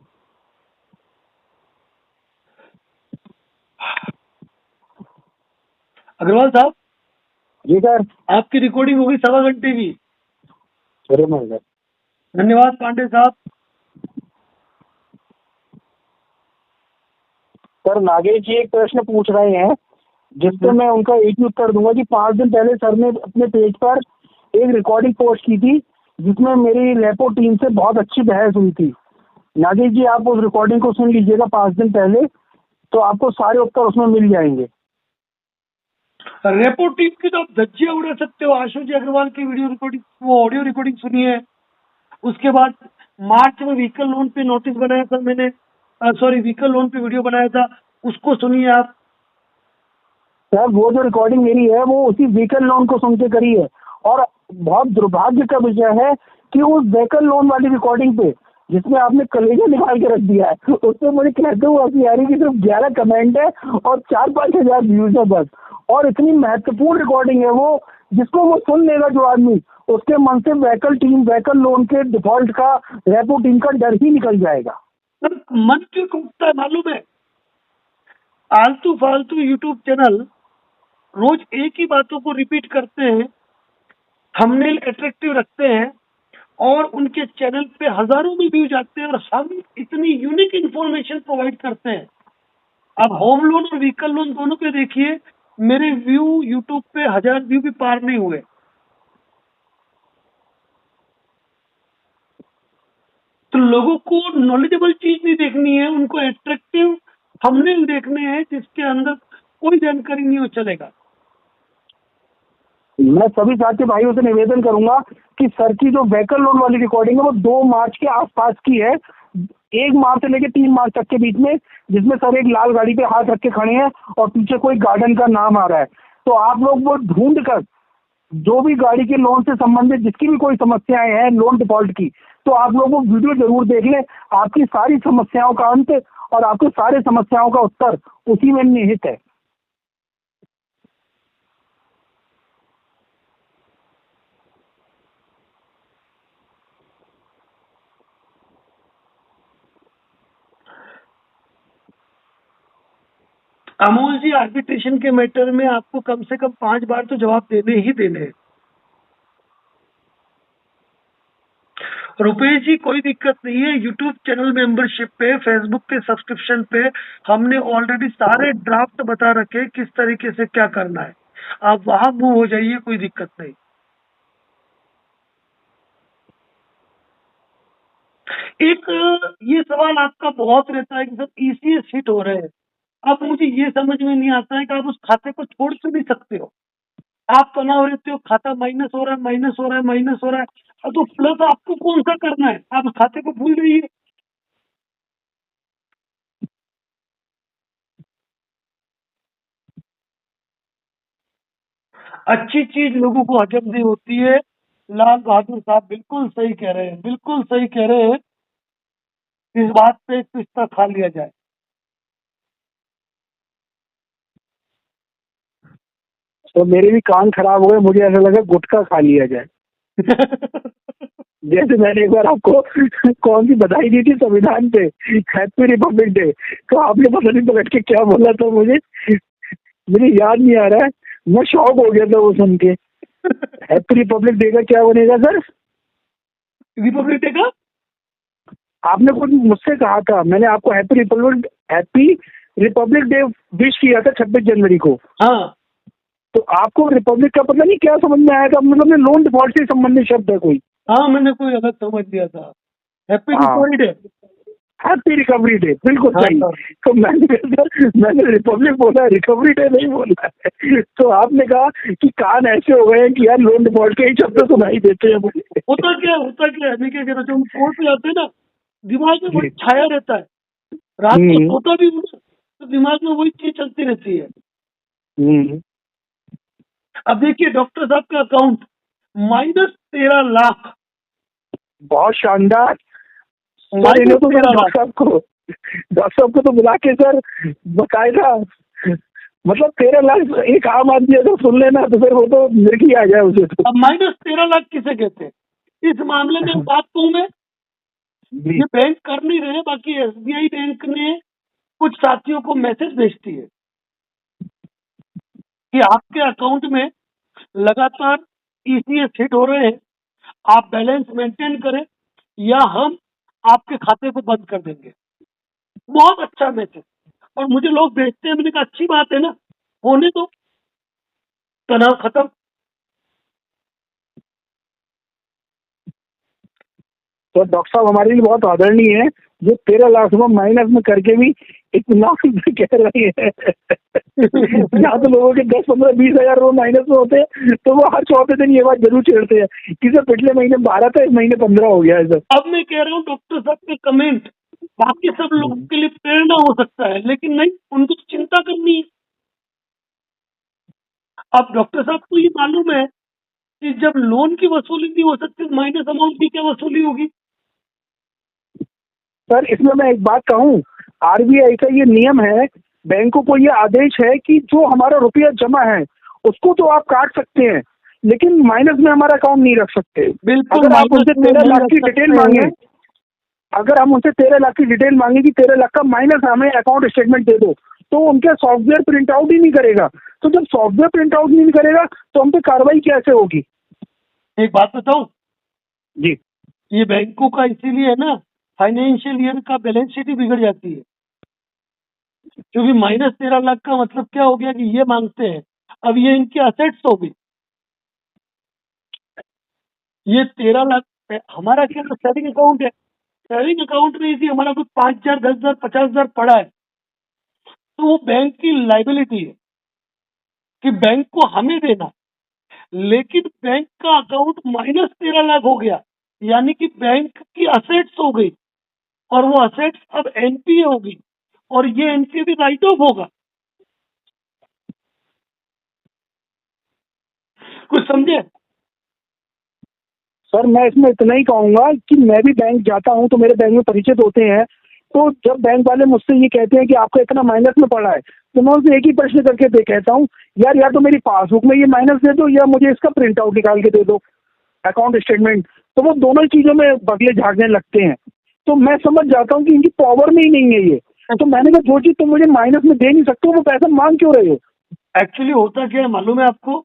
अग्रवाल साहब, जी सर। आपकी रिकॉर्डिंग होगी 1.25 घंटे की। अरे माय गॉड। धन्यवाद पांडे साहब। सर नागेश जी एक प्रश्न पूछ रहे हैं जिसको मैं उनका एक ही उत्तर दूंगा कि 5 दिन पहले सर ने अपने पेज पर एक रिकॉर्डिंग पोस्ट की थी जिसमें मेरी लेपो टीम से बहुत अच्छी बहस हुई थी। नागेश जी आप उस रिकॉर्डिंग को सुन लीजिएगा 5 दिन पहले, तो आपको सारे उत्तर उसमें मिल जाएंगे। रेपो टीम की तो आप धज्जियां उड़ा सकते हो। आशु जी अग्रवाल की वीडियो रिकॉर्डिंग, वो ऑडियो रिकॉर्डिंग सुनी है। उसके बाद मार्च में व्हीकल लोन पे नोटिस बनाया था मैंने, सॉरी व्हीकल लोन पे वीडियो बनाया था, उसको सुनिए आप। सर वो जो रिकॉर्डिंग मेरी है वो उसी व्हीकल लोन को सुन के करी है, और बहुत दुर्भाग्य का विषय है कि उस व्हीकल लोन वाली रिकॉर्डिंग पे जिसमें आपने कलेजा निकाल के रख दिया है, उसमें मुझे कहते हुए हंसी आ रही कि सिर्फ 11 कमेंट है और 4-5 हजार व्यूज है बस, और इतनी महत्वपूर्ण रिकॉर्डिंग है वो, जिसको वो सुन लेगा जो आदमी, उसके मन से व्हीकल लोन के डिफॉल्ट का, रेपो टीम का डर ही निकल जाएगा। सर मन क्यों टूटता है मालूम है? आलतू फालतू यूट्यूब चैनल रोज एक ही बातों को रिपीट करते हैं, थंबनेल अट्रैक्टिव रखते हैं और उनके चैनल पे हजारों में व्यूज आते हैं, और हम इतनी यूनिक इंफॉर्मेशन प्रोवाइड करते हैं। अब होम लोन और व्हीकल लोन दोनों पे देखिए, मेरे व्यू यूट्यूब पे 1000 व्यू भी पार नहीं हुए। तो लोगों को नॉलेजेबल चीज नहीं देखनी है, उनको एट्रैक्टिव थंबनेल देखने हैं जिसके अंदर कोई जानकारी नहीं हो चलेगा। मैं सभी साथी भाइयों से निवेदन करूंगा कि सर की जो व्हीकल लोन वाली रिकॉर्डिंग है वो 2 मार्च के आसपास की है, 1 मार्च से लेकर 3 मार्च तक के बीच में, जिसमें सर एक लाल गाड़ी पे हाथ रख के खड़े हैं और पीछे कोई गार्डन का नाम आ रहा है। तो आप लोग वो ढूंढ कर, जो भी गाड़ी के लोन से संबंधित जिसकी भी कोई समस्याएं हैं लोन डिफॉल्ट की, तो आप लोग वो वीडियो जरूर देख लें। आपकी सारी समस्याओं का अंत और आपकी सारी समस्याओं का उत्तर उसी में निहित है। अमोल जी, आर्बिट्रेशन के मैटर में आपको कम से कम 5 बार तो जवाब देने ही देने हैं। रुपेश जी, कोई दिक्कत नहीं है, यूट्यूब चैनल मेंबरशिप पे, फेसबुक के सब्सक्रिप्शन पे हमने ऑलरेडी सारे ड्राफ्ट बता रखे किस तरीके से क्या करना है। आप वहां मूव हो जाइए, कोई दिक्कत नहीं। एक ये सवाल आपका बहुत रहता है कि सर ईसीएस हिट हो रहे हैं। अब मुझे ये समझ में नहीं आता है कि आप उस खाते को छोड़ क्यों नहीं सकते हो। आप तनाव रहते हो, खाता माइनस हो रहा है, माइनस हो रहा है, माइनस हो रहा है, तो प्लस आपको कौन सा करना है? आप उस खाते को भूल जाइए। अच्छी चीज लोगों को हजम नहीं होती है। लाल बहादुर साहब बिल्कुल सही कह रहे हैं, बिल्कुल सही कह रहे हैं। इस बात पे एक पिस्ता खा लिया जाए। तो मेरे भी कान खराब हो गए, मुझे ऐसा लगा गुटखा खा लिया जाए। जैसे मैंने एक बार आपको कौन सी बधाई दी थी संविधान पे, हैप्पी रिपब्लिक डे, तो आपने पता नहीं पलट के क्या बोला था, मुझे याद नहीं आ रहा है। मैं शॉक हो गया था वो सुन के। हैप्पी रिपब्लिक डे का क्या बनेगा सर? रिपब्लिक डे का आपने कुछ मुझसे कहा था, मैंने आपको हैप्पी रिपब्लिक डे विश किया था 26 जनवरी को। हाँ, तो आपको रिपब्लिक का पता नहीं क्या समझ में आएगा, मतलब लोन डिफॉल्ट से संबंधित शब्द है कोई। हाँ, मैंने कोई अलग समझ लिया था। हैप्पी हाँ, Republic day. Happy recovery day, बिल्कुल हाँ, सही। हाँ। तो मैंने रिपब्लिक बोला, रिकवरी डे नहीं बोला है। तो आपने कहा कि कान ऐसे हो गए हैं कि यार लोन डिफॉल्ट के ही शब्द सुनाई देते हैं मुझे। होता क्या है, मैं क्या कह रहा हूँ, जब हम कोर्ट पे जाते हैं ना, दिमाग में वही छाया रहता है। रात को सोता भी हूँ ना, तो दिमाग में वही चीज चलती रहती है। अब देखिए, डॉक्टर साहब का अकाउंट -13 लाख। बहुत शानदार सर। माइनस इन्हें तो 13 लाख। डॉक्टर साहब को तो बुला के सर बकायदा, मतलब 13 लाख एक आम आदमी अगर सुन लेना तो फिर वो तो मिर्गी आ जाए उसे तो। अब -13 लाख किसे कहते हैं? इस मामले में बात कहूं मैं, ये बैंक कर नहीं रहे, बाकी एसबीआई बैंक ने कुछ साथियों को मैसेज भेजती है कि आपके अकाउंट में लगातार ईसीएस हिट हो रहे हैं, आप बैलेंस मेंटेन करें या हम आपके खाते को बंद कर देंगे। बहुत अच्छा मैसेज। और मुझे लोग भेजते हैं, मैंने कहा अच्छी बात है ना, होने दो, तनाव खत्म। तो डॉक्टर साहब हमारे लिए बहुत आदरणीय है, जो 13 लाख रुपए माइनस में करके भी इतना कह रहे हैं। यहाँ तो लोगों के 10-15-20 हजार रुपए माइनस में होते हैं, तो वो हर चौथे दिन ये बात जरूर छेड़ते हैं कि सर पिछले महीने 12 था, इस महीने 15 हो गया है सर। अब मैं कह रहा हूँ, डॉक्टर साहब के कमेंट बाकी सब लोगों के लिए प्रेरणा हो सकता है, लेकिन नहीं, उनको तो चिंता करनी है। अब डॉक्टर साहब को ये मालूम है कि जब लोन की वसूली नहीं हो सकती माइनस अमाउंट की क्या वसूली होगी? सर इसमें मैं एक बात कहूँ, आरबीआई का ये नियम है, बैंकों को ये आदेश है कि जो हमारा रुपया जमा है उसको तो आप काट सकते हैं, लेकिन माइनस में हमारा अकाउंट नहीं रख सकते। बिल्कुल अगर आप माइनस उनसे में 13 नहीं लाख रख की डिटेल सकते मांगे, हैं। अगर हम उनसे 13 लाख की डिटेल मांगे कि 13 लाख का माइनस हमें अकाउंट स्टेटमेंट दे दो, तो उनके सॉफ्टवेयर प्रिंट आउट ही नहीं करेगा। तो जब सॉफ्टवेयर प्रिंट आउट नहीं करेगा तो हम पे कार्रवाई कैसे होगी? एक बात बताऊं, जी। ये बैंकों का इसीलिए है ना, फाइनेंशियल ईयर का बैलेंस शीट ही बिगड़ जाती है, क्योंकि माइनस 13 लाख का मतलब क्या हो गया कि ये मांगते हैं, अब ये इनकी असेट्स हो गई। ये 13 लाख हमारा क्या सेविंग अकाउंट है, सेविंग अकाउंट में यदि हमारा कुछ 5,000, 10,000, 50,000 पड़ा है तो वो बैंक की लाइबिलिटी है कि बैंक को हमें देना। लेकिन बैंक का अकाउंट माइनस 13 लाख हो गया, यानी कि बैंक की असेट्स हो गई, और वो असेट्स अब एनपीए होगी, और ये एनपीए भी राइट ऑफ होगा। कुछ समझे? सर मैं इसमें इतना ही कहूंगा कि मैं भी बैंक जाता हूं तो मेरे बैंक में परिचित होते हैं, तो जब बैंक वाले मुझसे ये कहते हैं कि आपका इतना माइनस में पड़ा है, तो मैं उनसे एक ही प्रश्न करके कहता हूँ, यार या तो मेरी पासबुक में ये माइनस दे दो या मुझे इसका प्रिंट आउट निकाल के दे दो, अकाउंट स्टेटमेंट। तो वो दोनों ही चीजों में बगले झाड़ने लगते हैं। तो मैं समझ जाता हूँ कि इनकी पावर में ही नहीं है ये। तो मैंने कहा जो चीज तुम मुझे माइनस में दे नहीं सकते वो पैसा मांग क्यों रहे हो? एक्चुअली होता क्या है मालूम है आपको?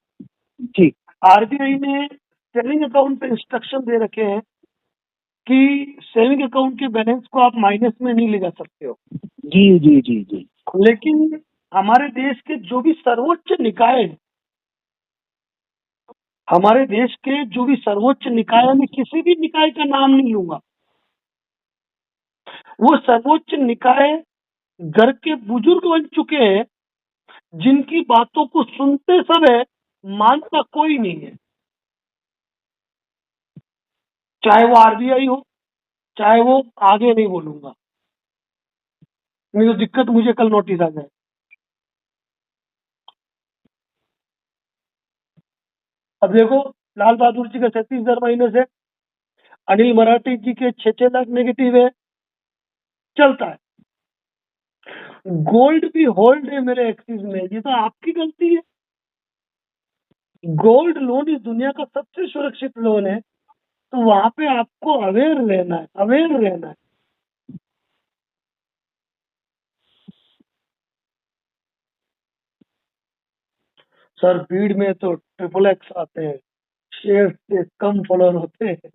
जी आरबीआई ने सेविंग अकाउंट पे इंस्ट्रक्शन दे रखे हैं कि सेविंग अकाउंट के बैलेंस को आप माइनस में नहीं ले जा सकते हो। जी जी जी जी। लेकिन हमारे देश के जो भी सर्वोच्च निकाय हैं, हमारे देश के जो भी सर्वोच्च निकाय, में किसी भी निकाय का नाम नहीं लूंगा, वो सर्वोच्च निकाय घर के बुजुर्ग बन चुके हैं, जिनकी बातों को सुनते समय मानता कोई नहीं है, चाहे वो आरबीआई हो, चाहे वो, आगे नहीं बोलूंगा नहीं तो दिक्कत मुझे कल नोटिस आ जाए। अब देखो, लाल बहादुर जी का 37,000 माइनस है, अनिल मराठी जी के 6-6 लाख नेगेटिव है, चलता है। गोल्ड भी होल्ड है मेरे एक्सिस में, ये तो आपकी गलती है। गोल्ड लोन इस दुनिया का सबसे सुरक्षित लोन है, तो वहां पे आपको अवेयर रहना है, अवेयर रहना है। सर भीड़ में तो XXX आते हैं, शेयर से कम फॉलोअर होते हैं।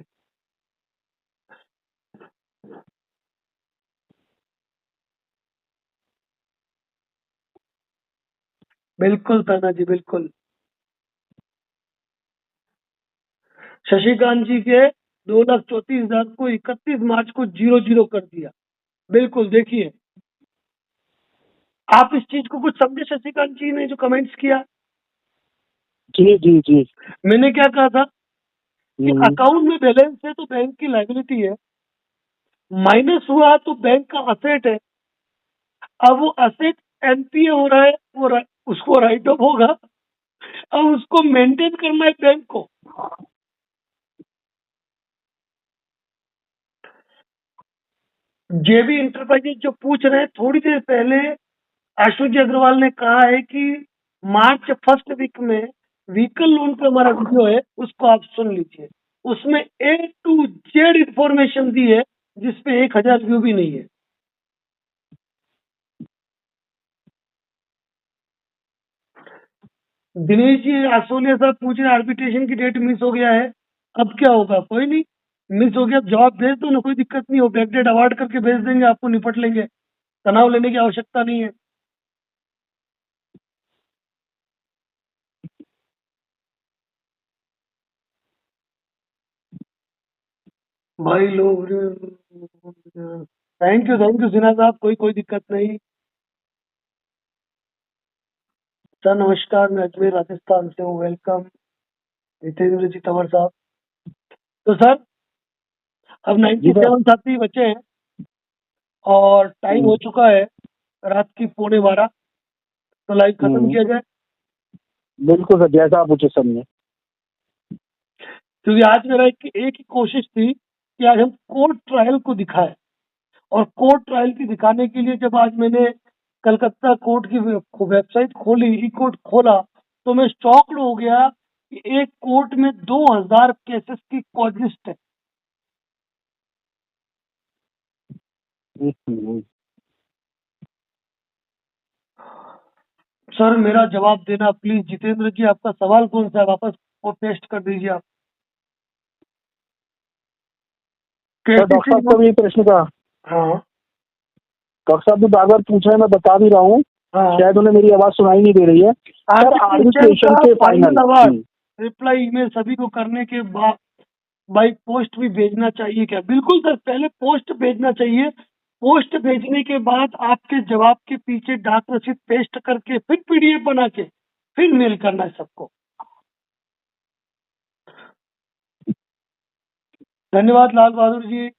बिल्कुल ताना जी, बिल्कुल। शशिकांत जी के 2,34,000 को 31 मार्च को 0-0 कर दिया। बिल्कुल, देखिए आप इस चीज को कुछ समझे शशिकांत जी ने जो कमेंट्स किया? जी जी जी। मैंने क्या कहा था कि हम्म। अकाउंट में बैलेंस है तो बैंक की लायबिलिटी है, माइनस हुआ तो बैंक का असेट है। अब वो असेट एनपीए हो रहा है, उसको राइट ऑफ होगा। अब उसको मेंटेन करना है बैंक को। जेबी इंटरप्राइजेज जो पूछ रहे हैं, थोड़ी देर पहले आशु जी अग्रवाल ने कहा है कि मार्च फर्स्ट वीक में व्हीकल लोन पे हमारा वीडियो है, उसको आप सुन लीजिए। उसमें A to Z इंफॉर्मेशन दी है, जिसपे 1,000 व्यू भी नहीं है। दिनेश जी आसोलिया साहब पूछ रहे आर्बिट्रेशन की डेट मिस हो गया है, अब क्या होगा? कोई नहीं, मिस हो गया जवाब भेज दो ना, कोई दिक्कत नहीं हो, बैकडेट अवार्ड करके भेज देंगे आपको, निपट लेंगे, तनाव लेने की आवश्यकता नहीं है। भाई लोग, थैंक यू सिन्हा साहब, कोई दिक्कत नहीं। सर नमस्कार, मैं अजमेर राजस्थान से हूँ, वेलकम। जितेंद्र जी तंवर साहब। तो सर अब जी सर। 97 साथी बचे हैं, और टाइम हो चुका है रात की 11:15, तो लाइव खत्म हम्म। किया जाए। बिल्कुल सर, जैसा आप उचित समझे। क्योंकि आज मेरा एक ही कोशिश थी कि आज हम कोर्ट ट्रायल को दिखाएं, और कोर्ट ट्रायल की दिखाने के लिए जब आज मैंने कलकत्ता कोर्ट की वेबसाइट खोली, ई कोर्ट खोला, तो मैं शॉक्ड हो गया कि एक कोर्ट में 2000 केसेस की कॉज लिस्ट है। हम्म। सर मेरा जवाब देना प्लीज। जितेंद्र जी, आपका सवाल कौन सा है? वापस वो पेस्ट कर दीजिए आप। सर डॉक्टर साहब का भी एक प्रश्न था। हाँ डॉक्टर साहब भी बार बार पूछ रहे हैं, मैं बता भी रहा हूँ, हाँ। शायद उन्हें मेरी आवाज सुनाई नहीं दे रही है। सर आर्बिट्रेशन के फाइनल रिप्लाई ईमेल सभी को करने के बाद बाई पोस्ट भी भेजना चाहिए क्या? बिल्कुल सर, पहले पोस्ट भेजना चाहिए। पोस्ट भेजने के बाद आपके जवाब के पीछे डाक रसीद पेस्ट करके फिर पीडीएफ बना के फिर मेल करना है सबको। धन्यवाद लाल बहादुर जी।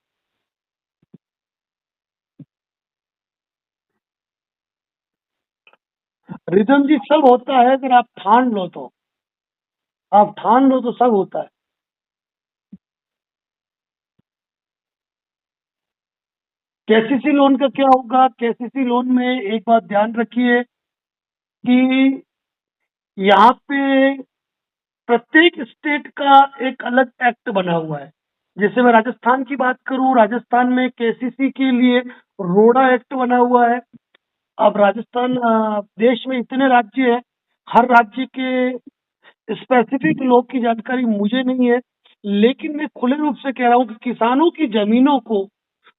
रिदम जी, सब होता है अगर आप ठान लो तो। आप ठान लो तो सब होता है। केसीसी लोन का क्या होगा? केसीसी लोन में एक बात ध्यान रखिए कि यहाँ पे प्रत्येक स्टेट का एक अलग एक्ट बना हुआ है। जैसे मैं राजस्थान की बात करूं, राजस्थान में केसीसी के लिए रोडा एक्ट बना हुआ है। अब राजस्थान देश में इतने राज्य हैं, हर राज्य के स्पेसिफिक लॉ की जानकारी मुझे नहीं है, लेकिन मैं खुले रूप से कह रहा हूँ कि किसानों की जमीनों को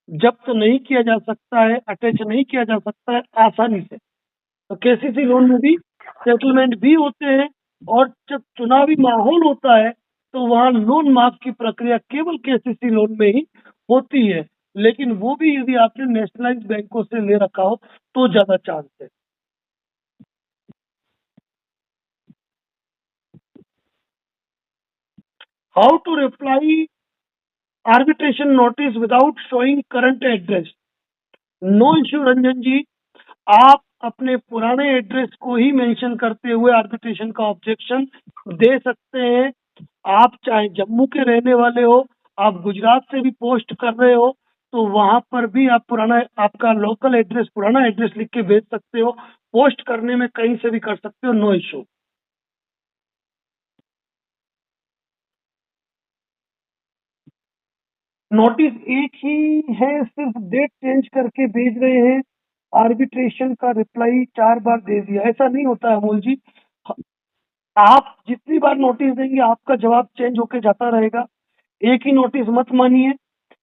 जब्त नहीं किया जा सकता है, अटैच नहीं किया जा सकता है आसानी से। तो केसीसी लोन में भी सेटलमेंट भी होते हैं, और जब चुनावी माहौल होता है तो वहाँ लोन माफ की प्रक्रिया केवल केसीसी लोन में ही होती है। लेकिन वो भी यदि आपने नेशनलाइज बैंकों से ले रखा हो तो ज्यादा चांस है। How to reply arbitration notice without showing current address? No issue Ranjan ji, आप अपने पुराने एड्रेस को ही मेंशन करते हुए आर्बिट्रेशन का ऑब्जेक्शन दे सकते हैं। आप चाहे जम्मू के रहने वाले हो, आप गुजरात से भी पोस्ट कर रहे हो, तो वहां पर भी आप पुराना आपका लोकल एड्रेस, पुराना एड्रेस लिख के भेज सकते हो। पोस्ट करने में कहीं से भी कर सकते हो, नो इश्यू। नोटिस एक ही है, सिर्फ डेट चेंज करके भेज रहे हैं। आर्बिट्रेशन का रिप्लाई 4 बार दे दिया, ऐसा नहीं होता है अमोल जी। आप जितनी बार नोटिस देंगे आपका जवाब चेंज होके जाता रहेगा। एक ही नोटिस मत मानिए।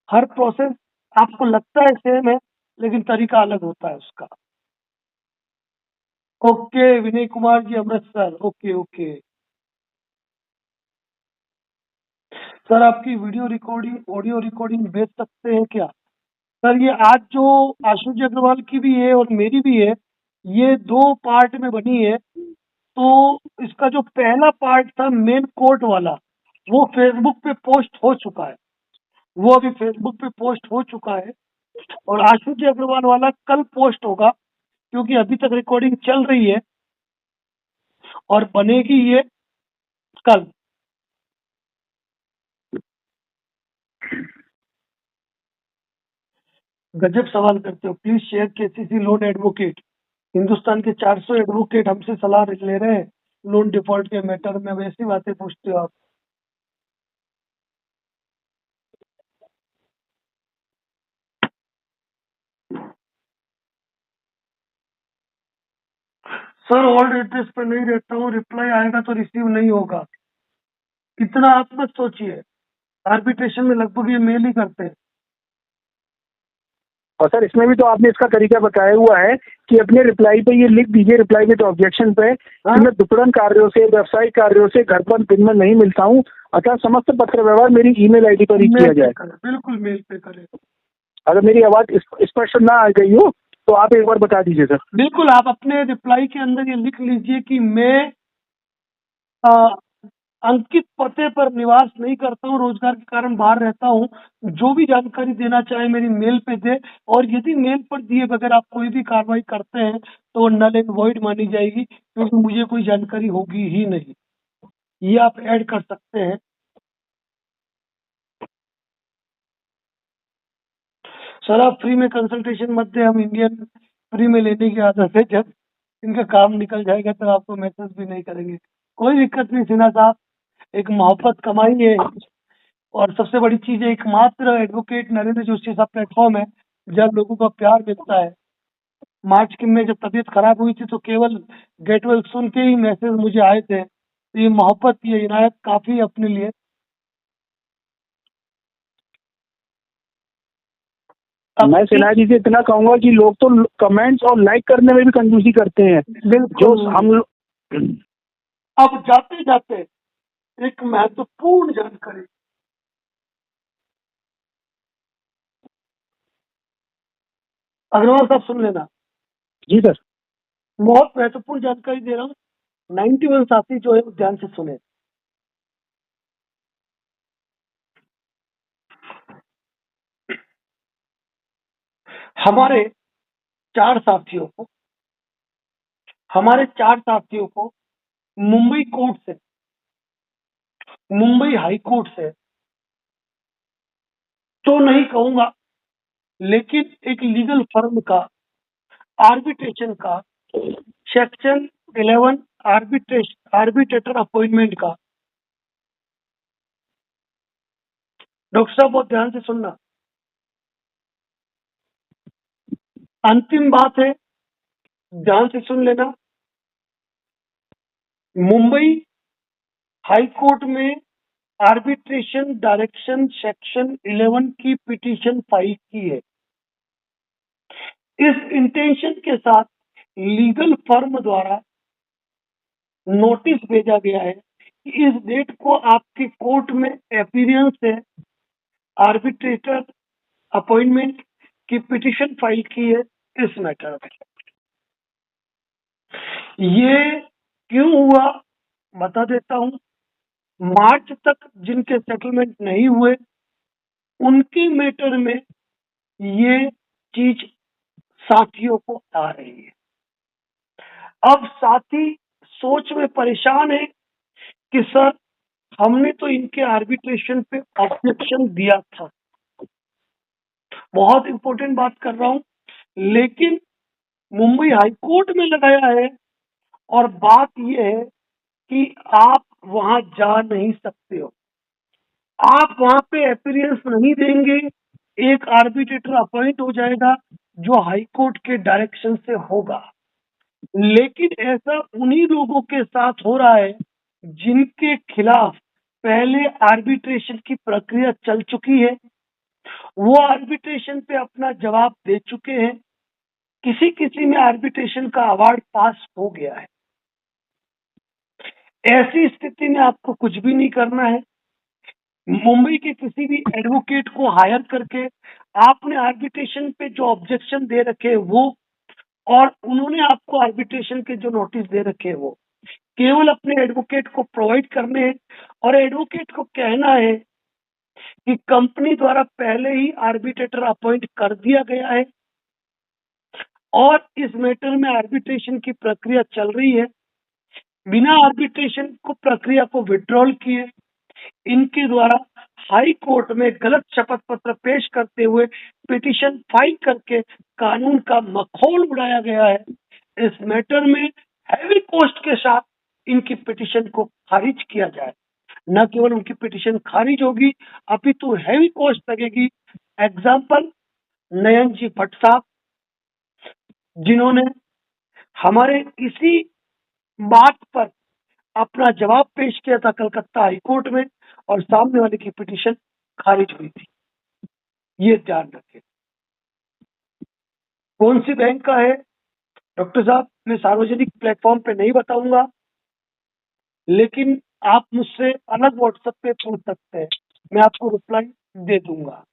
हर प्रोसेस आपको लगता है सेम है, लेकिन तरीका अलग होता है उसका। Okay Vinay Kumar ji, Amritsar. Okay okay sir, आपकी वीडियो रिकॉर्डिंग, ऑडियो रिकॉर्डिंग भेज सकते हैं क्या? सर ये आज जो आशुष अग्रवाल की भी है और मेरी भी है, ये 2 पार्ट में बनी है। तो इसका जो पहला पार्ट था मेन कोर्ट वाला, वो फेसबुक पे पोस्ट हो चुका है। वो अभी फेसबुक पे पोस्ट हो चुका है, और आशुष अग्रवाल वाला कल पोस्ट होगा, क्योंकि अभी तक रिकॉर्डिंग चल रही है और बनेगी ये कल। गजब सवाल करते हो। Please share KCC loan advocate. Hindustan के 400 एडवोकेट हमसे सलाह ले रहे हैं लोन डिफॉल्ट के मैटर में। अब ऐसी बातें पूछते हो आप। सर ओल्ड एड्रेस पर नहीं रहता हूँ, रिप्लाई आएगा तो रिसीव नहीं होगा। इतना आप मत सोचिए, आर्बिट्रेशन में लगभग ये मेल ही करते हैं। और सर इसमें भी तो आपने इसका तरीका बताया हुआ है कि अपने रिप्लाई पे ये लिख दीजिए, रिप्लाई विद ऑब्जेक्शन पे, कि मैं दुपड़न कार्यों से, व्यावसायिक कार्यों से घर पर दिन में नहीं मिलता हूँ, अतः समस्त पत्र व्यवहार मेरी ईमेल आईडी पर ही किया जाए। बिल्कुल मेल पे करें। अगर मेरी आवाज स्पष्ट ना आ गई हो तो आप एक बार बता दीजिए सर। बिल्कुल, आप अपने रिप्लाई के अंदर ये लिख लीजिए कि मैं अंकित पते पर निवास नहीं करता हूँ, रोजगार के कारण बाहर रहता हूँ। जो भी जानकारी देना चाहे मेरी मेल पे दे, और यदि मेल पर दिए बगैर आप कोई भी कार्रवाई करते हैं तो वो नल एंड वॉइड मानी जाएगी, क्योंकि मुझे कोई जानकारी होगी ही नहीं। ये आप ऐड कर सकते हैं। सर आप फ्री में कंसल्टेशन मत दे, हम इंडियन फ्री में लेने की आदत है। जब इनका काम निकल जाएगा तो आपको मैसेज भी नहीं करेंगे। कोई दिक्कत नहीं सिन्हा साहब, एक मोहब्बत कमाई है। और सबसे बड़ी चीज है, एकमात्र एडवोकेट नरेंद्र जोशी साहब प्लेटफॉर्म है जब लोगों का प्यार मिलता है। मार्च की में जब तबीयत खराब हुई थी तो केवल गेट वेल सुन के ही मैसेज मुझे आए थे। तो ये मोहब्बत, ये इनायत काफी है अपने लिए। मैं सिन्हा जी से इतना कहूंगा कि लोग तो कमेंट्स और लाइक करने में भी कंजूसी करते हैं। जो बिल्कुल। हम अब जाते जाते एक महत्वपूर्ण जानकारी, अग्रवाल साहब सुन लेना, जी सर। बहुत महत्वपूर्ण जानकारी दे रहा हूँ। 91 साथी जो है वो ध्यान से सुने। हमारे चार साथियों को मुंबई हाई कोर्ट से तो नहीं कहूंगा, लेकिन एक लीगल फर्म का आर्बिट्रेशन का सेक्शन 11 आर्बिट्रेटर अपॉइंटमेंट का, डॉक्टर साहब बहुत ध्यान से सुनना, अंतिम बात है, ध्यान से सुन लेना। मुंबई हाई कोर्ट में आर्बिट्रेशन डायरेक्शन सेक्शन 11 की पिटीशन फाइल की है। इस इंटेंशन के साथ लीगल फर्म द्वारा नोटिस भेजा गया है कि इस डेट को आपकी कोर्ट में अपीयरेंस है, आर्बिट्रेटर अपॉइंटमेंट की पिटीशन फाइल की है इस मैटर में। ये क्यों हुआ बता देता हूं। मार्च तक जिनके सेटलमेंट नहीं हुए उनके मैटर में ये चीज साथियों को आ रही है। अब साथी सोच में परेशान है कि सर हमने तो इनके आर्बिट्रेशन पे ऑब्जेक्शन दिया था, बहुत इंपॉर्टेंट बात कर रहा हूं, लेकिन मुंबई हाई कोर्ट में लगाया है और बात यह है कि आप वहां जा नहीं सकते हो, आप वहां पे अपीयरेंस नहीं देंगे, एक आर्बिट्रेटर अपॉइंट हो जाएगा जो हाई कोर्ट के डायरेक्शन से होगा। लेकिन ऐसा उन्हीं लोगों के साथ हो रहा है जिनके खिलाफ पहले आर्बिट्रेशन की प्रक्रिया चल चुकी है, वो आर्बिट्रेशन पे अपना जवाब दे चुके हैं, किसी किसी में आर्बिट्रेशन का अवार्ड पास हो गया है। ऐसी स्थिति में आपको कुछ भी नहीं करना है, मुंबई के किसी भी एडवोकेट को हायर करके आपने आर्बिट्रेशन पे जो ऑब्जेक्शन दे रखे वो, और उन्होंने आपको आर्बिट्रेशन के जो नोटिस दे रखे वो केवल अपने एडवोकेट को प्रोवाइड करने हैं, और एडवोकेट को कहना है कि कंपनी द्वारा पहले ही आर्बिट्रेटर अपॉइंट कर दिया गया है और इस मैटर में आर्बिट्रेशन की प्रक्रिया चल रही है। बिना आर्बिट्रेशन को प्रक्रिया को विड्रॉल किए इनके द्वारा हाई कोर्ट में गलत शपथ पत्र पेश करते हुए पिटीशन फाइल करके कानून का मखौल उड़ाया गया है। इस मैटर में हैवी कॉस्ट के साथ इनकी पिटीशन को खारिज किया जाए। न केवल उनकी पिटीशन खारिज होगी अपितु हैवी कॉस्ट लगेगी। एग्जाम्पल नयन जी भट्ट साहब, जिन्होंने हमारे इसी बात पर अपना जवाब पेश किया था कलकत्ता हाई कोर्ट में और सामने वाले की पिटीशन खारिज हुई थी। ये ध्यान रखें। कौन सी बैंक का है डॉक्टर साहब मैं सार्वजनिक प्लेटफॉर्म पे नहीं बताऊंगा, लेकिन आप मुझसे अलग व्हाट्सएप पे पूछ सकते हैं, मैं आपको रिप्लाई दे दूंगा,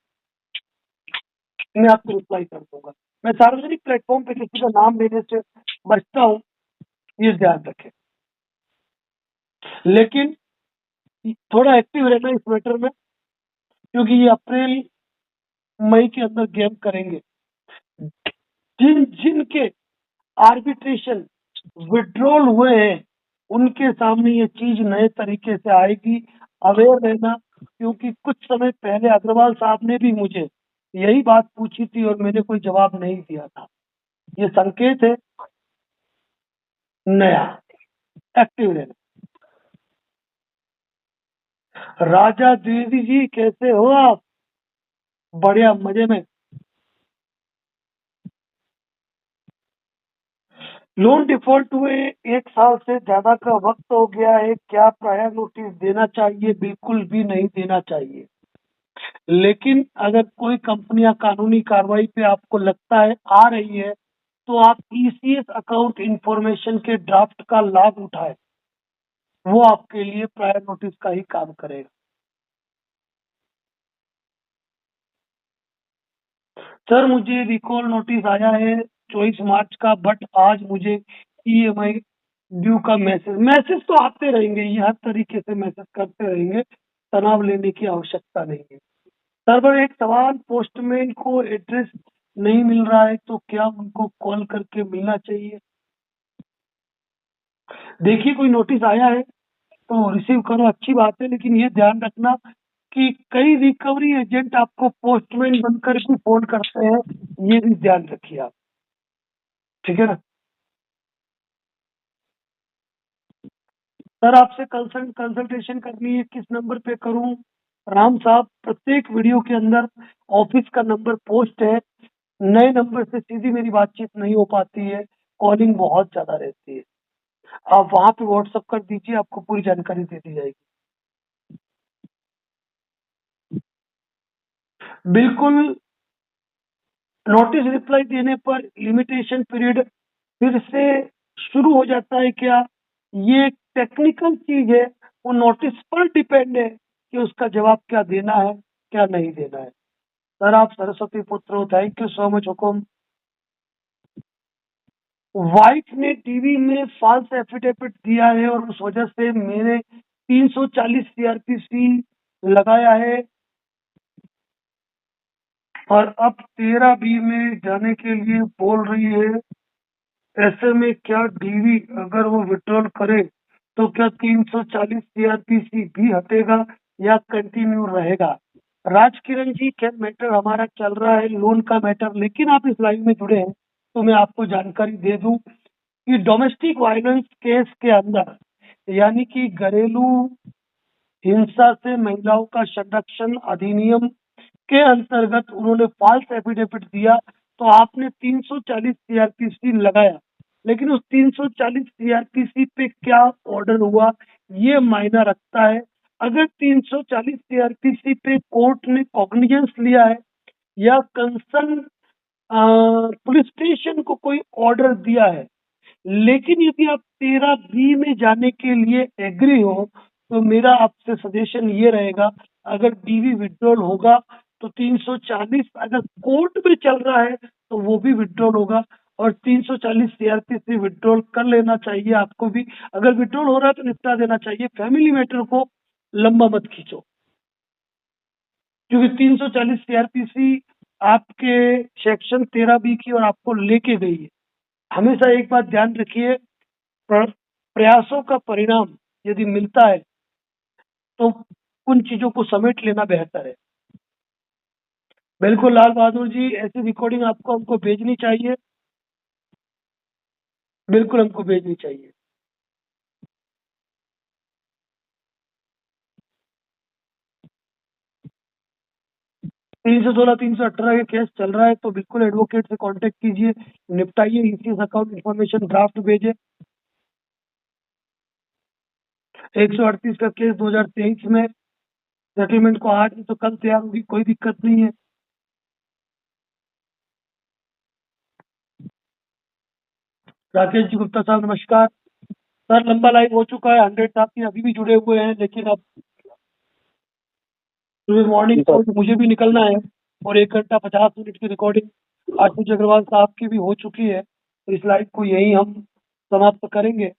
मैं आपको रिप्लाई कर दूंगा। मैं सार्वजनिक प्लेटफॉर्म पे किसी का नाम लेने से बचता हूँ, ये ध्यान रखें। लेकिन थोड़ा एक्टिव रहना इस मैटर में, क्योंकि ये अप्रैल मई के अंदर गेम करेंगे। जिन जिन के आर्बिट्रेशन विड्रॉल हुए हैं उनके सामने ये चीज नए तरीके से आएगी। अवेयर रहना, क्योंकि कुछ समय पहले अग्रवाल साहब ने भी मुझे यही बात पूछी थी और मैंने कोई जवाब नहीं दिया था। ये संकेत है नया, एक्टिव रहना। राजा द्विवेदी जी कैसे हो आप? बढ़िया, मजे में। लोन डिफॉल्ट हुए 1 साल से ज्यादा का वक्त हो गया है, क्या प्रायर नोटिस देना चाहिए? बिल्कुल भी नहीं देना चाहिए। लेकिन अगर कोई कंपनियां कानूनी कार्रवाई पे आपको लगता है आ रही है, तो आप ईसीएस अकाउंट इंफॉर्मेशन के ड्राफ्ट का लाभ उठाएं। वो आपके लिए प्रायर नोटिस का ही काम करेगा। सर मुझे रिकॉल नोटिस आया है 24 मार्च का, बट आज मुझे ईएमआई ड्यू का मैसेज मैसेज तो आते रहेंगे, ये हर तरीके से मैसेज करते रहेंगे, तनाव लेने की आवश्यकता नहीं है। सर पर एक सवाल, पोस्टमैन को एड्रेस नहीं मिल रहा है तो क्या उनको कॉल करके मिलना चाहिए? देखिए कोई नोटिस आया है तो रिसीव करो, अच्छी बात है, लेकिन ये ध्यान रखना कि कई रिकवरी एजेंट आपको पोस्टमैन बनकर भी फोन करते हैं, ये भी ध्यान रखिए आप, ठीक है ना। सर आपसे कंसल्टेशन करनी है, किस नंबर पे करूं? राम साहब, प्रत्येक वीडियो के अंदर ऑफिस का नंबर पोस्ट है, नए नंबर से सीधी मेरी बातचीत नहीं हो पाती है, कॉलिंग बहुत ज्यादा रहती है। आप वहां पे व्हाट्सअप कर दीजिए, आपको पूरी जानकारी दे दी जाएगी। बिल्कुल। नोटिस रिप्लाई देने पर लिमिटेशन पीरियड फिर से शुरू हो जाता है क्या? ये एक टेक्निकल चीज है, वो नोटिस पर डिपेंड है कि उसका जवाब क्या देना है, क्या नहीं देना है। सर आप सरस्वती पुत्र हो, thank you so much Hukum. Wife ने टीवी में फॉल्स एफिडेविट दिया है और उस वजह से मेरे 340 सीआरपीसी लगाया है और अब 13 बी में जाने के लिए बोल रही है। ऐसे में क्या डीवी अगर वो विड्रॉल करे तो क्या 340 सीआरपीसी भी हटेगा या कंटिन्यू रहेगा? राज किरण जी, क्या मैटर हमारा चल रहा है लोन का मैटर, लेकिन आप इस लाइन में जुड़े हैं तो मैं आपको जानकारी दे दूं कि डोमेस्टिक वायलेंस केस के अंदर, यानी कि घरेलू हिंसा से महिलाओं का संरक्षण अधिनियम के अंतर्गत उन्होंने फॉल्स एफिडेविट दिया, तो आपने 340 सीआरपीसी लगाया, लेकिन उस 340 सीआरपीसी पे क्या ऑर्डर हुआ ये मायना रखता है। अगर 340 सीआरपीसी पे कोर्ट ने कॉग्निजेंस लिया है या कंसर्न पुलिस स्टेशन को कोई ऑर्डर दिया है, लेकिन यदि आप 13 बी में जाने के लिए एग्री हो, तो मेरा आपसे सजेशन ये रहेगा, अगर डीवी विड्रॉल होगा तो 340, अगर कोर्ट में चल रहा है तो वो भी विड्रॉल होगा और 340 सीआरपीसी विड्रॉल कर लेना चाहिए आपको भी। अगर विड्रॉल हो रहा है तो निपटा देना चाहिए, फैमिली मैटर को लंबा मत खींचो, क्योंकि 340 सीआरपीसी आपके सेक्शन 13 बी की और आपको लेके गई है। हमेशा एक बात ध्यान रखिए, प्रयासों का परिणाम यदि मिलता है तो उन चीजों को समेट लेना बेहतर है। बिल्कुल लाल बहादुर जी, ऐसी रिकॉर्डिंग आपको हमको भेजनी चाहिए, बिल्कुल हमको भेजनी चाहिए। 316 318 के केस चल रहा है तो बिल्कुल एडवोकेट से कांटेक्ट कीजिए, निपटाइए, ईसीएस अकाउंट इंफॉर्मेशन ड्राफ्ट भेजे। 138 का केस 2023 में, सेटलमेंट को आज नहीं तो कल तैयार होगी, कोई दिक्कत नहीं है। राकेश जी गुप्ता साहब नमस्कार। सर लंबा लाइव हो चुका है, 100 साथी अभी भी जुड़े हुए हैं, लेकिन अब सुबह मॉर्निंग को मुझे भी निकलना है और 1 घंटा 50 मिनट की रिकॉर्डिंग आशीष अग्रवाल साहब की भी हो चुकी है, तो इस लाइव को यही हम समाप्त करेंगे।